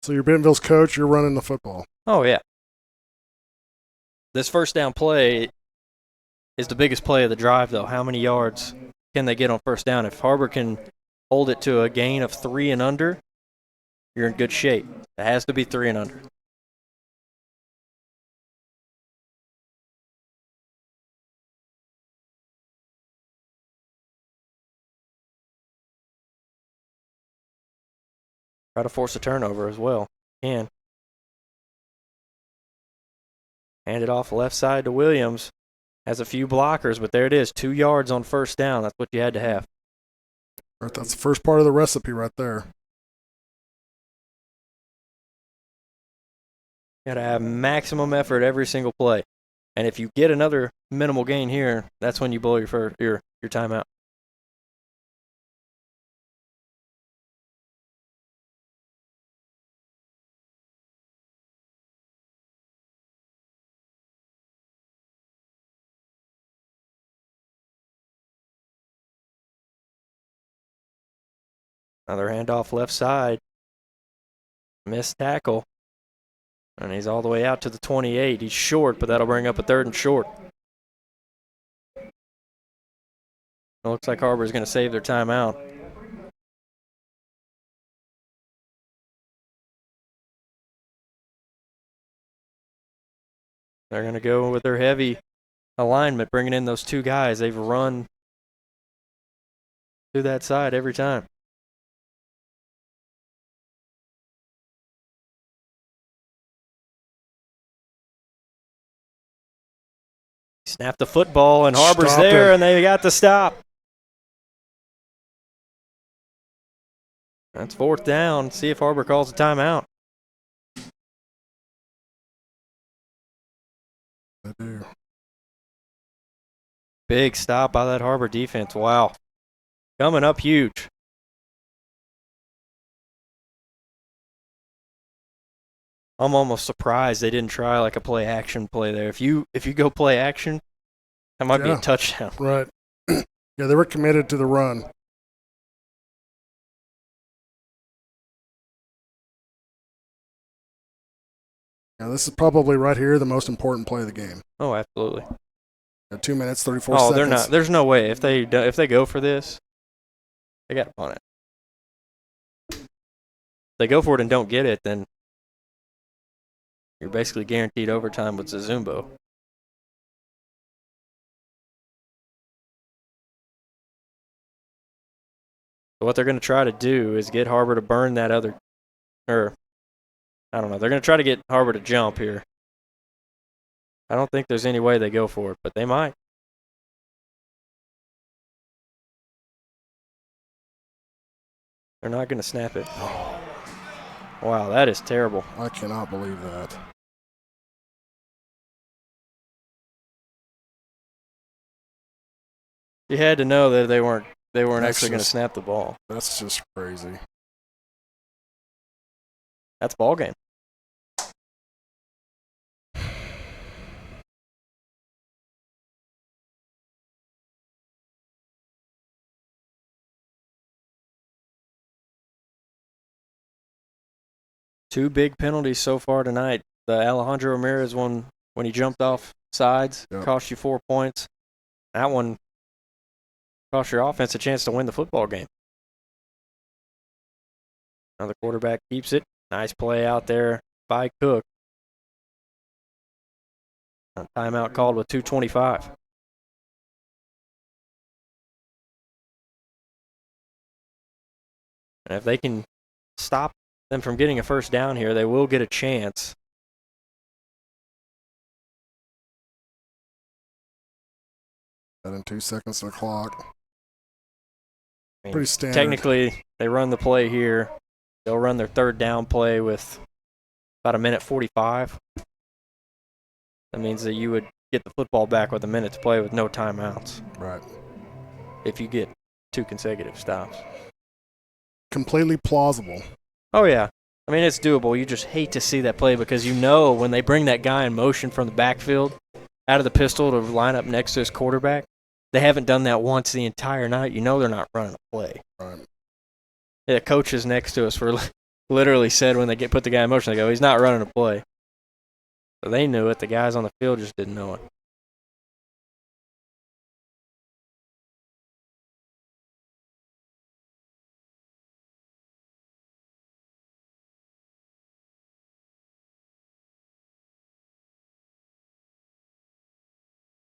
S25: So you're Bentonville's coach, you're running the football.
S24: Oh, yeah. This first down play is the biggest play of the drive, though. How many yards can they get on first down? If Har-Ber can hold it to a gain of 3 and under, you're in good shape. It has to be 3 and under. Try to force a turnover as well. Can. Hand it off left side to Williams. Has a few blockers, but there it is. 2 yards on first down. That's what you had to have.
S25: Right, that's the first part of the recipe right there.
S24: You got to have maximum effort every single play. And if you get another minimal gain here, that's when you blow your timeout. Another handoff left side. Missed tackle. And he's all the way out to the 28. He's short, but that'll bring up a 3rd and short. It looks like Har-Ber's going to save their timeout. They're going to go with their heavy alignment, bringing in those 2 guys. They've run to that side every time. Snap the football, and Har-Ber's
S25: Stop
S24: there,
S25: it.
S24: and they got the stop. That's 4th down. See if Har-Ber calls a timeout.
S25: I do.
S24: Big stop by that Har-Ber defense. Wow. Coming up huge. I'm almost surprised they didn't try like a play action play there. If you go play action, that might be a touchdown.
S25: Right. Yeah, they were committed to the run. Now, this is probably right here the most important play of the game.
S24: Oh, absolutely.
S25: 2 minutes, 34 seconds.
S24: Oh, they're not. There's no way if they go for this, they got to punt it. If they go for it and don't get it, then you're basically guaranteed overtime with Zazumbo. So what they're going to try to do is get Har-Ber to burn that other, or I don't know. They're going to try to get Har-Ber to jump here. I don't think there's any way they go for it, but they might. They're not going to snap it. Wow, that is terrible.
S25: I cannot believe that.
S24: You had to know that they weren't
S25: That's
S24: actually going to
S25: just-
S24: snap the ball.
S25: That's just crazy.
S24: That's ball game. Two big penalties so far tonight. The Alejandro Ramirez one, when he jumped off sides, cost you 4 points. That one cost your offense a chance to win the football game. Now the quarterback keeps it. Nice play out there by Cook. A timeout called with 2:25. And if they can stop them from getting a first down here, they will get a chance.
S25: Adding 2 seconds to the clock.
S24: I mean,
S25: Pretty standard.
S24: Technically, they run the play here. They'll run their 3rd down play with about 1:45. That means that you would get the football back with a minute to play with no timeouts.
S25: Right.
S24: If you get 2 consecutive stops.
S25: Completely plausible.
S24: Oh, yeah. I mean, it's doable. You just hate to see that play because you know when they bring that guy in motion from the backfield out of the pistol to line up next to his quarterback, they haven't done that once the entire night. You know they're not running a play.
S25: Right.
S24: The coaches next to us were literally said when they put the guy in motion, they go, he's not running a play. So they knew it. The guys on the field just didn't know it.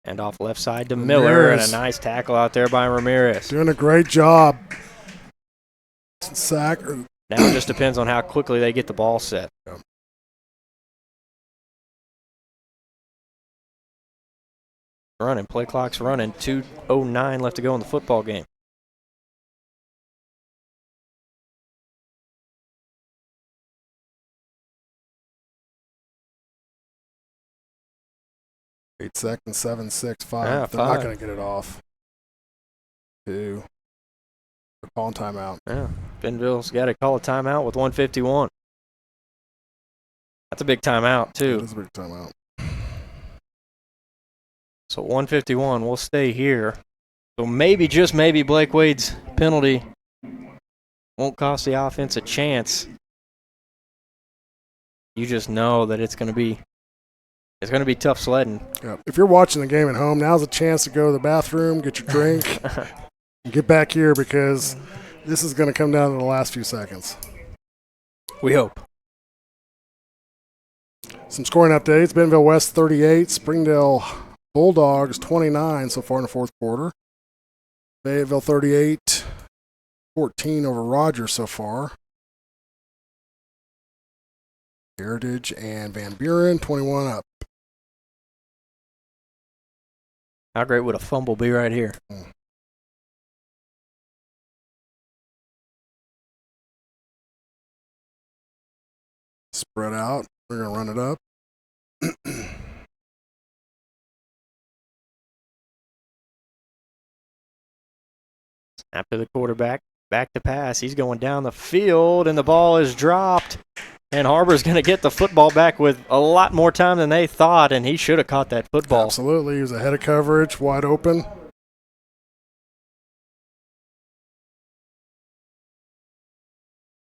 S24: And off left side to Miller, and a nice tackle out there by Ramirez.
S25: Doing a great job. Sack.
S24: Now it just depends on how quickly they get the ball set. Running, play clock's running. 2:09 left to go in the football game.
S25: Eight seconds, 7, 6, 5.
S24: Yeah,
S25: They're not
S24: 5.
S25: going to get it off. 2. They're calling timeout.
S24: Yeah, Bentonville's got to call a timeout with 1:51. That's a big timeout, too.
S25: It is a big timeout.
S24: So 1:51, we'll stay here. So maybe, just maybe, Blake Wade's penalty won't cost the offense a chance. You just know that it's going to be tough sledding.
S25: Yeah. If you're watching the game at home, now's a chance to go to the bathroom, get your drink, and get back here because this is going to come down to the last few seconds.
S24: We hope.
S25: Some scoring updates. Bentonville West 38, Springdale Bulldogs 29 so far in the fourth quarter. Fayetteville 38, 14 over Rogers so far. Heritage and Van Buren 21 up.
S24: How great would a fumble be right here?
S25: Spread out. We're going to run it up.
S24: Snap to the quarterback. Back to pass. He's going down the field, and the ball is dropped. And Har-Ber's going to get the football back with a lot more time than they thought, and he should have caught that football.
S25: Absolutely. He was ahead of coverage, wide open.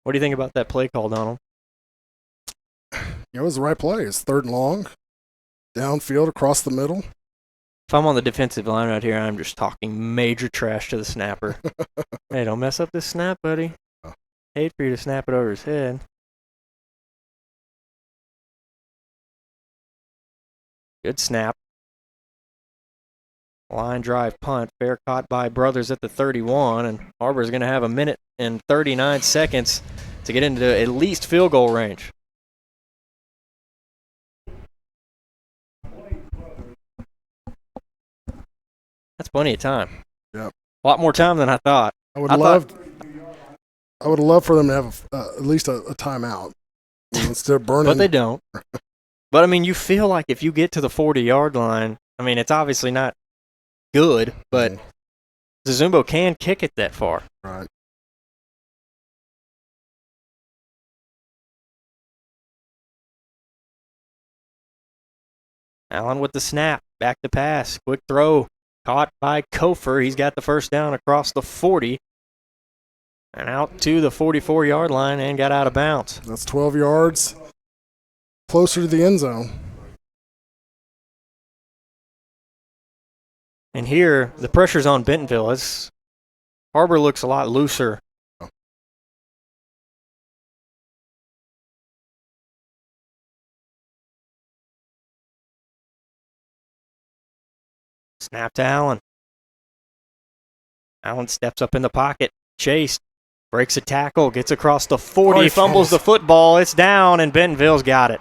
S24: What do you think about that play call, Donald?
S25: It was the right play. It's 3rd and long, downfield across the middle.
S24: If I'm on the defensive line right here, I'm just talking major trash to the snapper. Hey, don't mess up this snap, buddy. Hate for you to snap it over his head. Good snap. Line drive punt. Fair caught by Brothers at the 31, and Har-Ber's going to have 1 minute and 39 seconds to get into at least field goal range. That's plenty of time.
S25: Yep.
S24: A lot more time than I thought.
S25: I would love for them to have at least a timeout instead of burning.
S24: But they don't. But, I mean, you feel like if you get to the 40-yard line, I mean, it's obviously not good, but Zazumbo can kick it that far.
S25: Right.
S24: Allen with the snap. Back to pass. Quick throw. Caught by Kofer. He's got the first down across the 40. And out to the 44-yard line and got out of bounds.
S25: That's 12 yards closer to the end zone.
S24: And here, the pressure's on Bentonville. Har-Ber looks a lot looser. Snap to Allen. Allen steps up in the pocket. Chase breaks a tackle, gets across the 40, fumbles the football. It's down, and Bentonville's got it.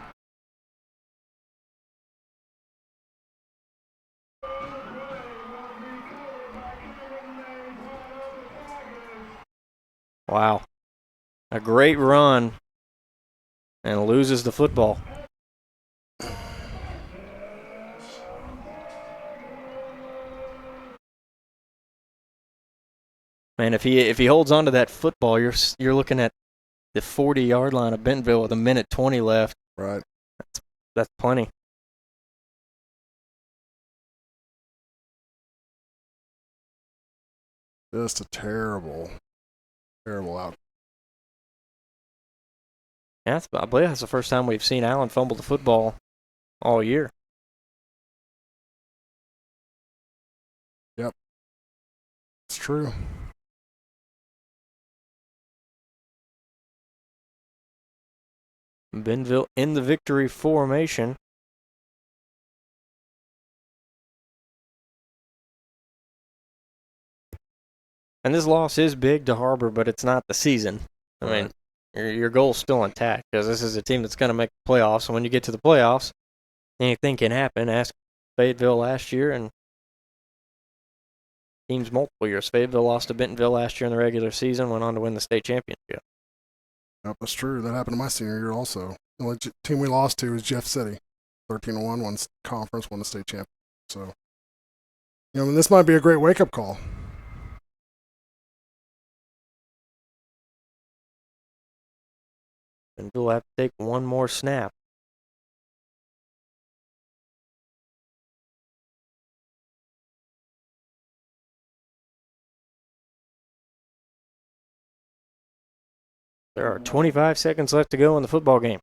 S24: Wow. A great run, and loses the football. Man, if he holds on to that football, you're looking at the 40-yard line of Bentonville with 1:20 left.
S25: Right.
S24: That's plenty.
S25: Just a terrible out.
S24: Yeah, I believe that's the first time we've seen Allen fumble the football all year.
S25: Yep. It's true.
S24: Bentonville in the victory formation. And this loss is big to Har-Ber, but it's not the season. I mean, your goal's still intact because this is a team that's going to make the playoffs. And when you get to the playoffs, anything can happen. Ask Fayetteville last year and teams multiple years. Fayetteville lost to Bentonville last year in the regular season, went on to win the state championship.
S25: Yep, that's true. That happened to my senior year also. The only team we lost to was Jeff City. 13-1, won conference, won the state championship. So, this might be a great wake-up call.
S24: Bentonville will have to take one more snap. There are 25 seconds left to go in the football game.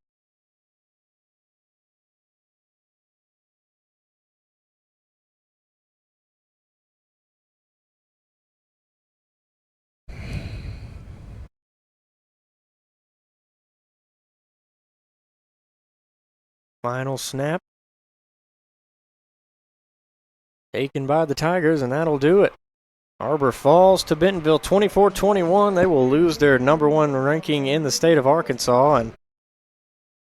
S24: Final snap. Taken by the Tigers, and that'll do it. Har-Ber falls to Bentonville 24-21. They will lose their #1 ranking in the state of Arkansas and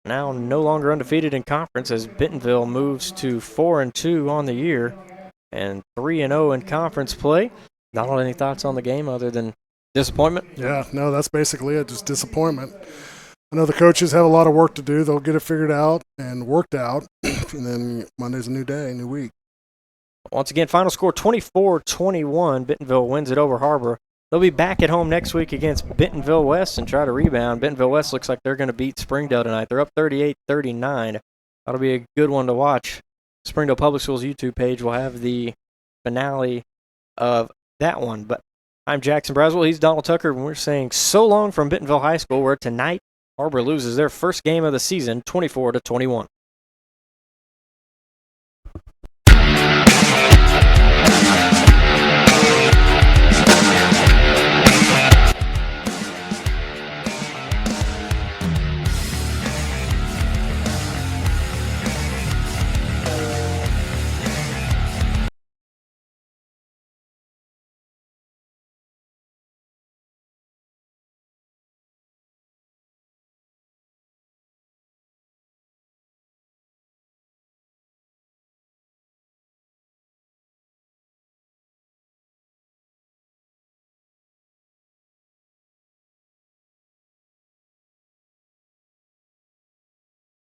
S24: now no longer undefeated in conference as Bentonville moves to 4-2 on the year and 3-0 in conference play. Not any thoughts on the game other than disappointment?
S25: Yeah, no, that's basically it, just disappointment. I know the coaches have a lot of work to do. They'll get it figured out and worked out, and then Monday's a new day, new week.
S24: Once again, final score 24-21. Bentonville wins it over Har-Ber. They'll be back at home next week against Bentonville West and try to rebound. Bentonville West looks like they're going to beat Springdale tonight. They're up 38-39. That'll be a good one to watch. Springdale Public Schools YouTube page will have the finale of that one. But I'm Jackson Braswell. He's Donald Tucker, and we're saying so long from Bentonville High School, where tonight Har-Ber loses their first game of the season 24-21.